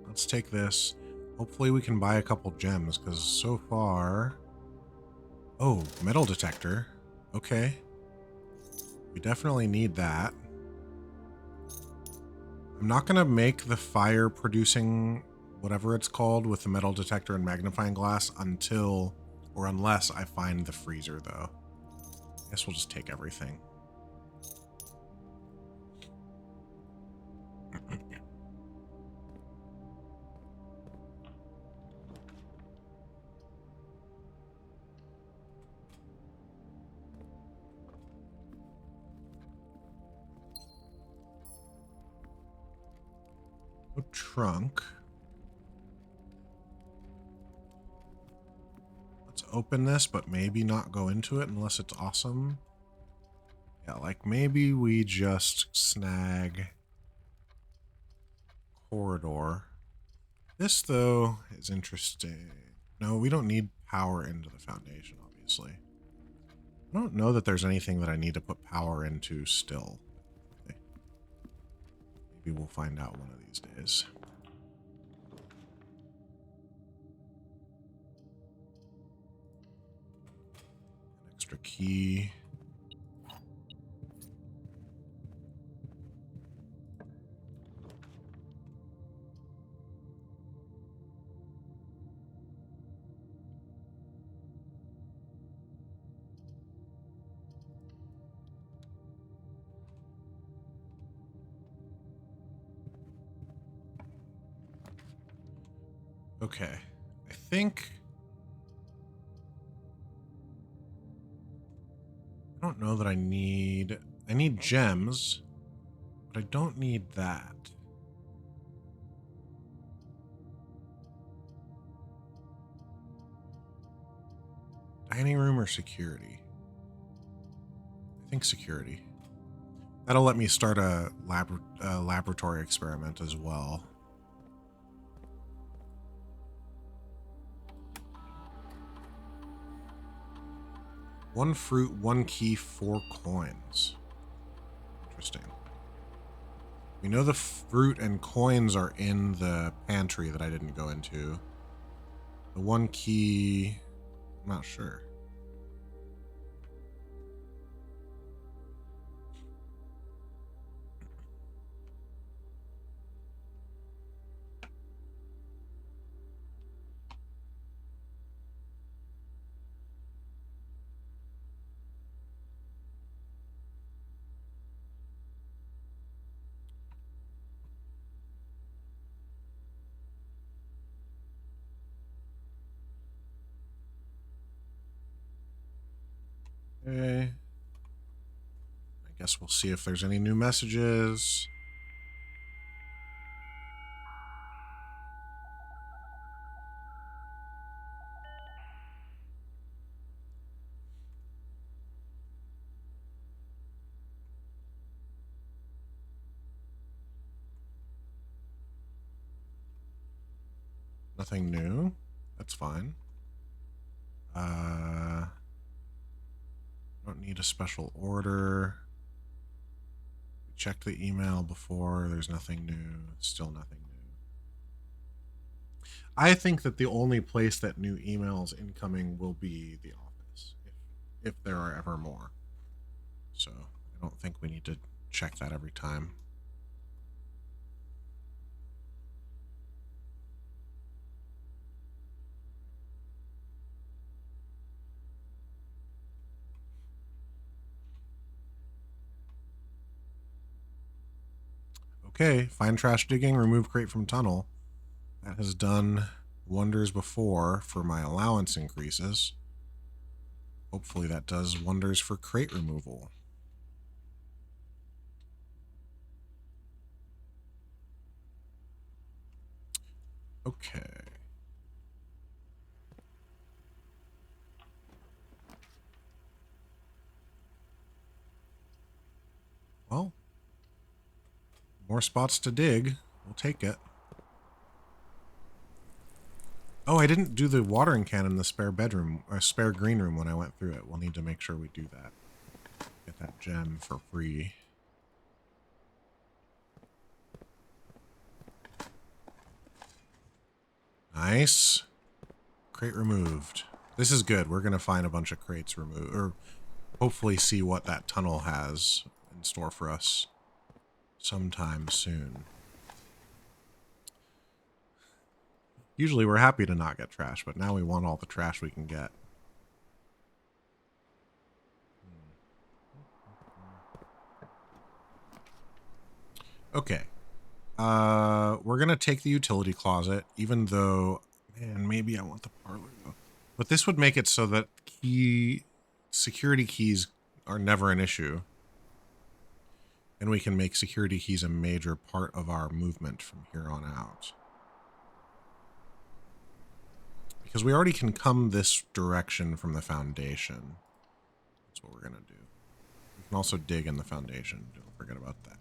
Let's take this. Hopefully we can buy a couple gems, because so far... Oh, metal detector. Okay. We definitely need that. I'm not going to make the fire producing whatever it's called with the metal detector and magnifying glass until or unless I find the freezer, though. I guess we'll just take everything. No trunk. Let's open this, but maybe not go into it unless it's awesome. Yeah, like maybe we just snag corridor. This, though, is interesting. No, we don't need power into the foundation, obviously. I don't know that there's anything that I need to put power into still. Okay. Maybe we'll find out one of these days. An extra key. Okay, I think... I don't know that I need gems, but I don't need that. Dining room or security? I think security. That'll let me start a laboratory experiment as well. One fruit, one key, 4 coins. Interesting. We know the fruit and coins are in the pantry that I didn't go into. The one key, I'm not sure. Okay. I guess we'll see if there's any new messages. Nothing new. That's fine. Don't need a special order. We checked the email before. There's nothing new. Still nothing new. I think that the only place that new emails incoming will be the office, if there are ever more. So I don't think we need to check that every time. Okay, find trash digging, remove crate from tunnel. That has done wonders before for my allowance increases. Hopefully that does wonders for crate removal. Okay. Well, more spots to dig. We'll take it. Oh, I didn't do the watering can in the spare bedroom, or spare green room when I went through it. We'll need to make sure we do that. Get that gem for free. Nice. Crate removed. This is good. We're going to find a bunch of crates removed, or hopefully see what that tunnel has in store for us sometime soon. Usually we're happy to not get trash, but now we want all the trash we can get. Okay. We're going to take the utility closet, even though, man, maybe I want the parlor though. But this would make it so that security keys are never an issue. And we can make security keys a major part of our movement from here on out. Because we already can come this direction from the foundation. That's what we're going to do. We can also dig in the foundation. Don't forget about that.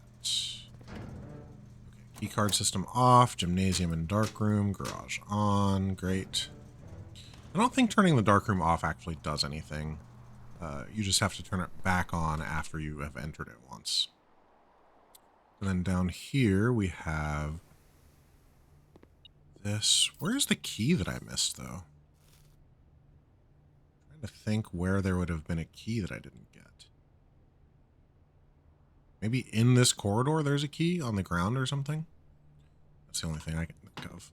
Okay, keycard system off. Gymnasium and darkroom. Garage on. Great. I don't think turning the darkroom off actually does anything. You just have to turn it back on after you have entered it once. And then down here we have this. Where's the key that I missed, though? I'm trying to think where there would have been a key that I didn't get. Maybe in this corridor there's a key on the ground or something? That's the only thing I can think of.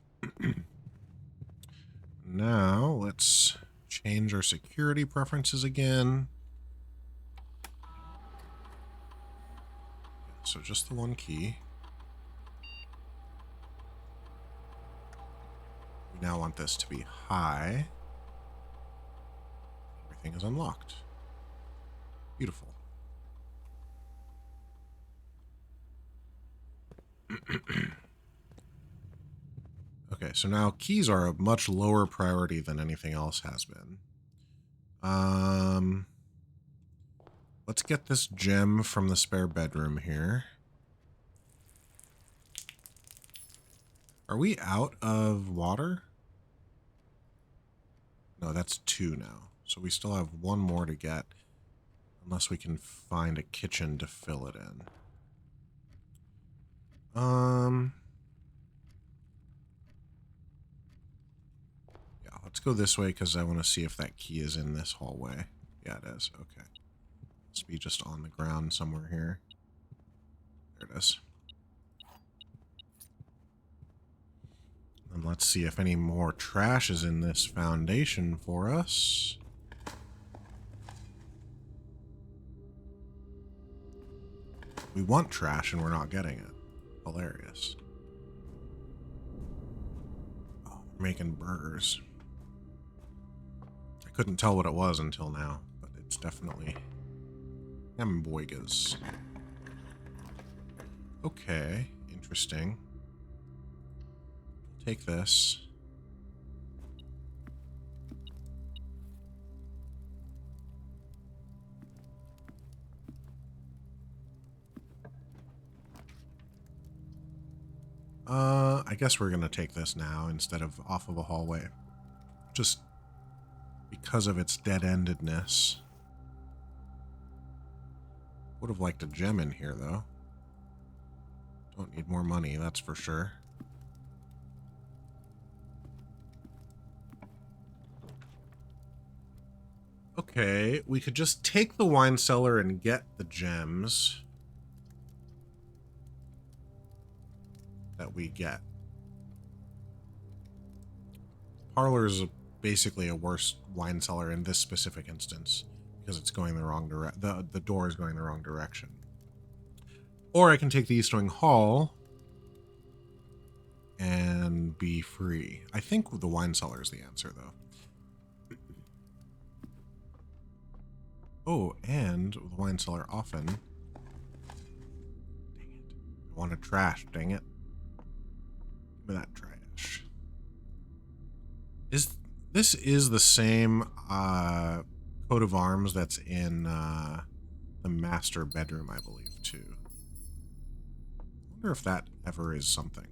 Now, let's change our security preferences again. So just the one key. We now want this to be high. Everything is unlocked. Beautiful. Okay, so now keys are a much lower priority than anything else has been. Let's get this gem from the spare bedroom here. Are we out of water? No, that's 2 now. So we still have 1 more to get. Unless we can find a kitchen to fill it in. Yeah, let's go this way because I want to see if that key is in this hallway. Yeah, it is. Okay. Must be just on the ground somewhere here. There it is. And let's see if any more trash is in this foundation for us. We want trash and we're not getting it. Hilarious. Oh, we're making burgers. I couldn't tell what it was until now, but it's definitely hamburgers. Okay, interesting. Take this. I guess we're gonna take this now instead of off of a hallway. Just because of its dead-endedness. Would have liked a gem in here, though. Don't need more money, that's for sure. Okay, we could just take the wine cellar and get the gems that we get. Parlor is basically a worse wine cellar in this specific instance because it's going the wrong direction. The door is going the wrong direction. Or I can take the East Wing Hall and be free. I think the wine cellar is the answer, though. Oh, and the wine cellar often. Dang it. I wanted trash, dang it. Give me that trash. This is the same coat of arms that's in the master bedroom, I believe, too. I wonder if that ever is something.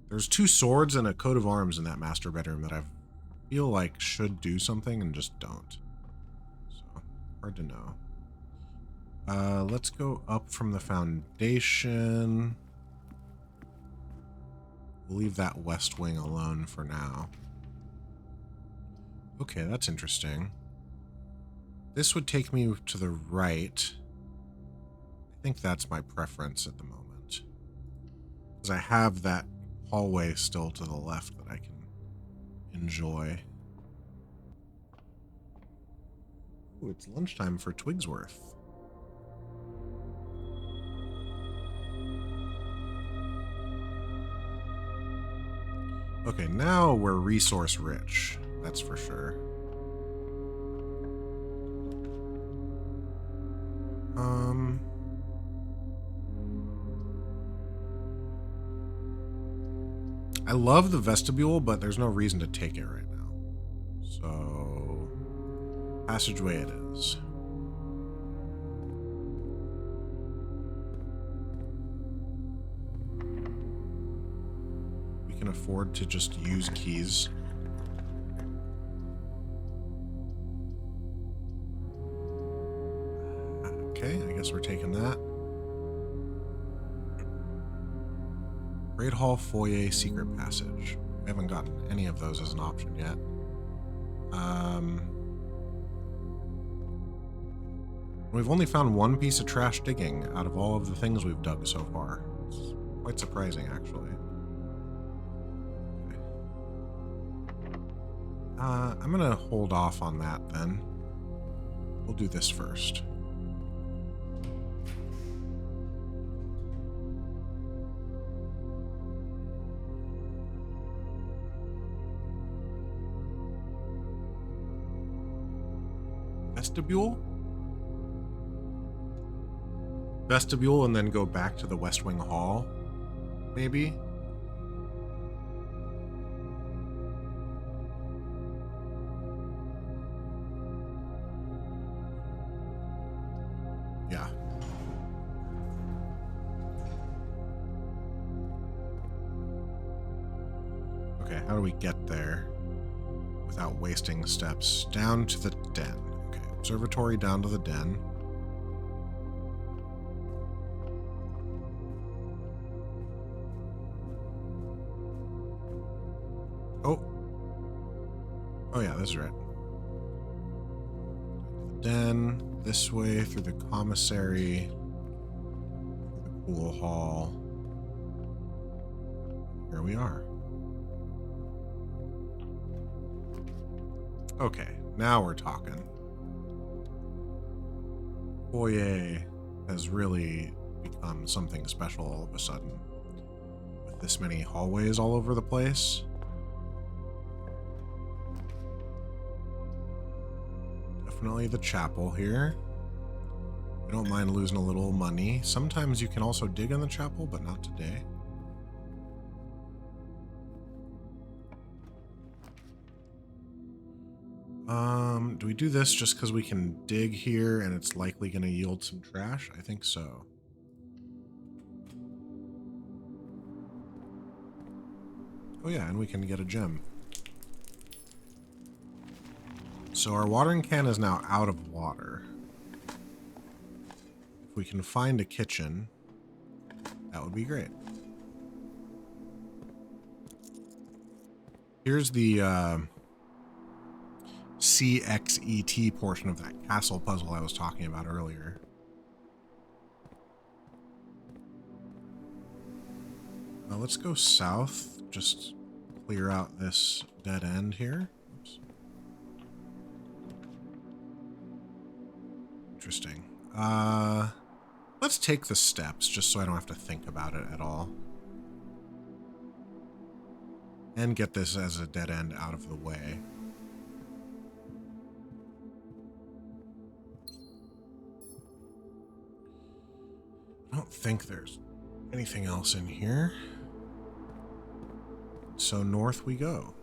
There's 2 swords and a coat of arms in that master bedroom that I feel like should do something and just don't. So, hard to know. Let's go up from the foundation. We'll leave that west wing alone for now. Okay, that's interesting. This would take me to the right. I think that's my preference at the moment. Because I have that hallway still to the left that I can enjoy. Ooh, it's lunchtime for Twigsworth. Okay, now we're resource rich. That's for sure. I love the vestibule, but there's no reason to take it right now. So, passageway it is. We can afford to just use keys. Okay, I guess we're taking that. Great Hall, Foyer, Secret Passage. We haven't gotten any of those as an option yet. We've only found one piece of trash digging out of all of the things we've dug so far. It's quite surprising, actually. Okay. I'm gonna hold off on that then. We'll do this first. Vestibule? Vestibule and then go back to the West Wing Hall, maybe? Yeah. Okay, how do we get there without wasting steps? Down to the den. Okay, observatory down to the den. Oh yeah, this is right. The den, this way through the commissary, through the pool hall. Here we are. Okay, now we're talking. Foyer has really become something special all of a sudden. With this many hallways all over the place. Definitely the chapel here. I don't mind losing a little money. Sometimes you can also dig in the chapel, but not today. Do we do this just because we can dig here and it's likely going to yield some trash? I think so. Oh yeah, and we can get a gem. So our watering can is now out of water. If we can find a kitchen, that would be great. Here's the CXET portion of that castle puzzle I was talking about earlier. Now let's go south, just clear out this dead end here. Oops. Interesting. Let's take the steps just so I don't have to think about it at all. And get this as a dead end out of the way. I don't think there's anything else in here. So north we go.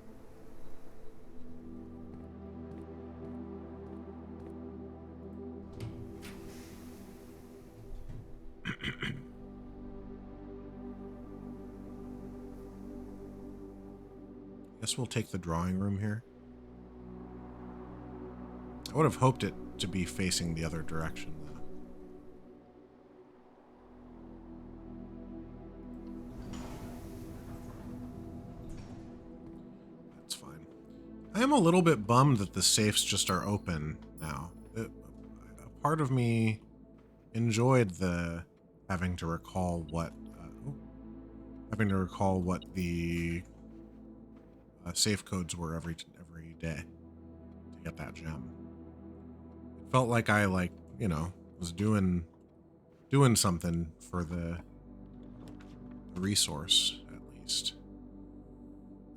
Guess we'll take the drawing room here. I would have hoped it to be facing the other direction, though. I am a little bit bummed that the safes just are open now. A part of me enjoyed the having to recall what the safe codes were every day to get that gem. It felt like I was doing something for the resource at least.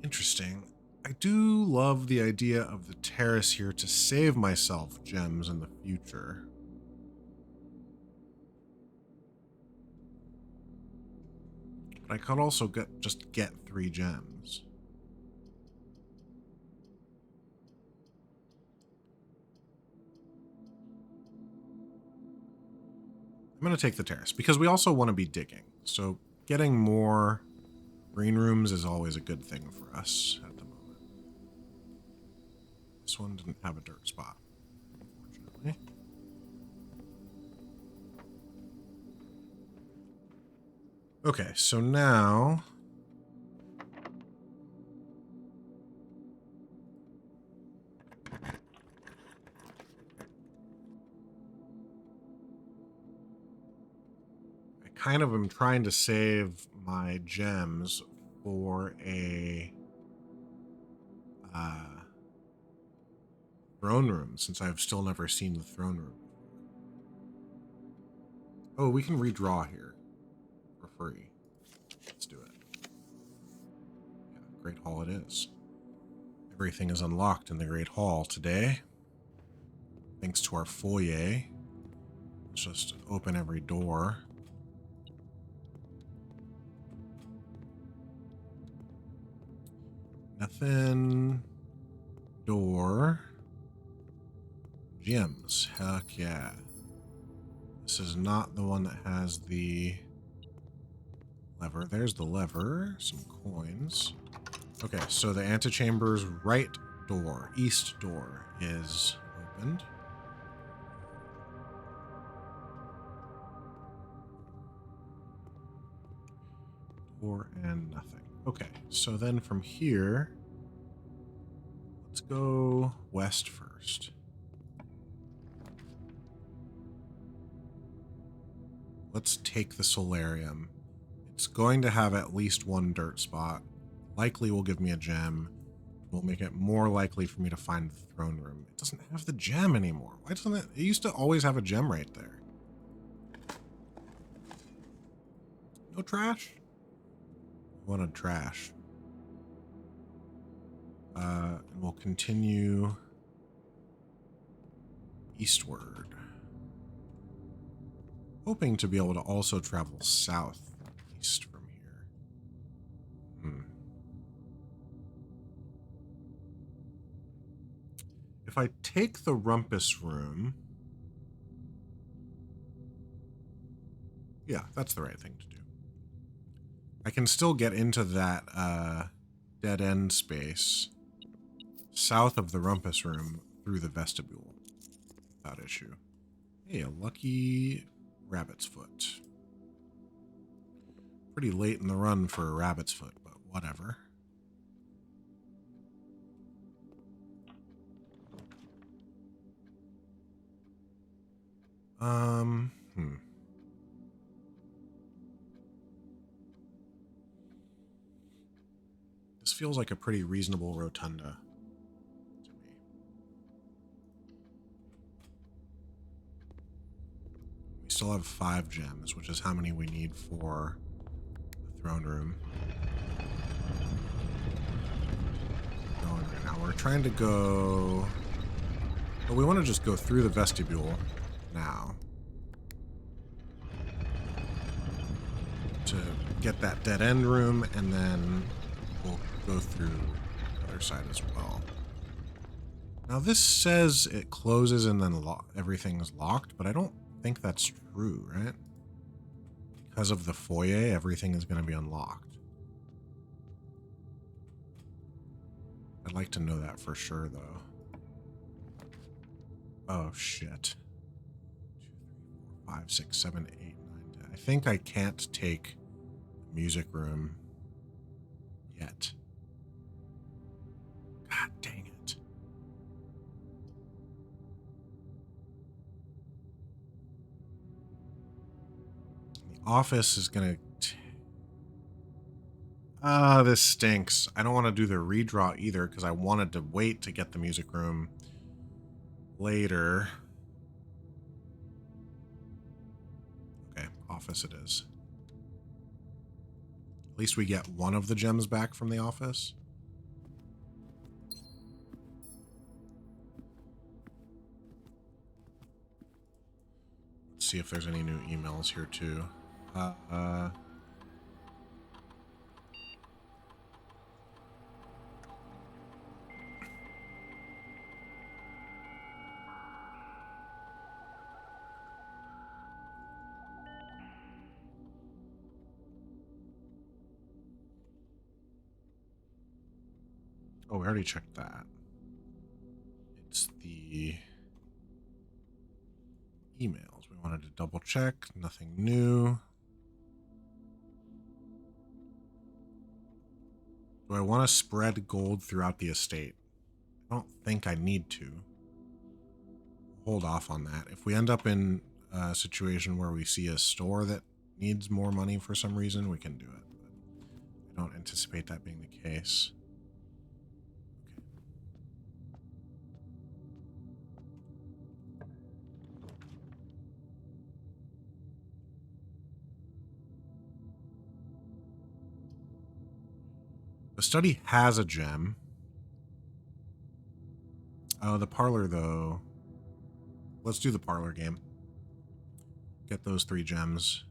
Interesting. I do love the idea of the terrace here to save myself gems in the future. But I could also just get 3 gems. I'm going to take the terrace because we also want to be digging. So getting more green rooms is always a good thing for us at the moment. This one didn't have a dirt spot, unfortunately. Okay, so now I kind of am trying to save my gems for a throne room, since I've still never seen the throne room. Oh, we can redraw here for free. Let's do it. Yeah, Great Hall it is. Everything is unlocked in the Great Hall today. Thanks to our foyer. Let's just open every door. Nothing. Door. Gems. Heck yeah. This is not the one that has the lever. There's the lever. Some coins. Okay, so the antechamber's right door, east door, is opened. Door and nothing. Okay, so then from here, let's go west first. Let's take the solarium. It's going to have at least 1 dirt spot. Likely will give me a gem. Will make it more likely for me to find the throne room. It doesn't have the gem anymore. Why doesn't it? It used to always have a gem right there. No trash? I wanted trash. And we'll continue eastward. Hoping to be able to also travel southeast from here. If I take the rumpus room... Yeah, that's the right thing to do. I can still get into that dead-end space south of the rumpus room through the vestibule without issue. Hey, a lucky rabbit's foot. Pretty late in the run for a rabbit's foot, but whatever. This feels like a pretty reasonable rotunda to me. We still have 5 gems, which is how many we need for the throne room. Going right now. We're trying to go... But we want to just go through the vestibule now to get that dead end room, and then we'll go through the other side as well. Now this says it closes and then everything's locked, but I don't think that's true, right? Because of the foyer, everything is going to be unlocked. I'd like to know that for sure, though. Oh, shit. 2, 3, 4, 5, 6, 7, 8, 9, 10. I think I can't take the music room yet. God dang it. office is going to... this stinks. I don't want to do the redraw either because I wanted to wait to get the music room later. Okay, office it is. At least we get one of the gems back from the office. Let's see if there's any new emails here too. Oh, we already checked that. It's the emails. We wanted to double check. Nothing new. Do I want to spread gold throughout the estate? I don't think I need to. Hold off on that. If we end up in a situation where we see a store that needs more money for some reason, we can do it. But I don't anticipate that being the case. The study has a gem. Oh, the parlor, though. Let's do the parlor game. Get those 3 gems.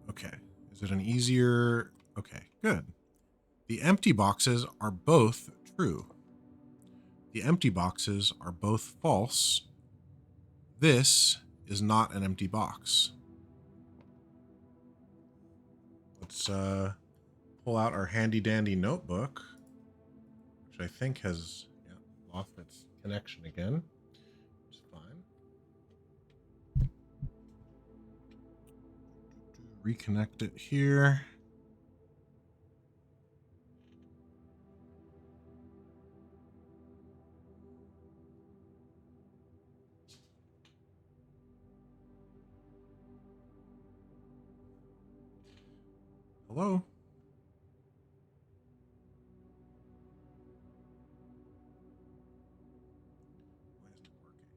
Okay. Is it an easier... Okay, good. The empty boxes are both true. The empty boxes are both false. This is not an empty box. Let's pull out our handy dandy notebook, which I think has lost its connection again. It's fine. Reconnect it here. Hello? Why isn't it working?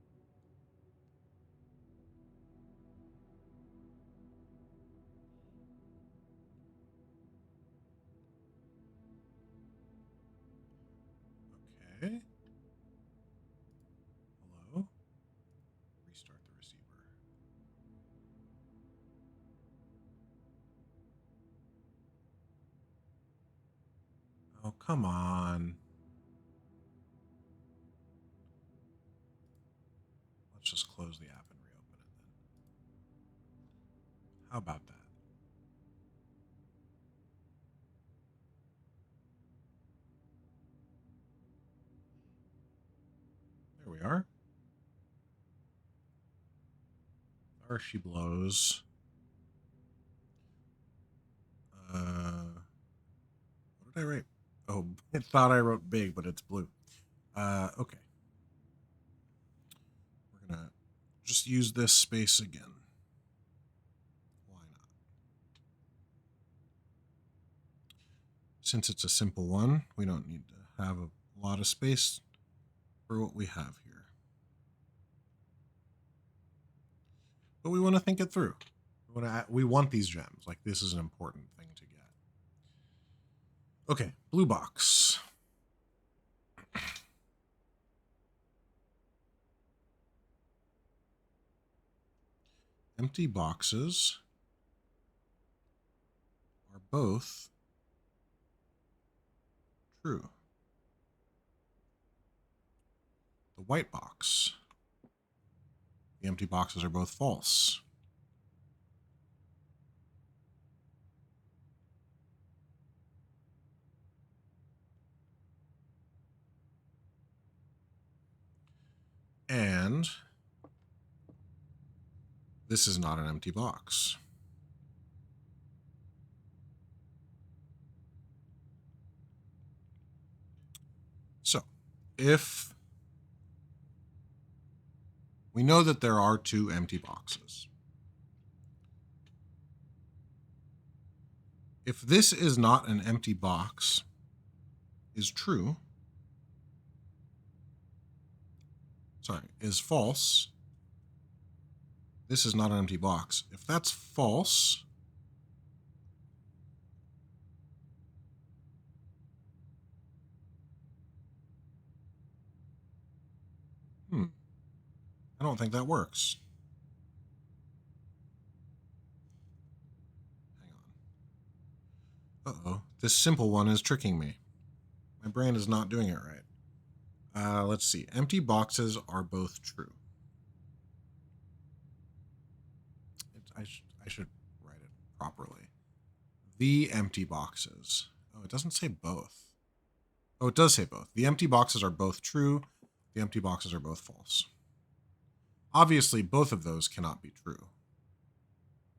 Okay. Hello? Restart the receiver. Oh, come on. Let's just close the app and reopen it then. How about that? There we are. There she blows. What did I write? Oh, it thought I wrote big, but it's blue. Okay. We're gonna just use this space again. Why not? Since it's a simple one, we don't need to have a lot of space for what we have here. But we want to think it through. We want these gems. Like, this is an important thing to get. Okay, blue box. Empty boxes are both true. The white box. The empty boxes are both false. And this is not an empty box. So, if We know that there are 2 empty boxes. If this is not an empty box is true, is false, this is not an empty box. If that's false, I don't think that works. Hang on. Uh-oh, this simple one is tricking me. My brain is not doing it right. Let's see. Empty boxes are both true. I should write it properly. The empty boxes. Oh, it doesn't say both. Oh, it does say both. The empty boxes are both true. The empty boxes are both false. Obviously, both of those cannot be true.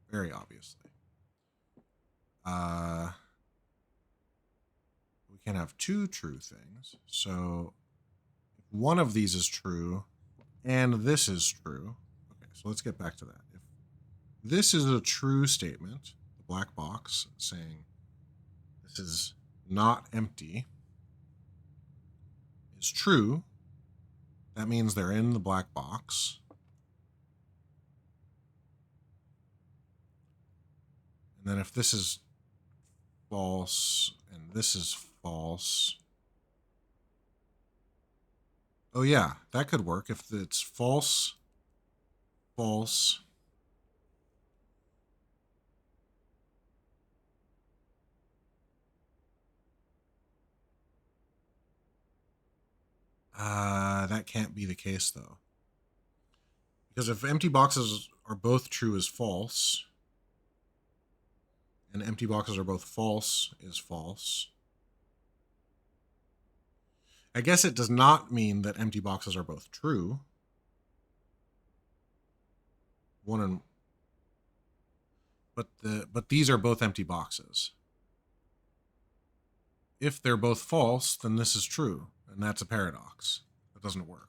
Very obviously. We can have 2 true things. So if one of these is true and this is true. Okay, so let's get back to that. If this is a true statement, the black box saying this is not empty is true, that means they're in the black box. And then if this is false and this is false, oh yeah, that could work. If it's false, false, that can't be the case though. Because if empty boxes are both true is false, and empty boxes are both false is false, I guess it does not mean that empty boxes are both true. But these are both empty boxes. If they're both false, then this is true, and that's a paradox. That doesn't work.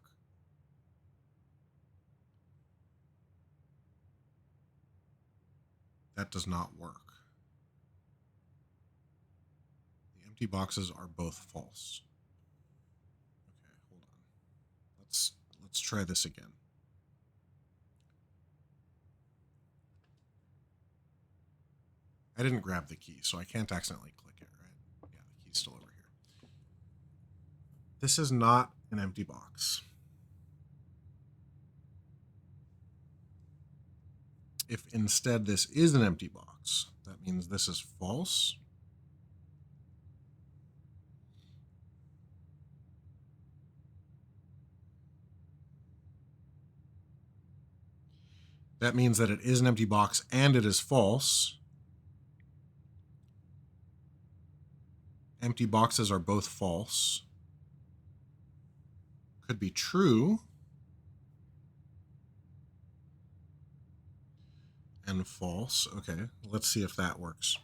That does not work. The empty boxes are both false. Okay, hold on. Let's try this again. I didn't grab the key, so I can't accidentally click it, right? Yeah, the key's still over here. This is not an empty box. If instead this is an empty box, that means this is false. That means that it is an empty box and it is false. Empty boxes are both false. Could be true. And false. Okay, let's see if that works.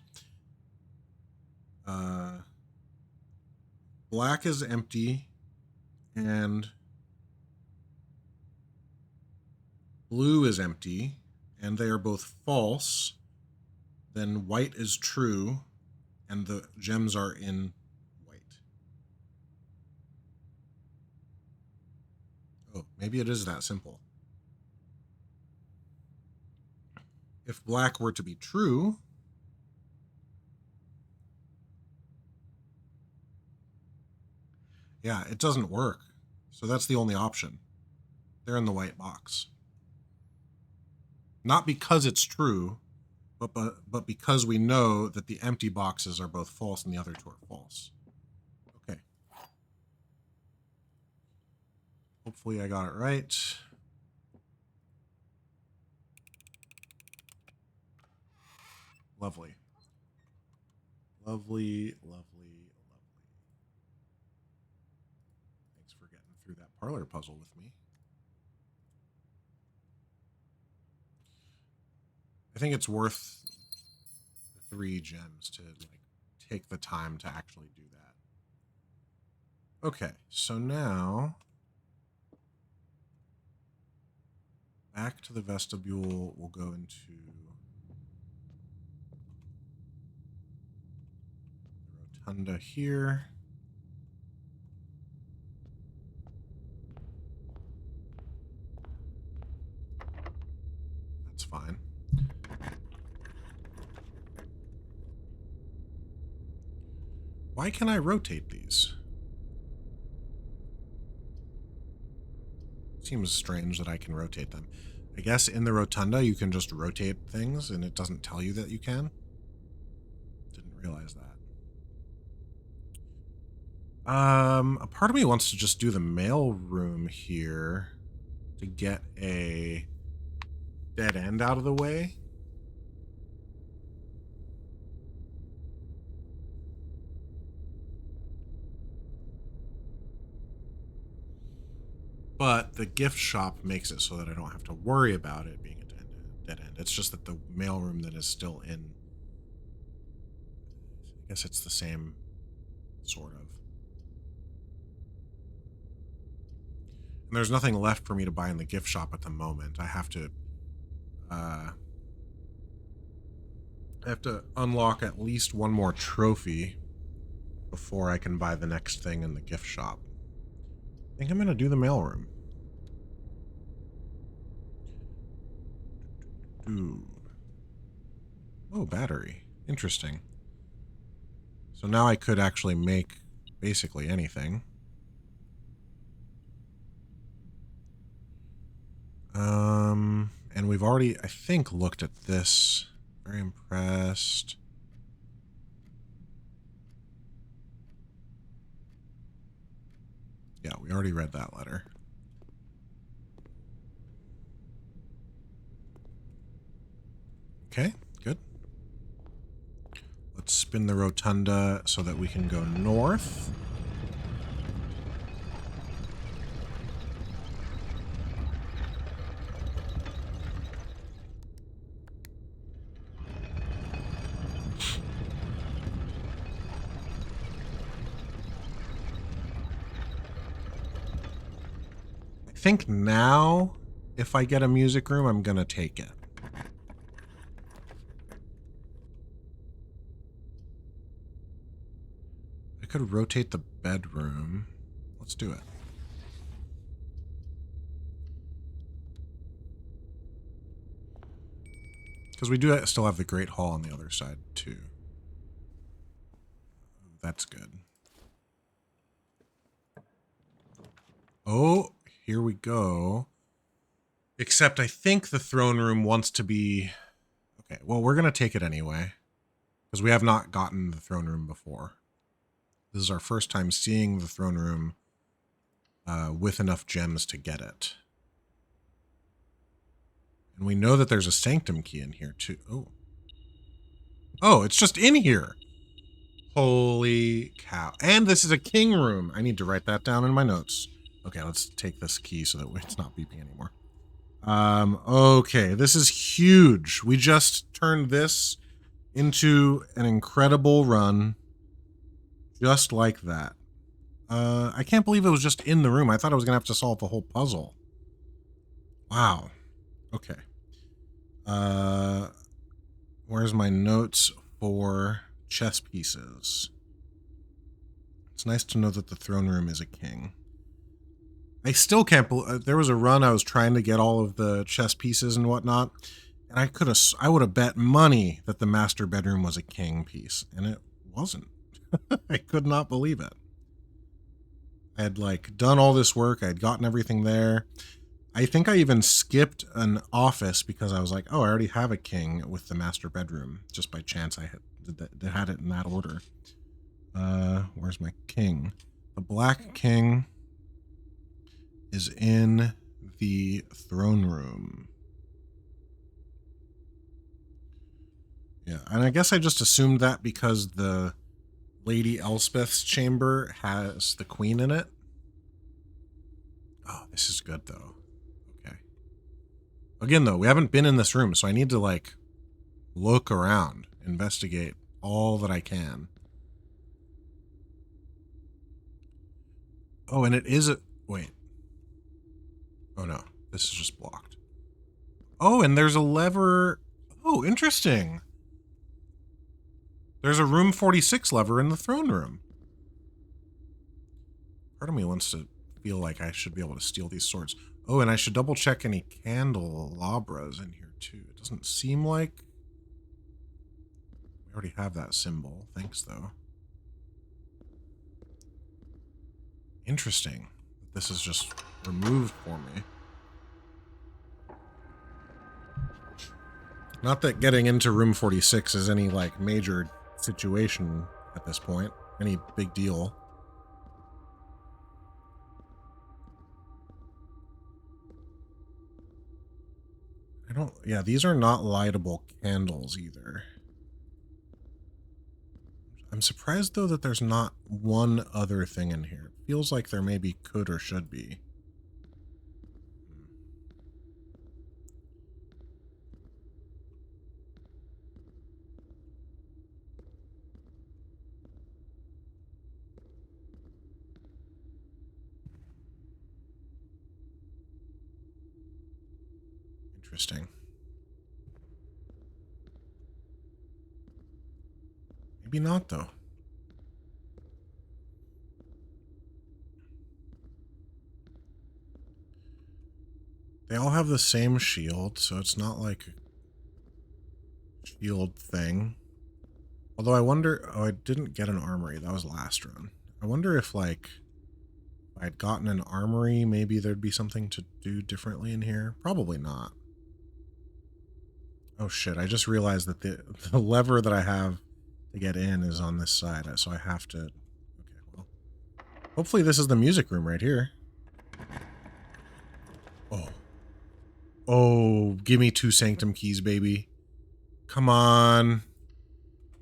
Black is empty and blue is empty, and they are both false. Then white is true, and the gems are in white. Oh, maybe it is that simple. If black were to be true, yeah, it doesn't work. So that's the only option. They're in the white box. Not because it's true, but because we know that the empty boxes are both false and the other 2 are false. Okay. Hopefully I got it right. Lovely. Lovely, lovely, lovely. Thanks for getting through that parlor puzzle with me. I think it's worth the 3 gems to take the time to actually do that. Okay, so now back to the vestibule. We'll go into the rotunda here. That's fine. Why can I rotate these? Seems strange that I can rotate them. I guess in the rotunda you can just rotate things and it doesn't tell you that you can. Didn't realize that. A part of me wants to just do the mail room here to get a dead end out of the way. But the gift shop makes it so that I don't have to worry about it being a dead end. It's just that the mailroom that is still in... I guess it's the same, sort of. And there's nothing left for me to buy in the gift shop at the moment. I have to unlock at least one more trophy before I can buy the next thing in the gift shop. I think I'm going to do the mailroom. Ooh. Oh, battery. Interesting. So now I could actually make basically anything. And we've already, I think, looked at this. Very impressed. Yeah, we already read that letter. Okay, good. Let's spin the rotunda so that we can go north. I think now, if I get a music room, I'm gonna take it. I could rotate the bedroom. Let's do it. Because we do still have the Great Hall on the other side, too. That's good. Oh, here we go. Except I think the throne room wants to be... Okay, well, we're going to take it anyway. Because we have not gotten the throne room before. This is our first time seeing the throne room with enough gems to get it. And we know that there's a sanctum key in here, too. Oh. Oh, it's just in here. Holy cow. And this is a king room. I need to write that down in my notes. Okay, let's take this key so that it's not beeping anymore. Okay, this is huge. We just turned this into an incredible run. Just like that. I can't believe it was just in the room. I thought I was going to have to solve the whole puzzle. Wow. Okay. Where's my notes for chess pieces? It's nice to know that the throne room is a king. I still can't believe... there was a run I was trying to get all of the chess pieces and whatnot, and I would have bet money that the master bedroom was a king piece, and it wasn't. I could not believe it. I had, like, done all this work. I had gotten everything there. I think I even skipped an office because I was like, oh, I already have a king with the master bedroom. Just by chance, I had it in that order. Where's my king? The black king is in the throne room. Yeah, and I guess I just assumed that because the Lady Elspeth's chamber has the queen in it. Oh, this is good, though. Okay. Again, though, we haven't been in this room, so I need to, like, look around, investigate all that I can. Oh, and it is a... Wait. Oh, no. This is just blocked. Oh, and there's a lever. Oh, interesting. There's a room 46 lever in the throne room. Part of me wants to feel like I should be able to steal these swords. Oh, and I should double check any candelabras in here too. It doesn't seem like we already have that symbol. Thanks, though. Interesting. This is just removed for me. Not that getting into room 46 is any, like, major situation at this point. Any big deal. Yeah, these are not lightable candles either. I'm surprised, though, that there's not one other thing in here. It feels like there maybe could or should be. Interesting. Maybe not, though. They all have the same shield, so it's not like a shield thing. Although I wonder... Oh, I didn't get an armory. That was last run. I wonder if, like, if I'd gotten an armory, maybe there'd be something to do differently in here. Probably not. Oh, shit. I just realized that the lever that I have to get in is on this side, so I have to... Okay, well... Hopefully this is the music room right here. Oh. Oh, give me 2 sanctum keys, baby. Come on.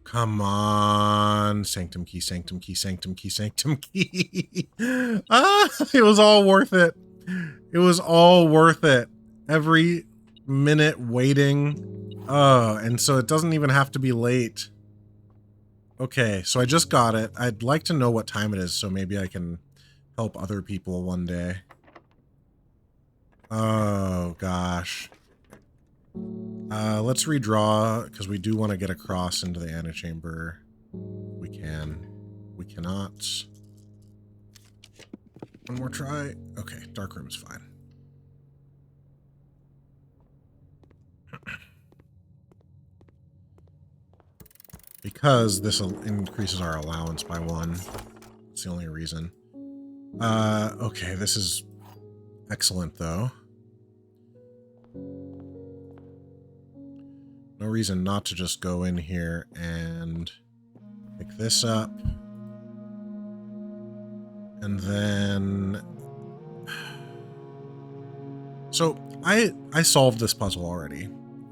Come on. Sanctum key, sanctum key, sanctum key, sanctum key. Ah, it was all worth it. It was all worth it. Every minute waiting. Oh, and so it doesn't even have to be late. Okay, so I just got it. I'd like to know what time it is, so maybe I can help other people one day. Oh, gosh. Let's redraw, because we do want to get across into the antechamber. We can. We cannot. One more try. Okay, dark room's fine. Because this increases our allowance by 1. It's the only reason. Okay, this is excellent, though. No reason not to just go in here and pick this up. And then... So, I solved this puzzle already.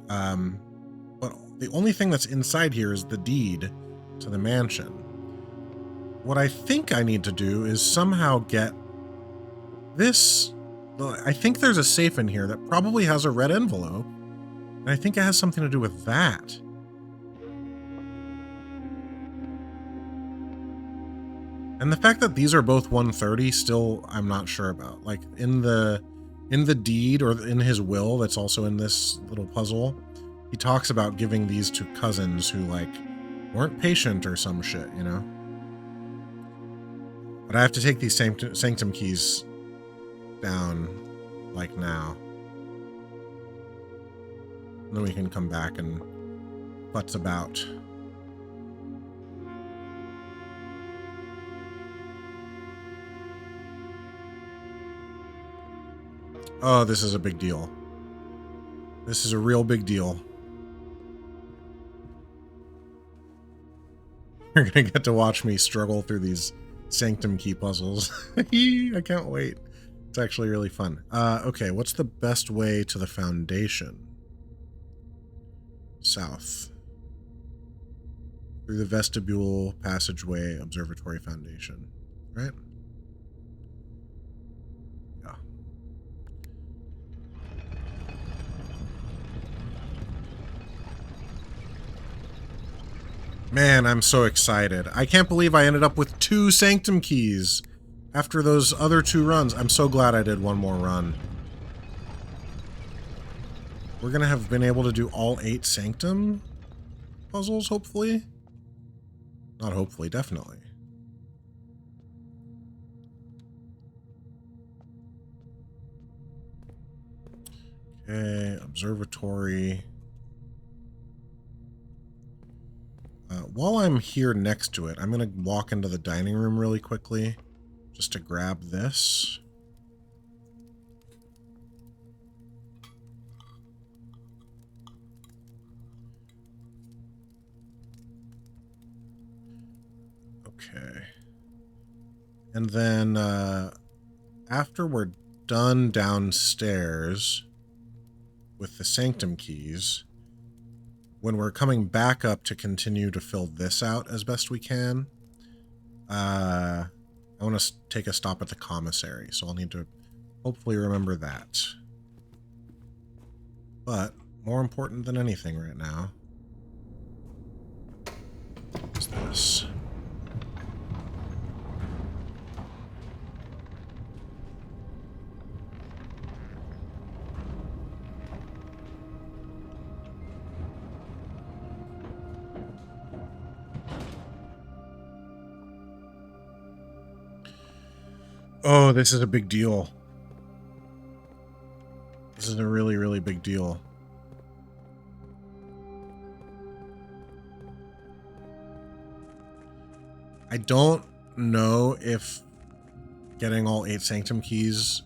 But the only thing that's inside here is the deed to the mansion. What I think I need to do is somehow get this... I think there's a safe in here that probably has a red envelope. And I think it has something to do with that. And the fact that these are both 130 still I'm not sure about. Like in the deed or in his will that's also in this little puzzle, he talks about giving these to cousins who like weren't patient or some shit, you know? But I have to take these sanctum keys down like now. And then we can come back and butts about. Oh, this is a big deal. This is a real big deal. You're gonna get to watch me struggle through these sanctum key puzzles. I can't wait. It's actually really fun. Okay, what's the best way to the foundation? South. Through the vestibule, passageway, observatory, foundation. Right? Yeah. Man, I'm so excited. I can't believe I ended up with 2 sanctum keys after those other 2 runs. I'm so glad I did one more run. we're going to have been able to do all 8 Sanctum puzzles, hopefully. Not hopefully, definitely. Okay, observatory. While I'm here next to it, I'm going to walk into the dining room really quickly just to grab this. Okay. And then after we're done downstairs with the Sanctum keys, when we're coming back up to continue to fill this out as best we can, I want to take a stop at the commissary, so I'll need to hopefully remember that. But more important than anything right now is this. Oh, this is a big deal. This is a really, really big deal. I don't know if getting all 8 Sanctum keys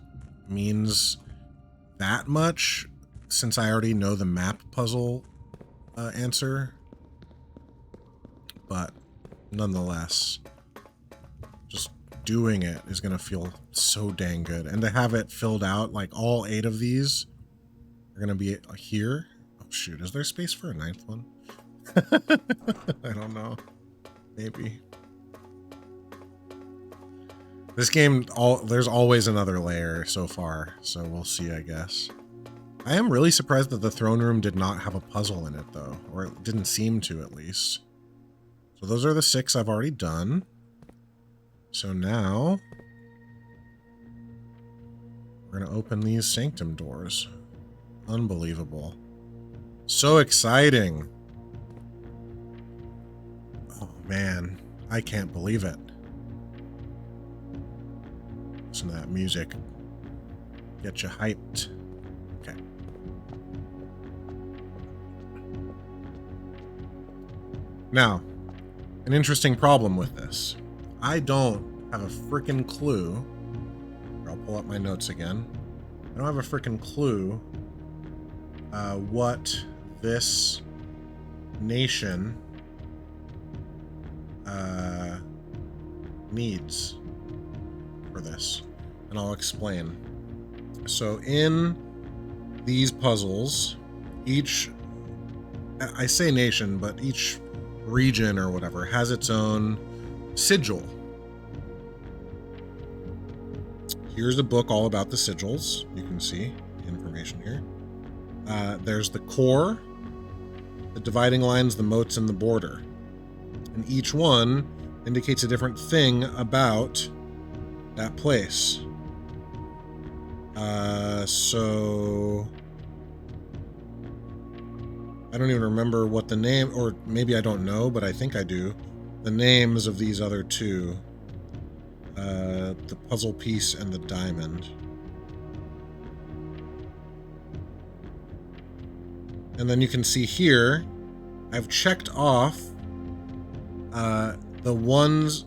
means that much, since I already know the map puzzle answer. But nonetheless, just doing it is going to feel so dang good. And to have it filled out, like all 8 of these are going to be here. Oh shoot, is there space for a 9th one? I don't know. Maybe. This game, there's always another layer so far, so we'll see, I guess. I am really surprised that the throne room did not have a puzzle in it, though. Or it didn't seem to, at least. So those are the 6 I've already done. So now we're going to open these Sanctum doors. Unbelievable. So exciting. Oh, man. I can't believe it. Listen to that music. Get you hyped. Okay. Now, an interesting problem with this. I don't have a freaking clue. I'll pull up my notes again. I don't have a freaking clue what this nation needs for this. And I'll explain. So in these puzzles, I say nation, but each region or whatever has its own sigil. Here's a book all about the sigils. You can see the information here. There's the core, the dividing lines, the moats, and the border. And each one indicates a different thing about that place. So I don't even remember what the name, or maybe I don't know, but I think I do. The names of these other 2. The puzzle piece and the diamond. And then you can see here, I've checked off the ones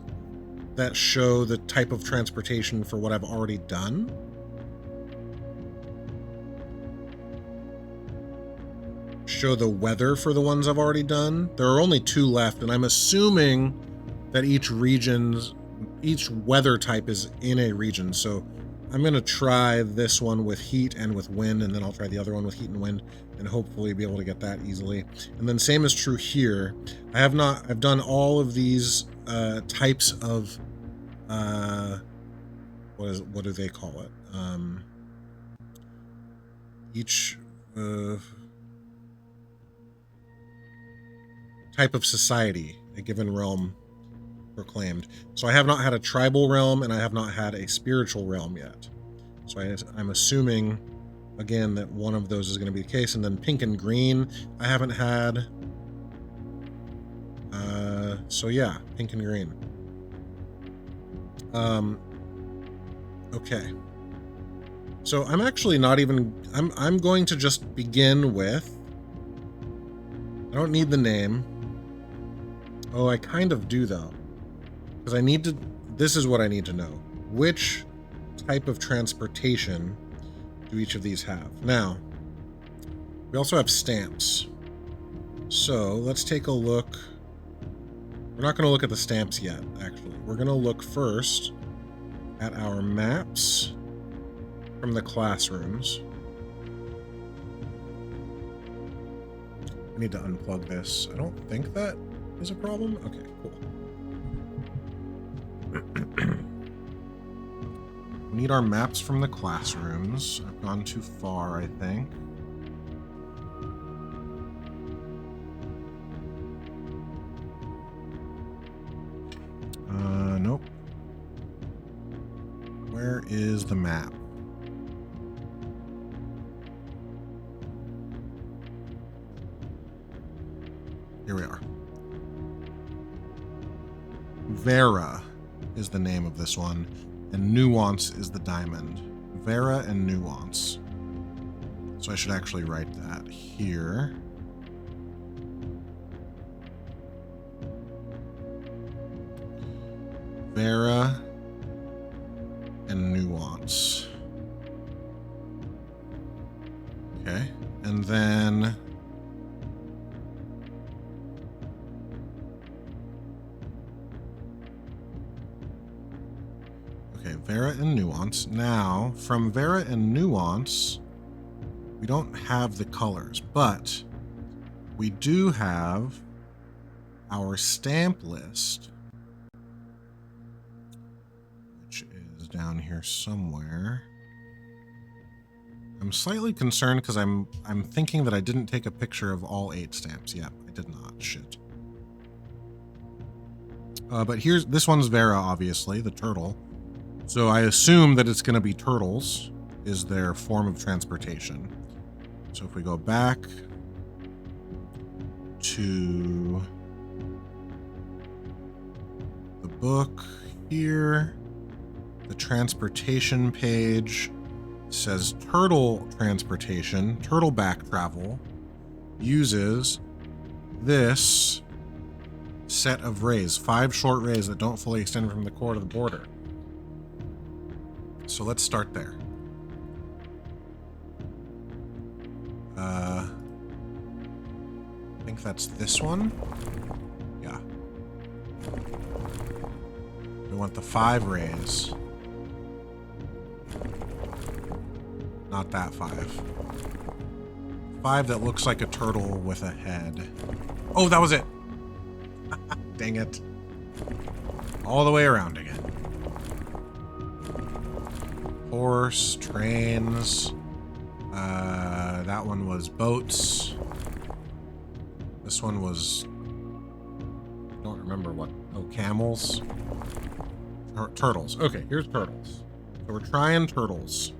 that show the type of transportation for what I've already done. Show the weather for the ones I've already done. There are only 2 left, and I'm assuming that each weather type is in a region. So I'm going to try this one with heat and with wind, and then I'll try the other one with heat and wind, and hopefully be able to get that easily. And then same is true here. I've done all of these types of what do they call it? Each type of society a given realm proclaimed. So I have not had a tribal realm, and I have not had a spiritual realm yet. So I'm assuming again, that one of those is going to be the case. And then pink and green I haven't had. So yeah, pink and green. Okay. So I'm actually not even, I'm going to just begin with, I don't need the name. Oh, I kind of do though. Because I need to, this is what I need to know. Which type of transportation do each of these have? Now, we also have stamps. So let's take a look. We're not going to look at the stamps yet, actually. We're going to look first at our maps from the classrooms. I need to unplug this. I don't think that is a problem. Okay, cool. We need our maps from the classrooms. I've gone too far, I think. Nope. Where is the map? Here we are. Vera is the name of this one, and Nuance is the diamond. Vera and Nuance. So I should actually write that here. Vera and Nuance. Okay, and then okay, Vera and Nuance. Now, from Vera and Nuance, we don't have the colors, but we do have our stamp list, which is down here somewhere. I'm slightly concerned because I'm thinking that I didn't take a picture of all 8 stamps. Yep, I did not. Shit. But here's, this one's Vera, obviously, the turtle. So I assume that it's going to be turtles is their form of transportation. So if we go back to the book here, the transportation page says turtle transportation, turtleback travel, uses this set of rays, 5 short rays that don't fully extend from the core to the border. So let's start there. I think that's this one. Yeah. We want the 5 rays. Not that 5. 5 that looks like a turtle with a head. Oh, that was it. Dang it. All the way around again. Horse, trains. That one was boats. This one was, I don't remember what. Oh, camels. Turtles. Okay, here's turtles. So we're trying turtles.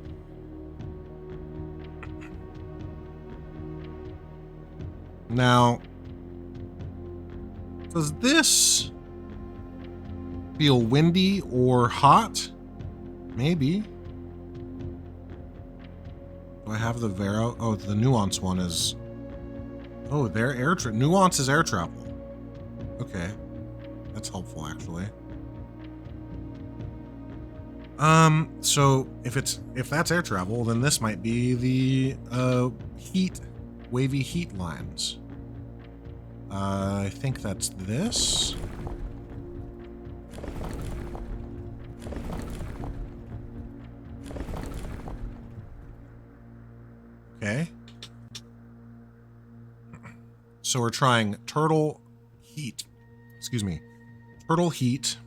Now, does this feel windy or hot? Maybe. Do I have the Vera? Oh, the Nuance one is... Oh, their air travel. Nuance is air travel. Okay. That's helpful, actually. So if that's air travel, then this might be the wavy heat lines. I think that's this. Okay. So we're trying turtle heat. Excuse me. Turtle heat.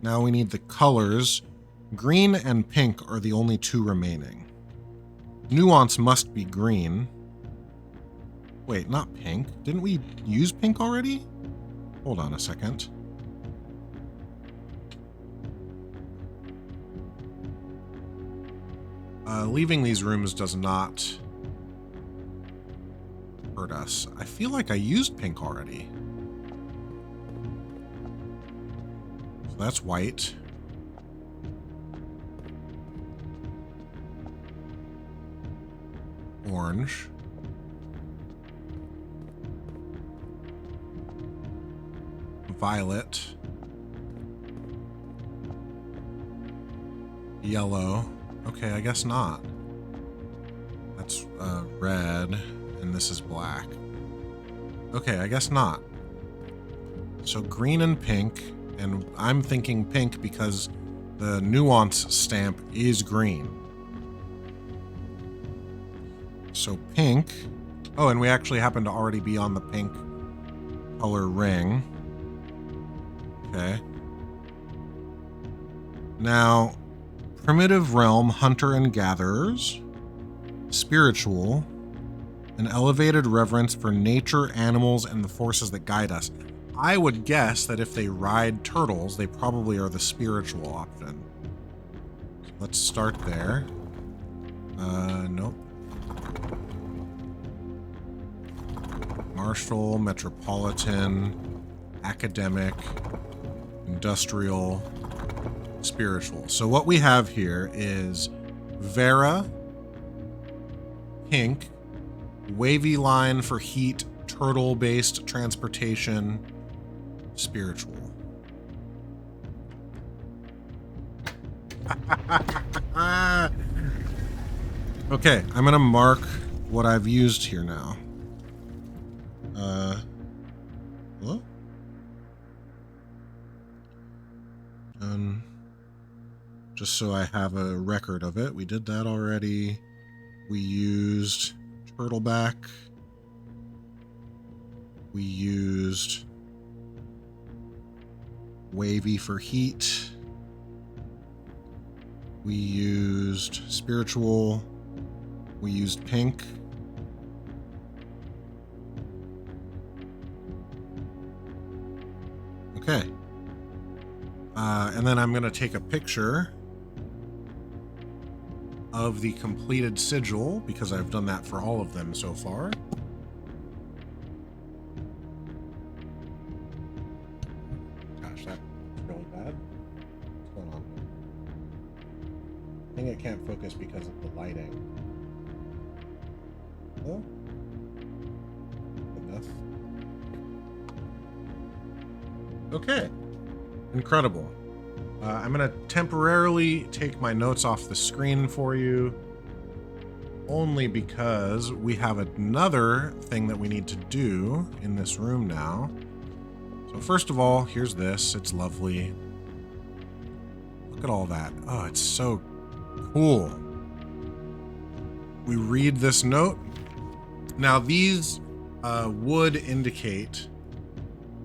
Now we need the colors. Green and pink are the only 2 remaining. Nuance must be green. Wait, not pink. Didn't we use pink already? Hold on a second. Leaving these rooms does not hurt us. I feel like I used pink already. So that's white. Orange. Violet. Yellow. Okay, I guess not. That's red, and this is black. Okay, I guess not. So green and pink, and I'm thinking pink because the nuance stamp is green. So pink. Oh, and we actually happen to already be on the pink color ring. Okay. Now, primitive realm, hunter and gatherers, spiritual, an elevated reverence for nature, animals, and the forces that guide us. I would guess that if they ride turtles, they probably are the spiritual option. So let's start there. Nope. Martial, metropolitan, academic, industrial, spiritual. So what we have here is Vera, pink, wavy line for heat, turtle-based transportation, spiritual. Okay, I'm gonna mark what I've used here now. Hello? Just so I have a record of it. We did that already. We used turtleback. We used wavy for heat. We used spiritual. We used pink. Okay. And then I'm going to take a picture of the completed sigil because I've done that for all of them so far. Gosh, that's really bad. What's going on? I think it can't focus because of the lighting. Oh. Enough. Okay. Incredible. I'm going to temporarily take my notes off the screen for you, only because we have another thing that we need to do in this room now. So first of all, here's this. It's lovely. Look at all that. Oh, it's so cool. We read this note. Now, these would indicate,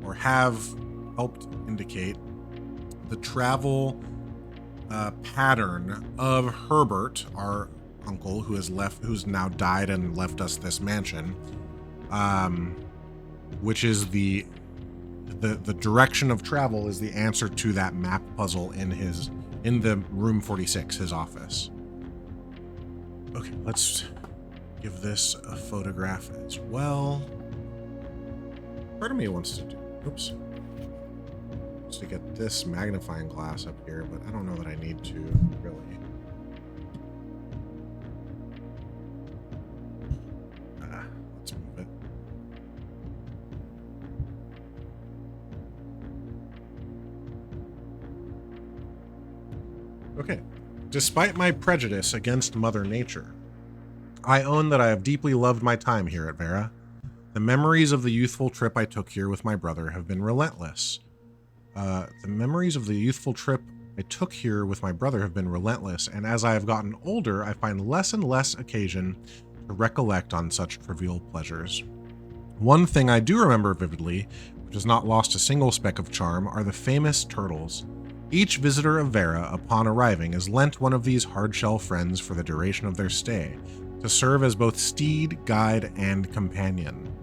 or have helped indicate, the travel pattern of Herbert, our uncle, who's now died and left us this mansion, which is the direction of travel is the answer to that map puzzle in the room 46, his office. Okay, let's give this a photograph as well. Part of me wants to do, oops, to get this magnifying glass up here, but I don't know that I need to, really. Let's move it. Okay. Despite my prejudice against Mother Nature, I own that I have deeply loved my time here at Vera. The memories of the youthful trip I took here with my brother have been relentless. And as I have gotten older, I find less and less occasion to recollect on such trivial pleasures. One thing I do remember vividly, which has not lost a single speck of charm, are the famous turtles. Each visitor of Vera, upon arriving, is lent one of these hardshell friends for the duration of their stay, to serve as both steed, guide, and companion.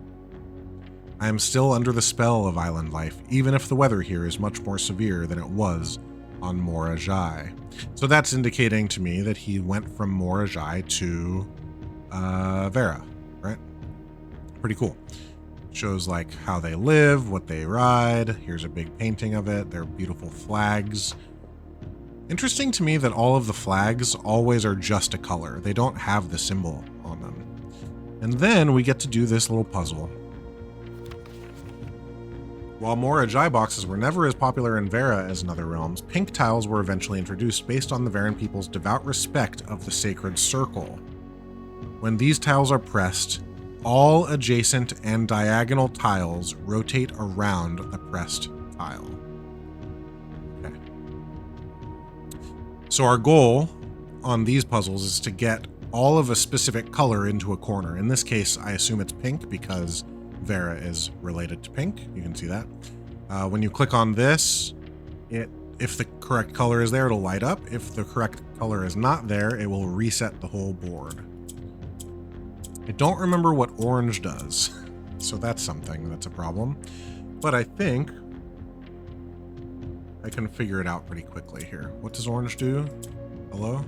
I am still under the spell of island life, even if the weather here is much more severe than it was on Morajai. So that's indicating to me that he went from Morajai to Vera, right? Pretty cool. Shows like how they live, what they ride. Here's a big painting of it. They're beautiful flags. Interesting to me that all of the flags always are just a color. They don't have the symbol on them. And then we get to do this little puzzle. While Morajai boxes were never as popular in Vera as in other realms, pink tiles were eventually introduced based on the Veran people's devout respect of the sacred circle. When these tiles are pressed, all adjacent and diagonal tiles rotate around the pressed tile. Okay. So our goal on these puzzles is to get all of a specific color into a corner. In this case, I assume it's pink because Vera is related to pink. You can see that. When you click on this, if the correct color is there, it'll light up. If the correct color is not there, it will reset the whole board. I don't remember what orange does, so that's something that's a problem. But I think I can figure it out pretty quickly here. What does orange do? Hello?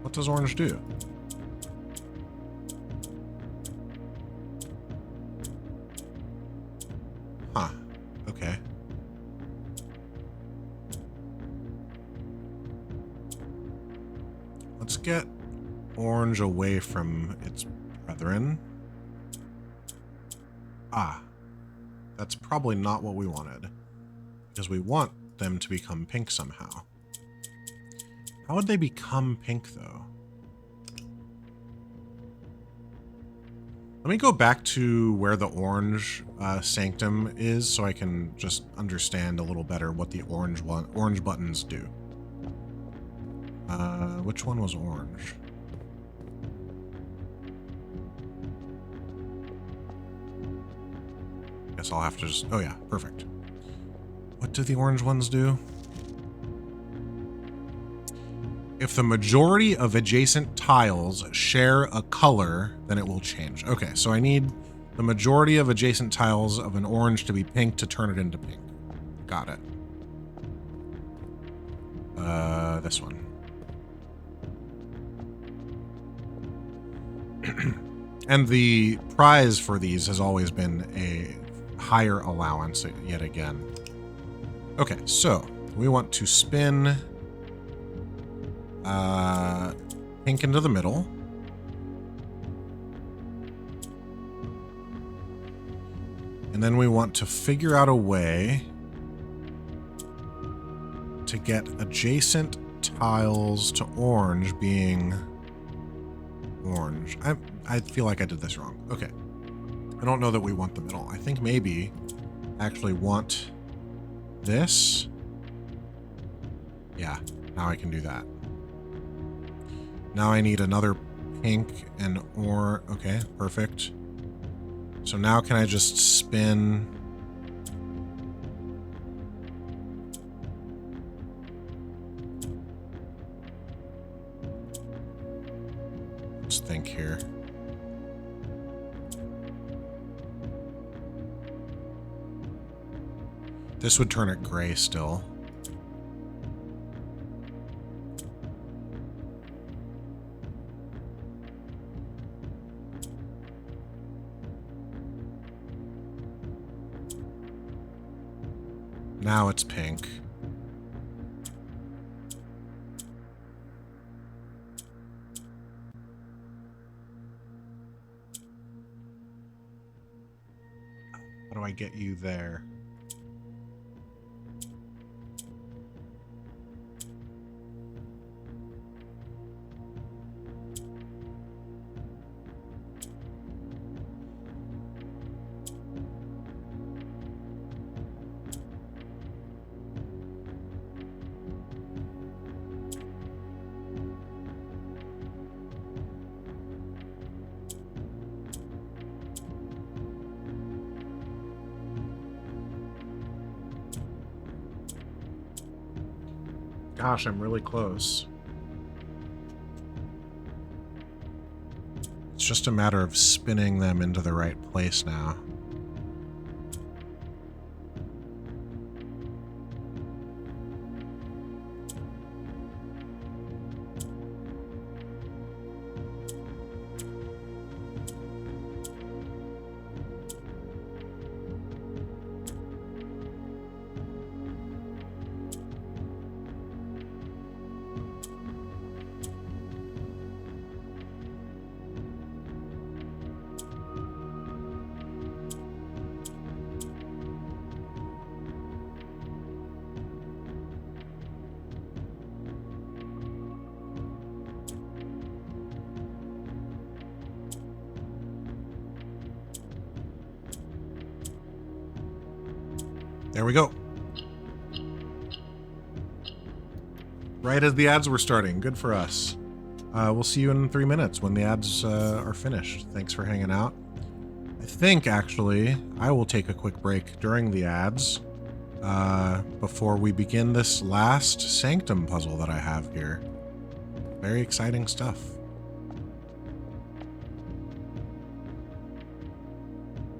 What does orange do? Huh. Okay. Let's get orange away from its brethren. Ah. That's probably not what we wanted, because we want them to become pink somehow. How would they become pink, though? Let me go back to where the orange sanctum is so I can just understand a little better what the orange buttons do. Which one was orange? Guess I'll have to just... Oh yeah, perfect. What do the orange ones do? If the majority of adjacent tiles share a color, then it will change. Okay, so I need the majority of adjacent tiles of an orange to be pink to turn it into pink. Got it. This one. And the prize for these has always been a higher allowance yet again. Okay, so we want to spin pink into the middle. And then we want to figure out a way to get adjacent tiles to orange being orange. I feel like I did this wrong. Okay. I don't know that we want the middle. I think maybe I actually want this. Yeah, now I can do that. Now I need another pink and orange. Okay, perfect. So now can I just spin? Let's think here. This would turn it gray still. Now it's pink. How do I get you there? Gosh, I'm really close. It's just a matter of spinning them into the right place now. There we go. Right as the ads were starting. Good for us. We'll see you in 3 minutes when the ads are finished. Thanks for hanging out. I think, actually, I will take a quick break during the ads before we begin this last Sanctum puzzle that I have here. Very exciting stuff.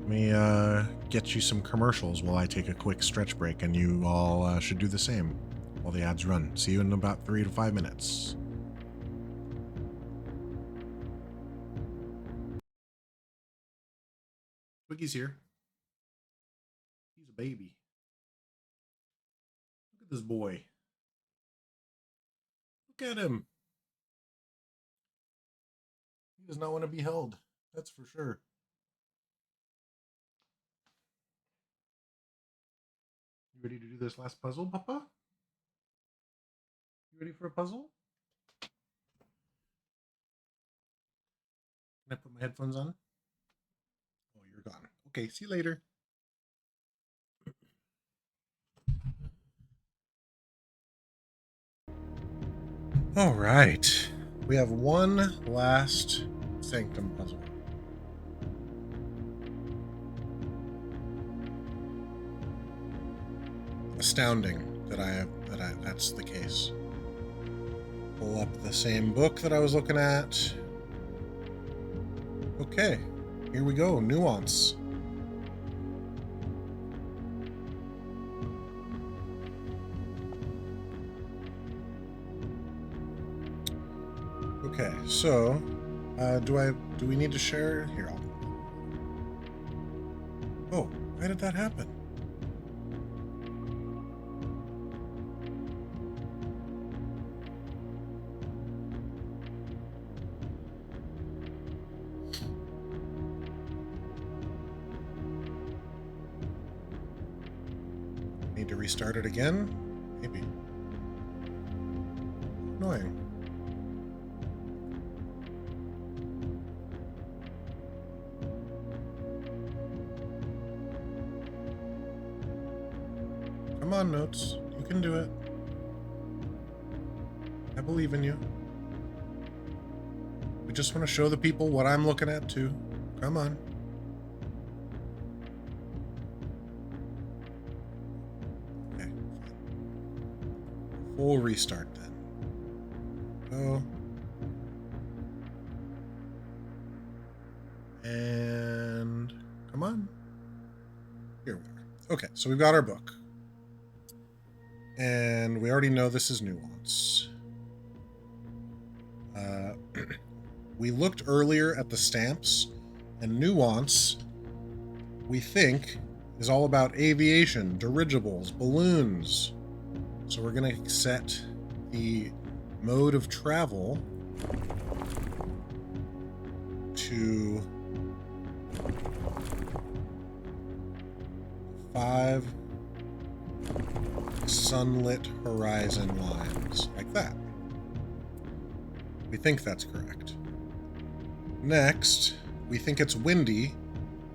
Let me get you some commercials while I take a quick stretch break, and you all should do the same while the ads run. See you in about 3 to 5 minutes. Wiggie's here. He's a baby. Look at this boy. Look at him. He does not want to be held. That's for sure. You ready to do this last puzzle, Papa? You ready for a puzzle? Can I put my headphones on? Oh, you're gone. Okay, see you later. All right. We have one last Sanctum puzzle. Astounding that's the case. Pull up the same book that I was looking at. Okay, here we go. Nuance. Okay, so do we need to share here? Oh, why did that happen? Need to restart it again? Maybe. Annoying. Come on, Notes. You can do it. I believe in you. We just want to show the people what I'm looking at, too. Come on. Okay, fine. Full restart, then. Go. And come on. Here we are. Okay, so we've got our book. And we already know this is Nuance. We looked earlier at the stamps, and Nuance, we think, is all about aviation, dirigibles, balloons. So we're going to set the mode of travel to 5 sunlit horizon lines, like that. We think that's correct. Next, we think it's windy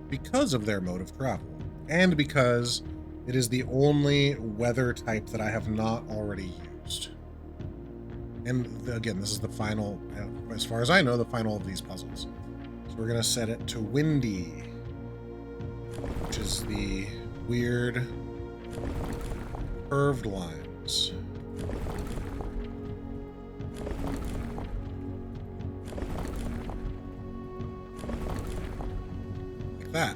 because of their mode of travel, and because it is the only weather type that I have not already used. And again, this is the final, as far as I know, the final of these puzzles. So we're going to set it to windy, which is the weird curved lines. that.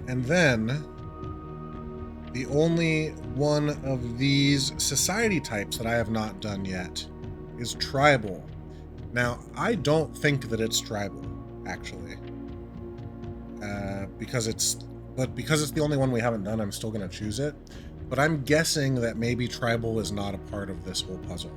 And then the only one of these society types that I have not done yet is tribal. Now, I don't think that it's tribal, actually. Because it's the only one we haven't done, I'm still going to choose it. But I'm guessing that maybe tribal is not a part of this whole puzzle.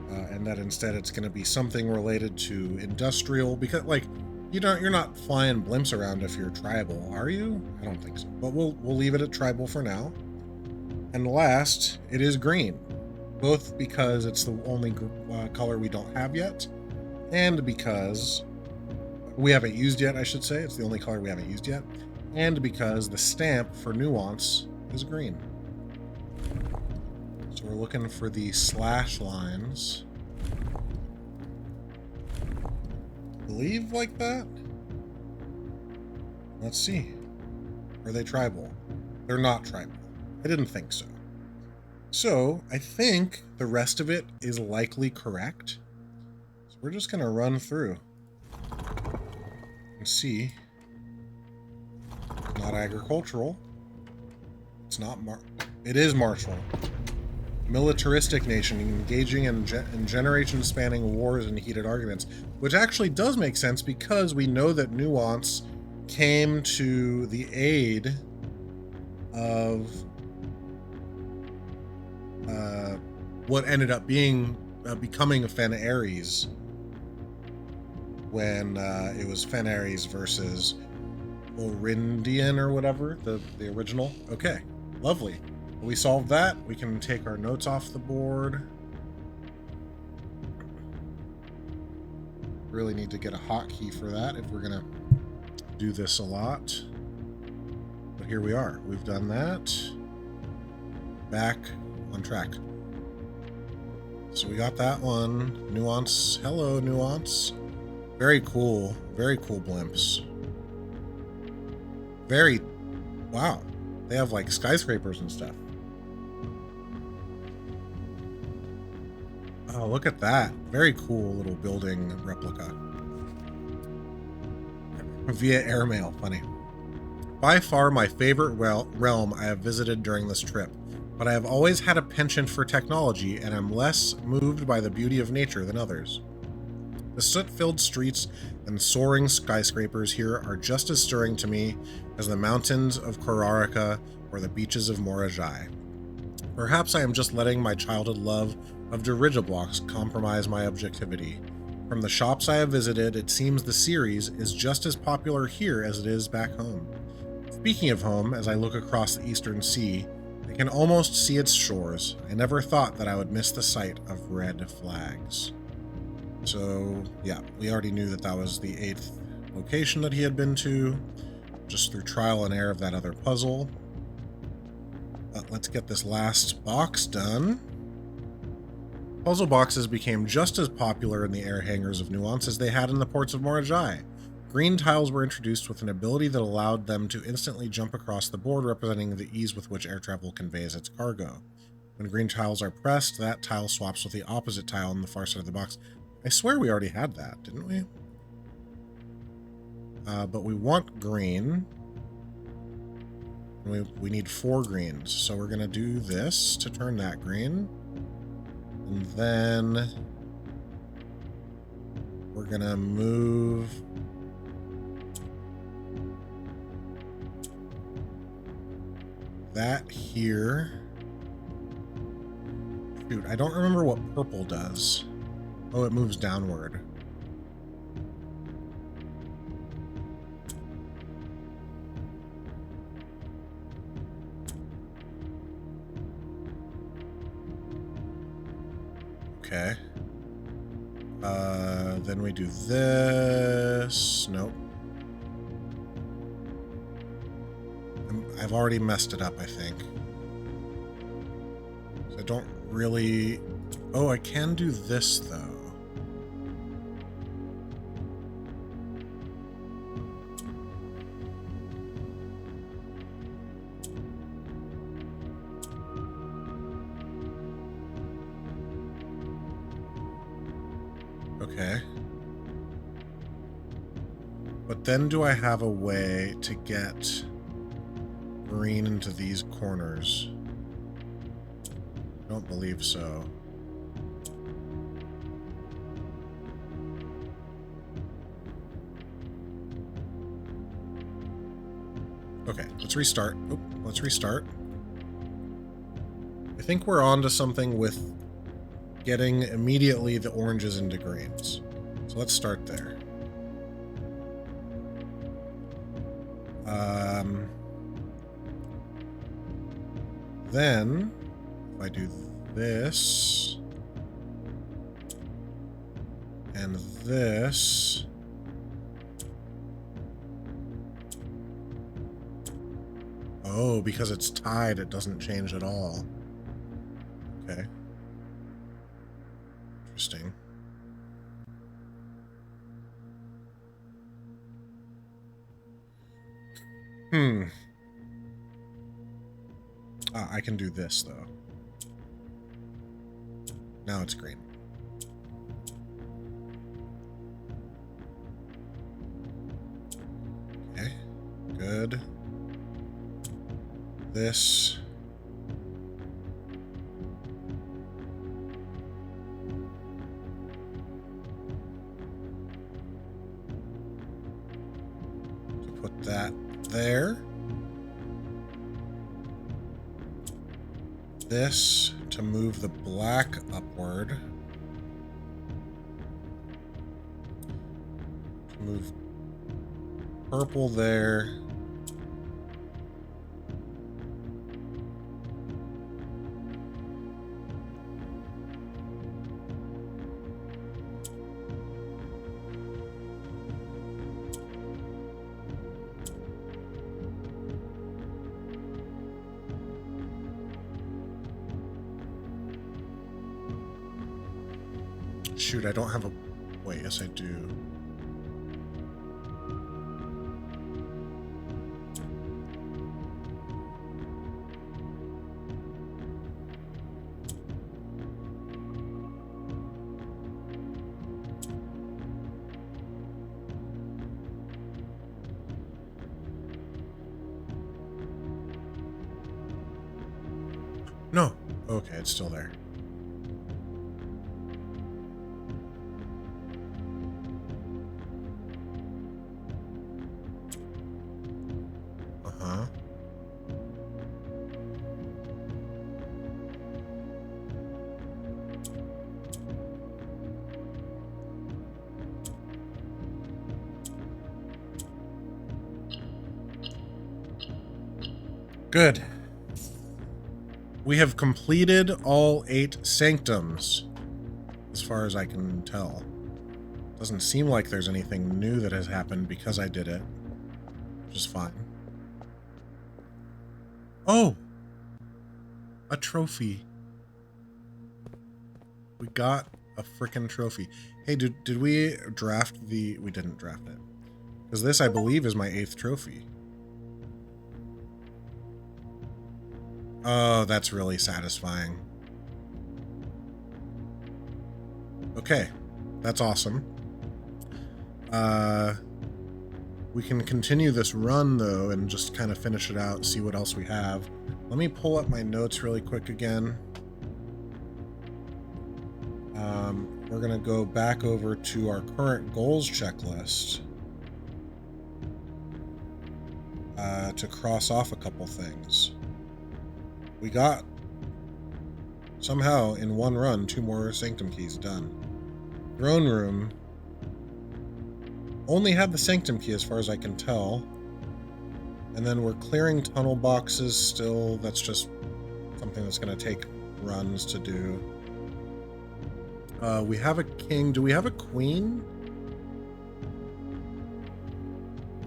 And that instead it's going to be something related to industrial, because, like, you're not flying blimps around if you're tribal, are you? I don't think so. But we'll leave it at tribal for now. And last, it is green, both because it's the only color we don't have yet, and because we haven't used yet, I should say. It's the only color we haven't used yet, and because the stamp for nuance is green. So we're looking for the slash lines. I believe like that. Let's see. Are they tribal? They're not tribal. I didn't think so. So I think the rest of it is likely correct. So we're just going to run through and see. It's not agricultural. It's not it is martial. Militaristic nation engaging in generation-spanning wars and heated arguments, which actually does make sense because we know that nuance came to the aid of what ended up becoming Fen Ares when it was Fen Ares versus Orindian or whatever, the original. Okay, lovely. We solved that. We can take our notes off the board. Really need to get a hotkey for that if we're gonna do this a lot. But here we are. We've done that. Back on track. So we got that one. Nuance. Hello, Nuance. Very cool. Very cool blimps. Wow. They have like skyscrapers and stuff. Oh, look at that. Very cool little building replica. Via airmail. Funny. By far my favorite realm I have visited during this trip, but I have always had a penchant for technology and am less moved by the beauty of nature than others. The soot-filled streets and soaring skyscrapers here are just as stirring to me as the mountains of Korarika or the beaches of Morajai. Perhaps I am just letting my childhood love of dirigiblocks compromise my objectivity. From the shops I have visited, it seems the series is just as popular here as it is back home. Speaking of home, as I look across the eastern sea, I can almost see its shores. I never thought that I would miss the sight of red flags. So, yeah, we already knew that that was the 8th location that he had been to, just through trial and error of that other puzzle. But let's get this last box done. Puzzle boxes became just as popular in the air hangars of Nuance as they had in the ports of Morajai. Green tiles were introduced with an ability that allowed them to instantly jump across the board, representing the ease with which air travel conveys its cargo. When green tiles are pressed, that tile swaps with the opposite tile on the far side of the box. I swear we already had that, didn't we? But we want green. We need 4 greens, so we're going to do this to turn that green. And then we're going to move that here. Dude, I don't remember what purple does. Oh, it moves downward. Okay. Then we do this. Nope. I've already messed it up, I think. So I don't really... Oh, I can do this, though. Okay. But then do I have a way to get green into these corners? I don't believe so. Okay, let's restart. Oh, let's restart. I think we're on to something with getting immediately the oranges into greens. So let's start there. Then, if I do this, and this, oh, because it's tied, it doesn't change at all. Okay. Interesting. I can do this, though. Now it's green. Okay. Good. This. So put that there. This to move the black upward. To move purple there. Shoot, I don't have a... Wait, yes I do. No. Okay, it's still there. Good. We have completed all 8 sanctums, as far as I can tell. Doesn't seem like there's anything new that has happened because I did it, which is fine. Oh! A trophy. We got a frickin' trophy. Hey, did we draft the... We didn't draft it. Because this, I believe, is my 8th trophy. Oh, that's really satisfying. Okay, that's awesome. We can continue this run, though, and just kind of finish it out, see what else we have. Let me pull up my notes really quick again. We're going to go back over to our current goals checklist to cross off a couple things. We got, somehow, in one run, 2 more sanctum keys done. Throne room only had the sanctum key as far as I can tell. And then we're clearing tunnel boxes still. That's just something that's going to take runs to do. We have a king. Do we have a queen?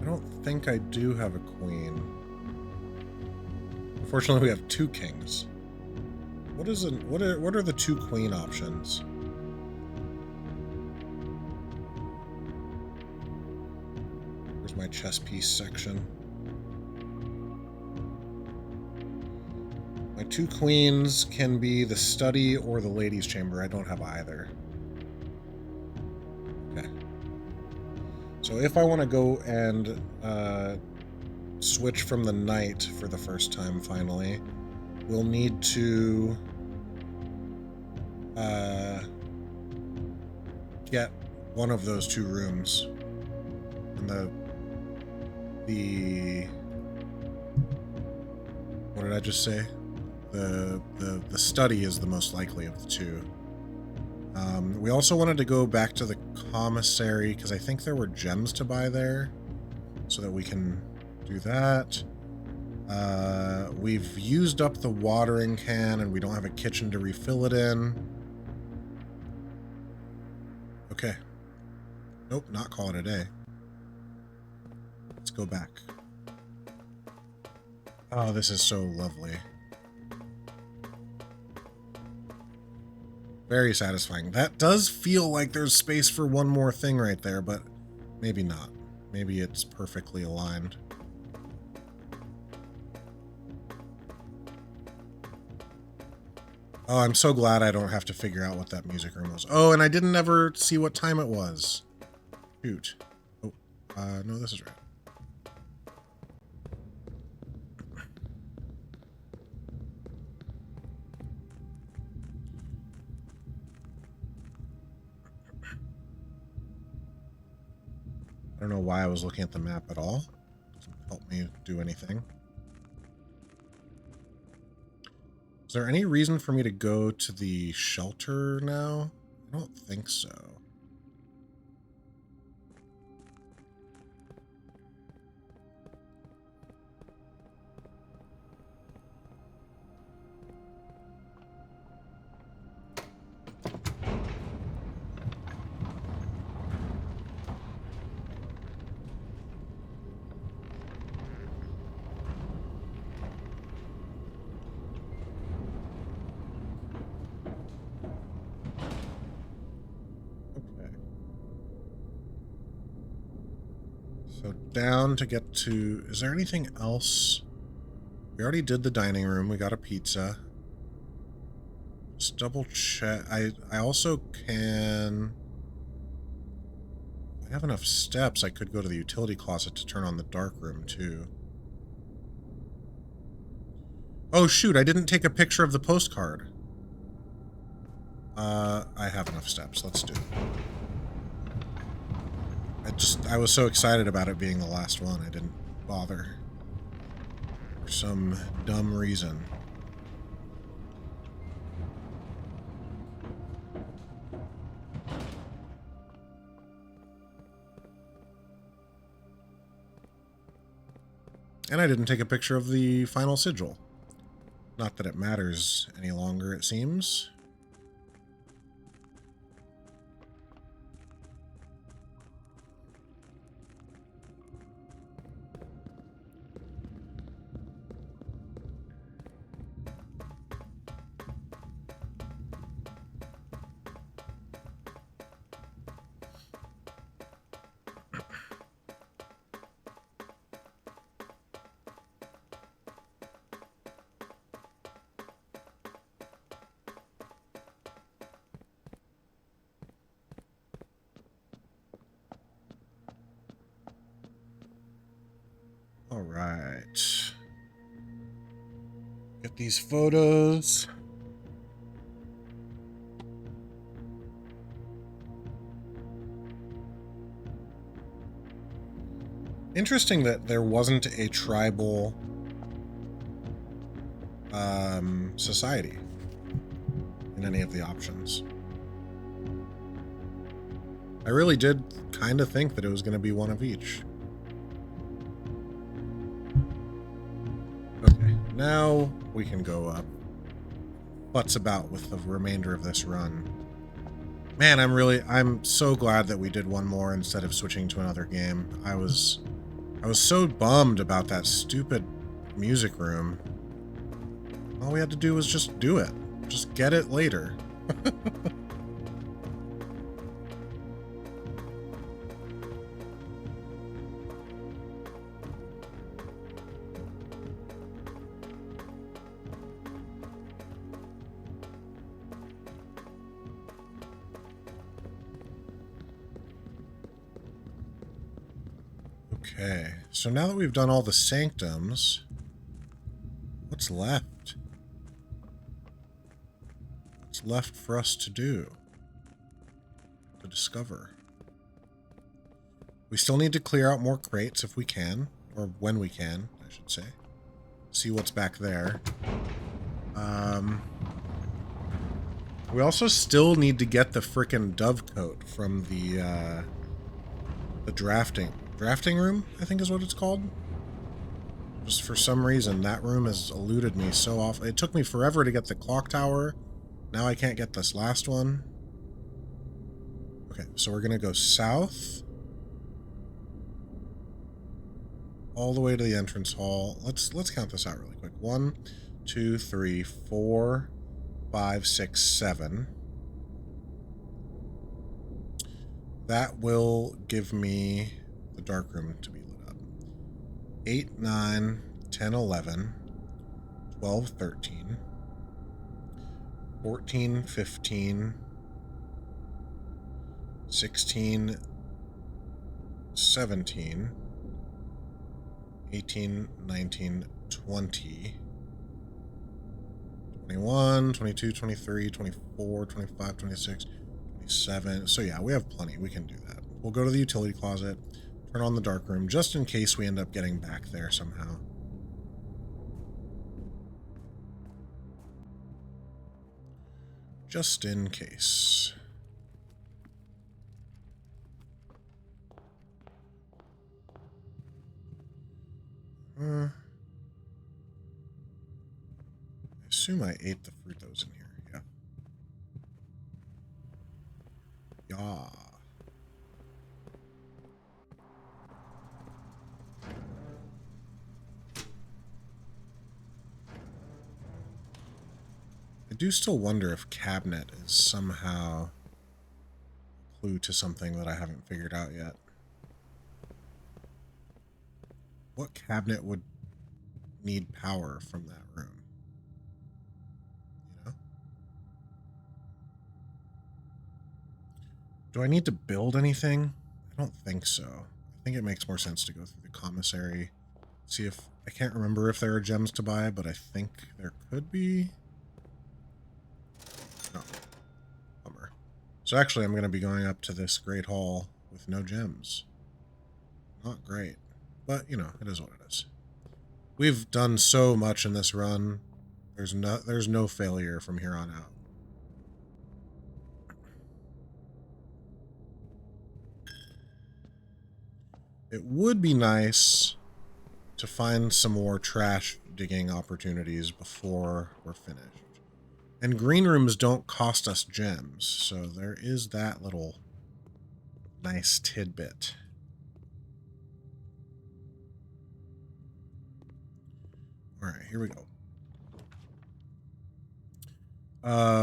I don't think I do have a queen. Unfortunately, we have 2 kings. What are the 2 queen options? Here's my chess piece section. My 2 queens can be the study or the ladies' chamber. I don't have either. Okay. So So if I want to go and switch from the night for the first time finally, we'll need to get one of those two rooms. And the what did I just say? The study is the most likely of the two. We also wanted to go back to the commissary because I think there were gems to buy there, so that we can do that. We've used up the watering can and we don't have a kitchen to refill it in. Okay. Nope, not call it a day. Let's go back. Oh, this is so lovely. Very satisfying. That does feel like there's space for one more thing right there, but maybe not. Maybe it's perfectly aligned. Oh, I'm so glad I don't have to figure out what that music room was. Oh, and I didn't ever see what time it was. Shoot. Oh, no, this is right. I don't know why I was looking at the map at all. Doesn't help me do anything. Is there any reason for me to go to the shelter now? I don't think so. So down to get to... Is there anything else? We already did the dining room. We got a pizza. Just double check. I also can... I have enough steps. I could go to the utility closet to turn on the dark room too. Oh shoot, I didn't take a picture of the postcard. I have enough steps. Let's do it. I was so excited about it being the last one, I didn't bother. For some dumb reason. And I didn't take a picture of the final sigil. Not that it matters any longer, it seems. All right. Get these photos. Interesting that there wasn't a tribal society in any of the options. I really did kind of think that it was going to be one of each. Okay, now we can go up. Butts about with the remainder of this run. Man, I'm so glad that we did one more instead of switching to another game. I was so bummed about that stupid music room. All we had to do was just do it. Just get it later. Okay, so now that we've done all the sanctums, what's left? What's left for us to do? To discover? We still need to clear out more crates if we can, or when we can, I should say. See what's back there. We also still need to get the frickin' dovecoat from the drafting room, I think is what it's called. Just for some reason, that room has eluded me so often. It took me forever to get the clock tower. Now I can't get this last one. Okay, so we're gonna go south. All the way to the entrance hall. Let's count this out really quick. 1, 2, 3, 4, 5, 6, 7. That will give me the dark room to be lit up. 8, 9, 10, 11, 12, 13, 14, 15, 16, 17, 18, 19, 20, 21, 22, 23, 24, 25, 26, 27. So yeah, we have plenty. We can do that. We'll go to the utility closet, turn on the dark room, just in case we end up getting back there somehow. Just in case. I assume I ate the fruit that was in here. Yeah. Yeah. I do still wonder if cabinet is somehow a clue to something that I haven't figured out yet. What cabinet would need power from that room? You know? Do I need to build anything? I don't think so. I think it makes more sense to go through the commissary. See if... I can't remember if there are gems to buy, but I think there could be. No. Bummer. So actually, I'm going to be going up to this great hall with no gems. Not great. But, you know, it is what it is. We've done so much in this run. There's no failure from here on out. It would be nice to find some more trash digging opportunities before we're finished. And green rooms don't cost us gems, so there is that little nice tidbit. Alright, here we go.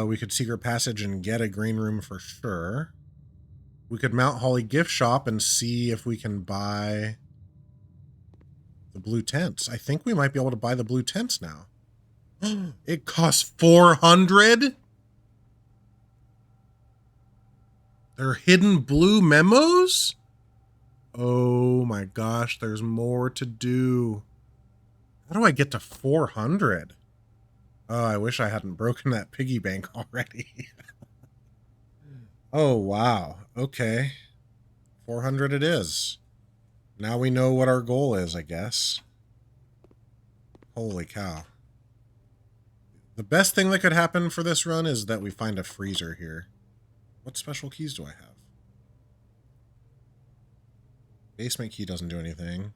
We could secret passage and get a green room for sure. We could Mount Holly gift shop and see if we can buy the blue tents. I think we might be able to buy the blue tents now. It costs 400? They're hidden blue memos? Oh my gosh, there's more to do. How do I get to 400? Oh, I wish I hadn't broken that piggy bank already. Oh, wow. Okay. 400 it is. Now we know what our goal is, I guess. Holy cow. The best thing that could happen for this run is that we find a freezer here. What special keys do I have? Basement key doesn't do anything.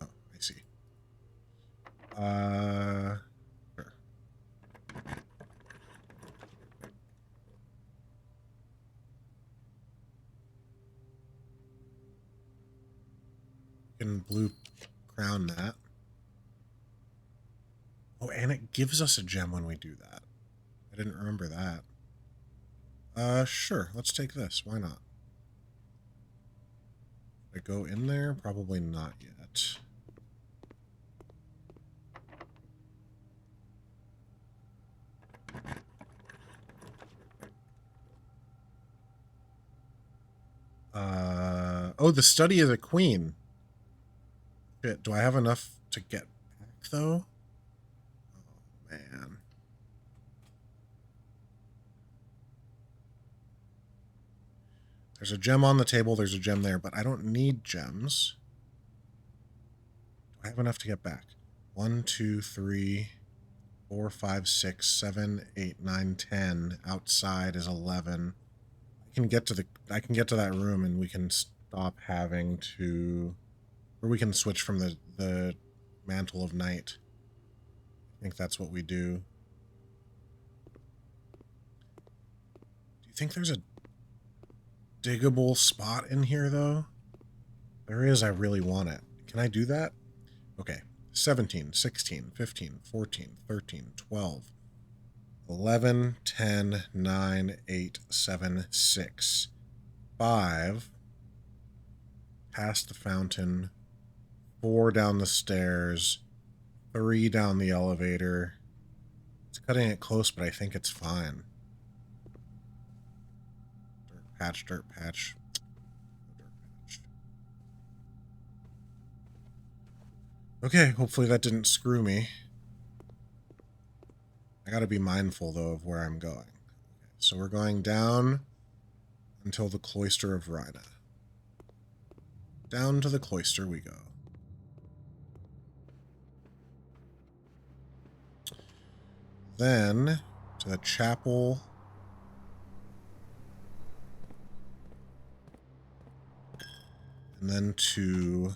Oh, I see. Sure. Can blue crown that. Oh, and it gives us a gem when we do that. I didn't remember that. Sure. Let's take this. Why not? Did I go in there? Probably not yet. Oh, the study of the queen. Shit, do I have enough to get back, though? Oh, man. There's a gem on the table, there's a gem there, but I don't need gems. Do I have enough to get back? 1, 2, 3, 4, 5, 6, 7, 8, 9, 10. Outside is 11. I can get to that room and we can stop having to, or we can switch from the mantle of night. I think that's what we do. Do you think there's a diggable spot in here, though? There is. I really want it. Can I do that? Okay. 17, 16, 15, 14, 13, 12, 11, 10, 9, 8, 7, 6, 5. Past the fountain. 4 down the stairs. 3 down the elevator. It's cutting it close, but I think it's fine. Dirt patch, dirt patch. Dirt patch. Okay, hopefully that didn't screw me. I gotta be mindful, though, of where I'm going. Okay, so we're going down until the Cloister of Rhina. Down to the cloister we go. Then to the chapel. And then to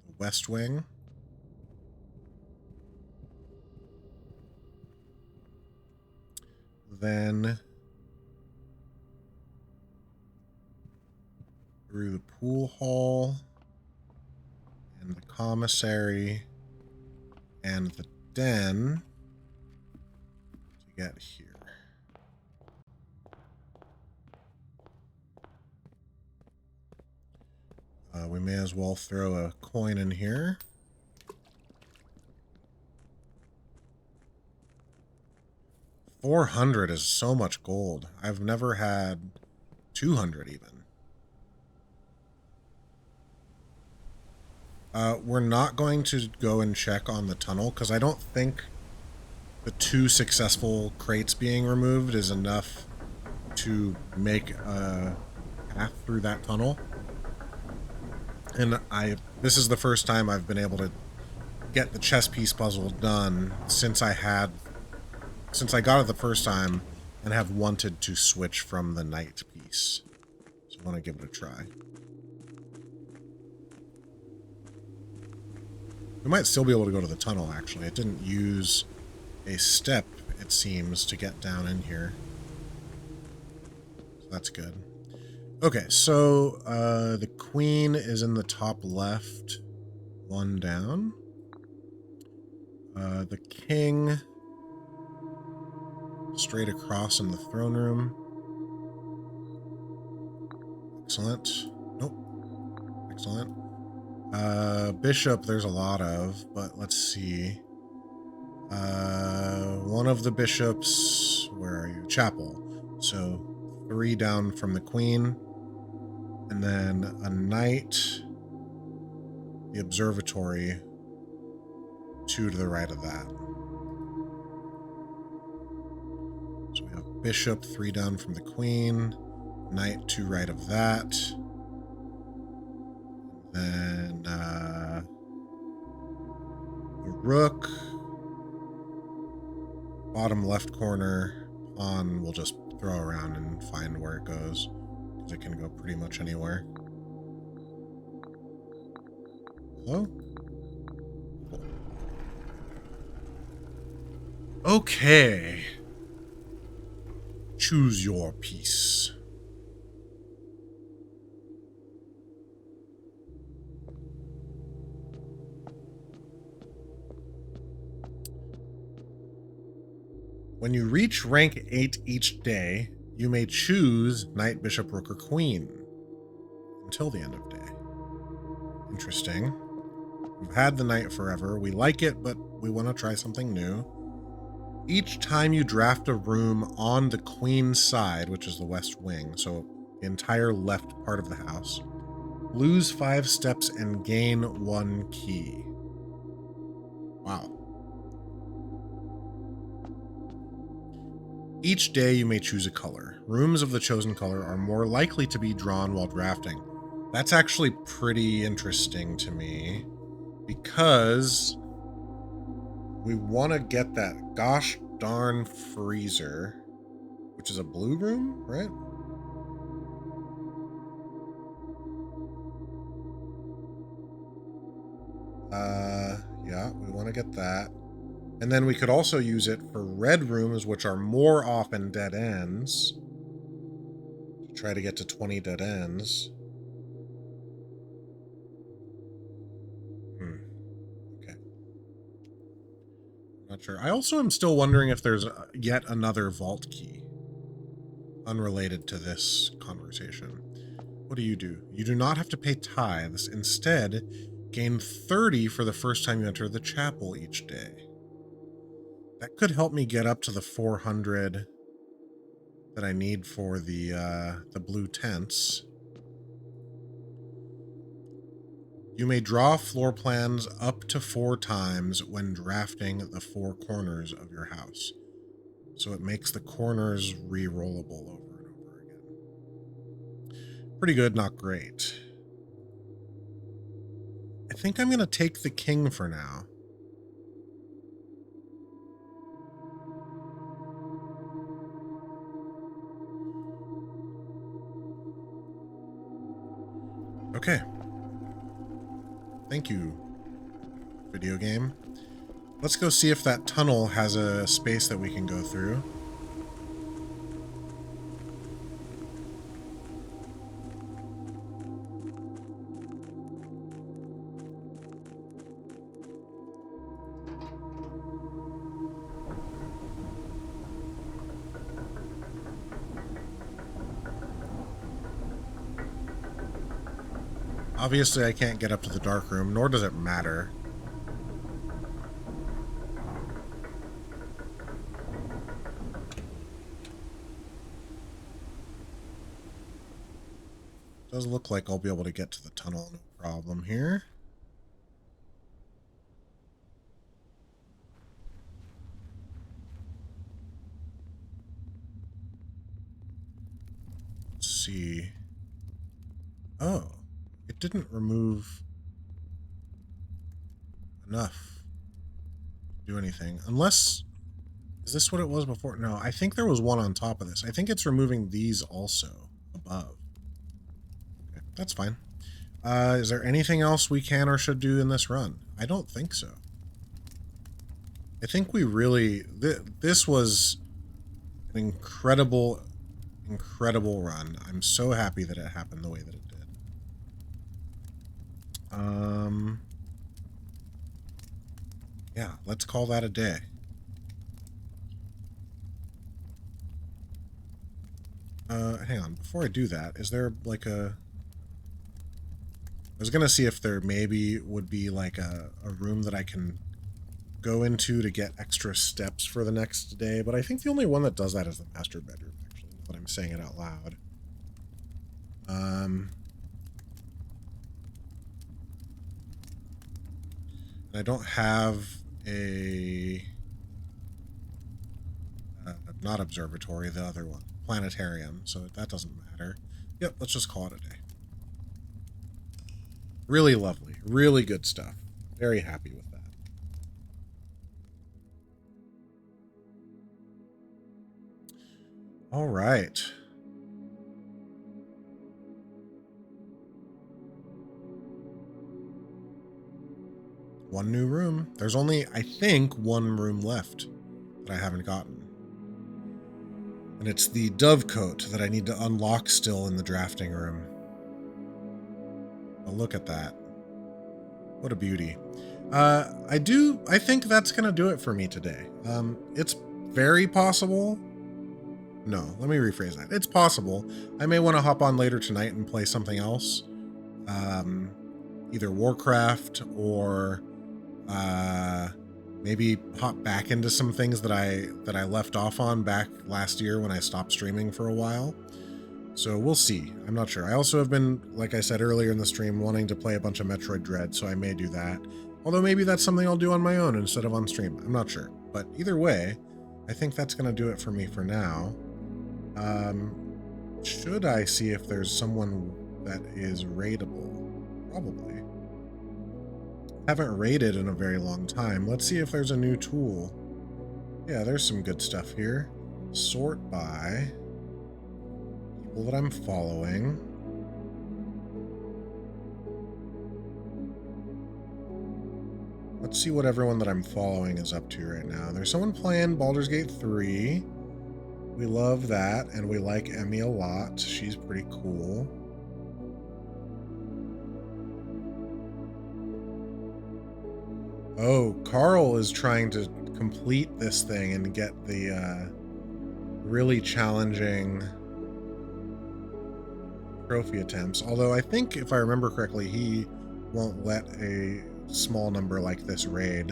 the west wing. Then through the pool hall and the commissary and the den to get here. We may as well throw a coin in here. $400 is so much gold. I've never had 200 even. We're not going to go and check on the tunnel because I don't think the 2 successful crates being removed is enough to make a path through that tunnel. And this is the first time I've been able to get the chess piece puzzle done since I got it the first time and have wanted to switch from the night piece. So I want to give it a try. We might still be able to go to the tunnel, actually. It didn't use a step, it seems, to get down in here. So that's good. Okay, so the queen is in the top left, 1 down. The king straight across in the throne room. Excellent. Nope. Excellent. Bishop, there's a lot of, but let's see. One of the bishops, where are you? Chapel. So 3 down from the queen. And then a knight, the observatory, 2 to the right of that. So we have bishop, 3 down from the queen, knight, 2 right of that. Then the rook, bottom left corner, pawn we'll just throw around and find where it goes. It can go pretty much anywhere. Hello? Okay. Choose your piece. When you reach rank 8 each day, you may choose knight, bishop, rook, or queen until the end of day. Interesting. We've had the knight forever. We like it, but we want to try something new. Each time you draft a room on the queen's side, which is the west wing, so the entire left part of the house. Lose 5 steps and gain 1 key. Wow. Each day you may choose a color. Rooms of the chosen color are more likely to be drawn while drafting. That's actually pretty interesting to me because we want to get that gosh darn freezer, which is a blue room, right? Yeah, we want to get that. And then we could also use it for red rooms, which are more often dead ends. Try to get to 20 dead ends. Okay. Not sure. I also am still wondering if there's yet another vault key unrelated to this conversation. What do? You do not have to pay tithes. Instead, gain 30 for the first time you enter the chapel each day. That could help me get up to the 400 that I need for the blue tents. You may draw floor plans up to 4 times when drafting the 4 corners of your house. So it makes the corners re-rollable over and over again. Pretty good, not great. I think I'm going to take the king for now. Okay. Thank you, video game. Let's go see if that tunnel has a space that we can go through. Obviously, I can't get up to the dark room, nor does it matter. Does look like I'll be able to get to the tunnel, no problem here. Let's see. Oh, it didn't remove enough to do anything. Unless, is this what it was before? No, I think there was one on top of this. I think it's removing these also above. Okay, that's fine. Is there anything else we can or should do in this run? I don't think so. I think we really... This was an incredible run. I'm so happy that it happened the way that it did. Yeah, let's call that a day. Hang on. Before I do that, is there like a... I was gonna see if there maybe would be like a room that I can go into to get extra steps for the next day, but I think the only one that does that is the master bedroom, actually, now that I'm saying it out loud. I don't have a... not observatory, the other one. Planetarium, so that doesn't matter. Yep, let's just call it a day. Really lovely. Really good stuff. Very happy with that. All right. One new room. There's only, I think, one room left that I haven't gotten. And it's the dovecote that I need to unlock still in the drafting room. Oh, look at that. What a beauty. I think that's going to do it for me today. It's very possible. No, let me rephrase that. It's possible. I may want to hop on later tonight and play something else. Either Warcraft or maybe hop back into some things that I left off on back last year when I stopped streaming for a while. So we'll see. I'm not sure. I also have been, like I said earlier in the stream, wanting to play a bunch of Metroid Dread, so I may do that. Although maybe that's something I'll do on my own instead of on stream. I'm not sure. But either way, I think that's going to do it for me for now. Should I see if there's someone that is raidable? Probably. Haven't raided in a very long time. Let's see if there's a new tool. Yeah, there's some good stuff here. Sort by people that I'm following. Let's see what everyone that I'm following is up to right now. There's someone playing Baldur's Gate 3. We love that, and we like Emmy a lot. She's pretty cool. Oh, Carl is trying to complete this thing and get the really challenging trophy attempts. Although I think, if I remember correctly, he won't let a small number like this raid.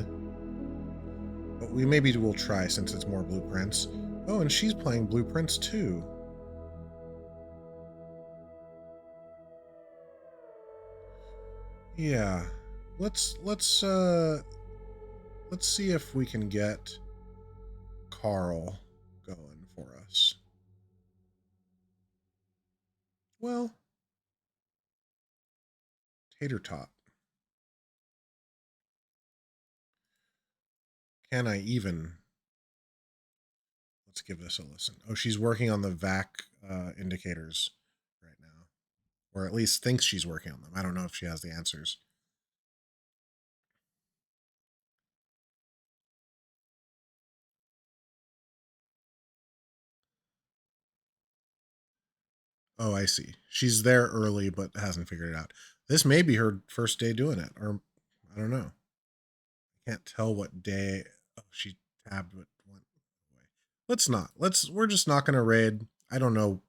But maybe we'll try since it's more blueprints. Oh, and she's playing blueprints too. Yeah. Let's see if we can get Carl going for us. Well, tater tot. Can I even? Let's give this a listen. Oh, she's working on the VAC indicators right now. Or at least thinks she's working on them. I don't know if she has the answers. Oh, I see. She's there early but hasn't figured it out. This may be her first day doing it, or I don't know. I can't tell what day. Oh, she tabbed what went away. Let's not. We're just not gonna raid. I don't know.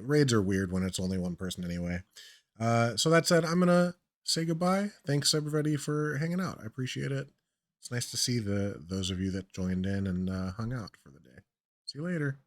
Raids are weird when it's only one person anyway. So that said, I'm gonna say goodbye. Thanks everybody for hanging out. I appreciate it. It's nice to see those of you that joined in and hung out for the day. See you later.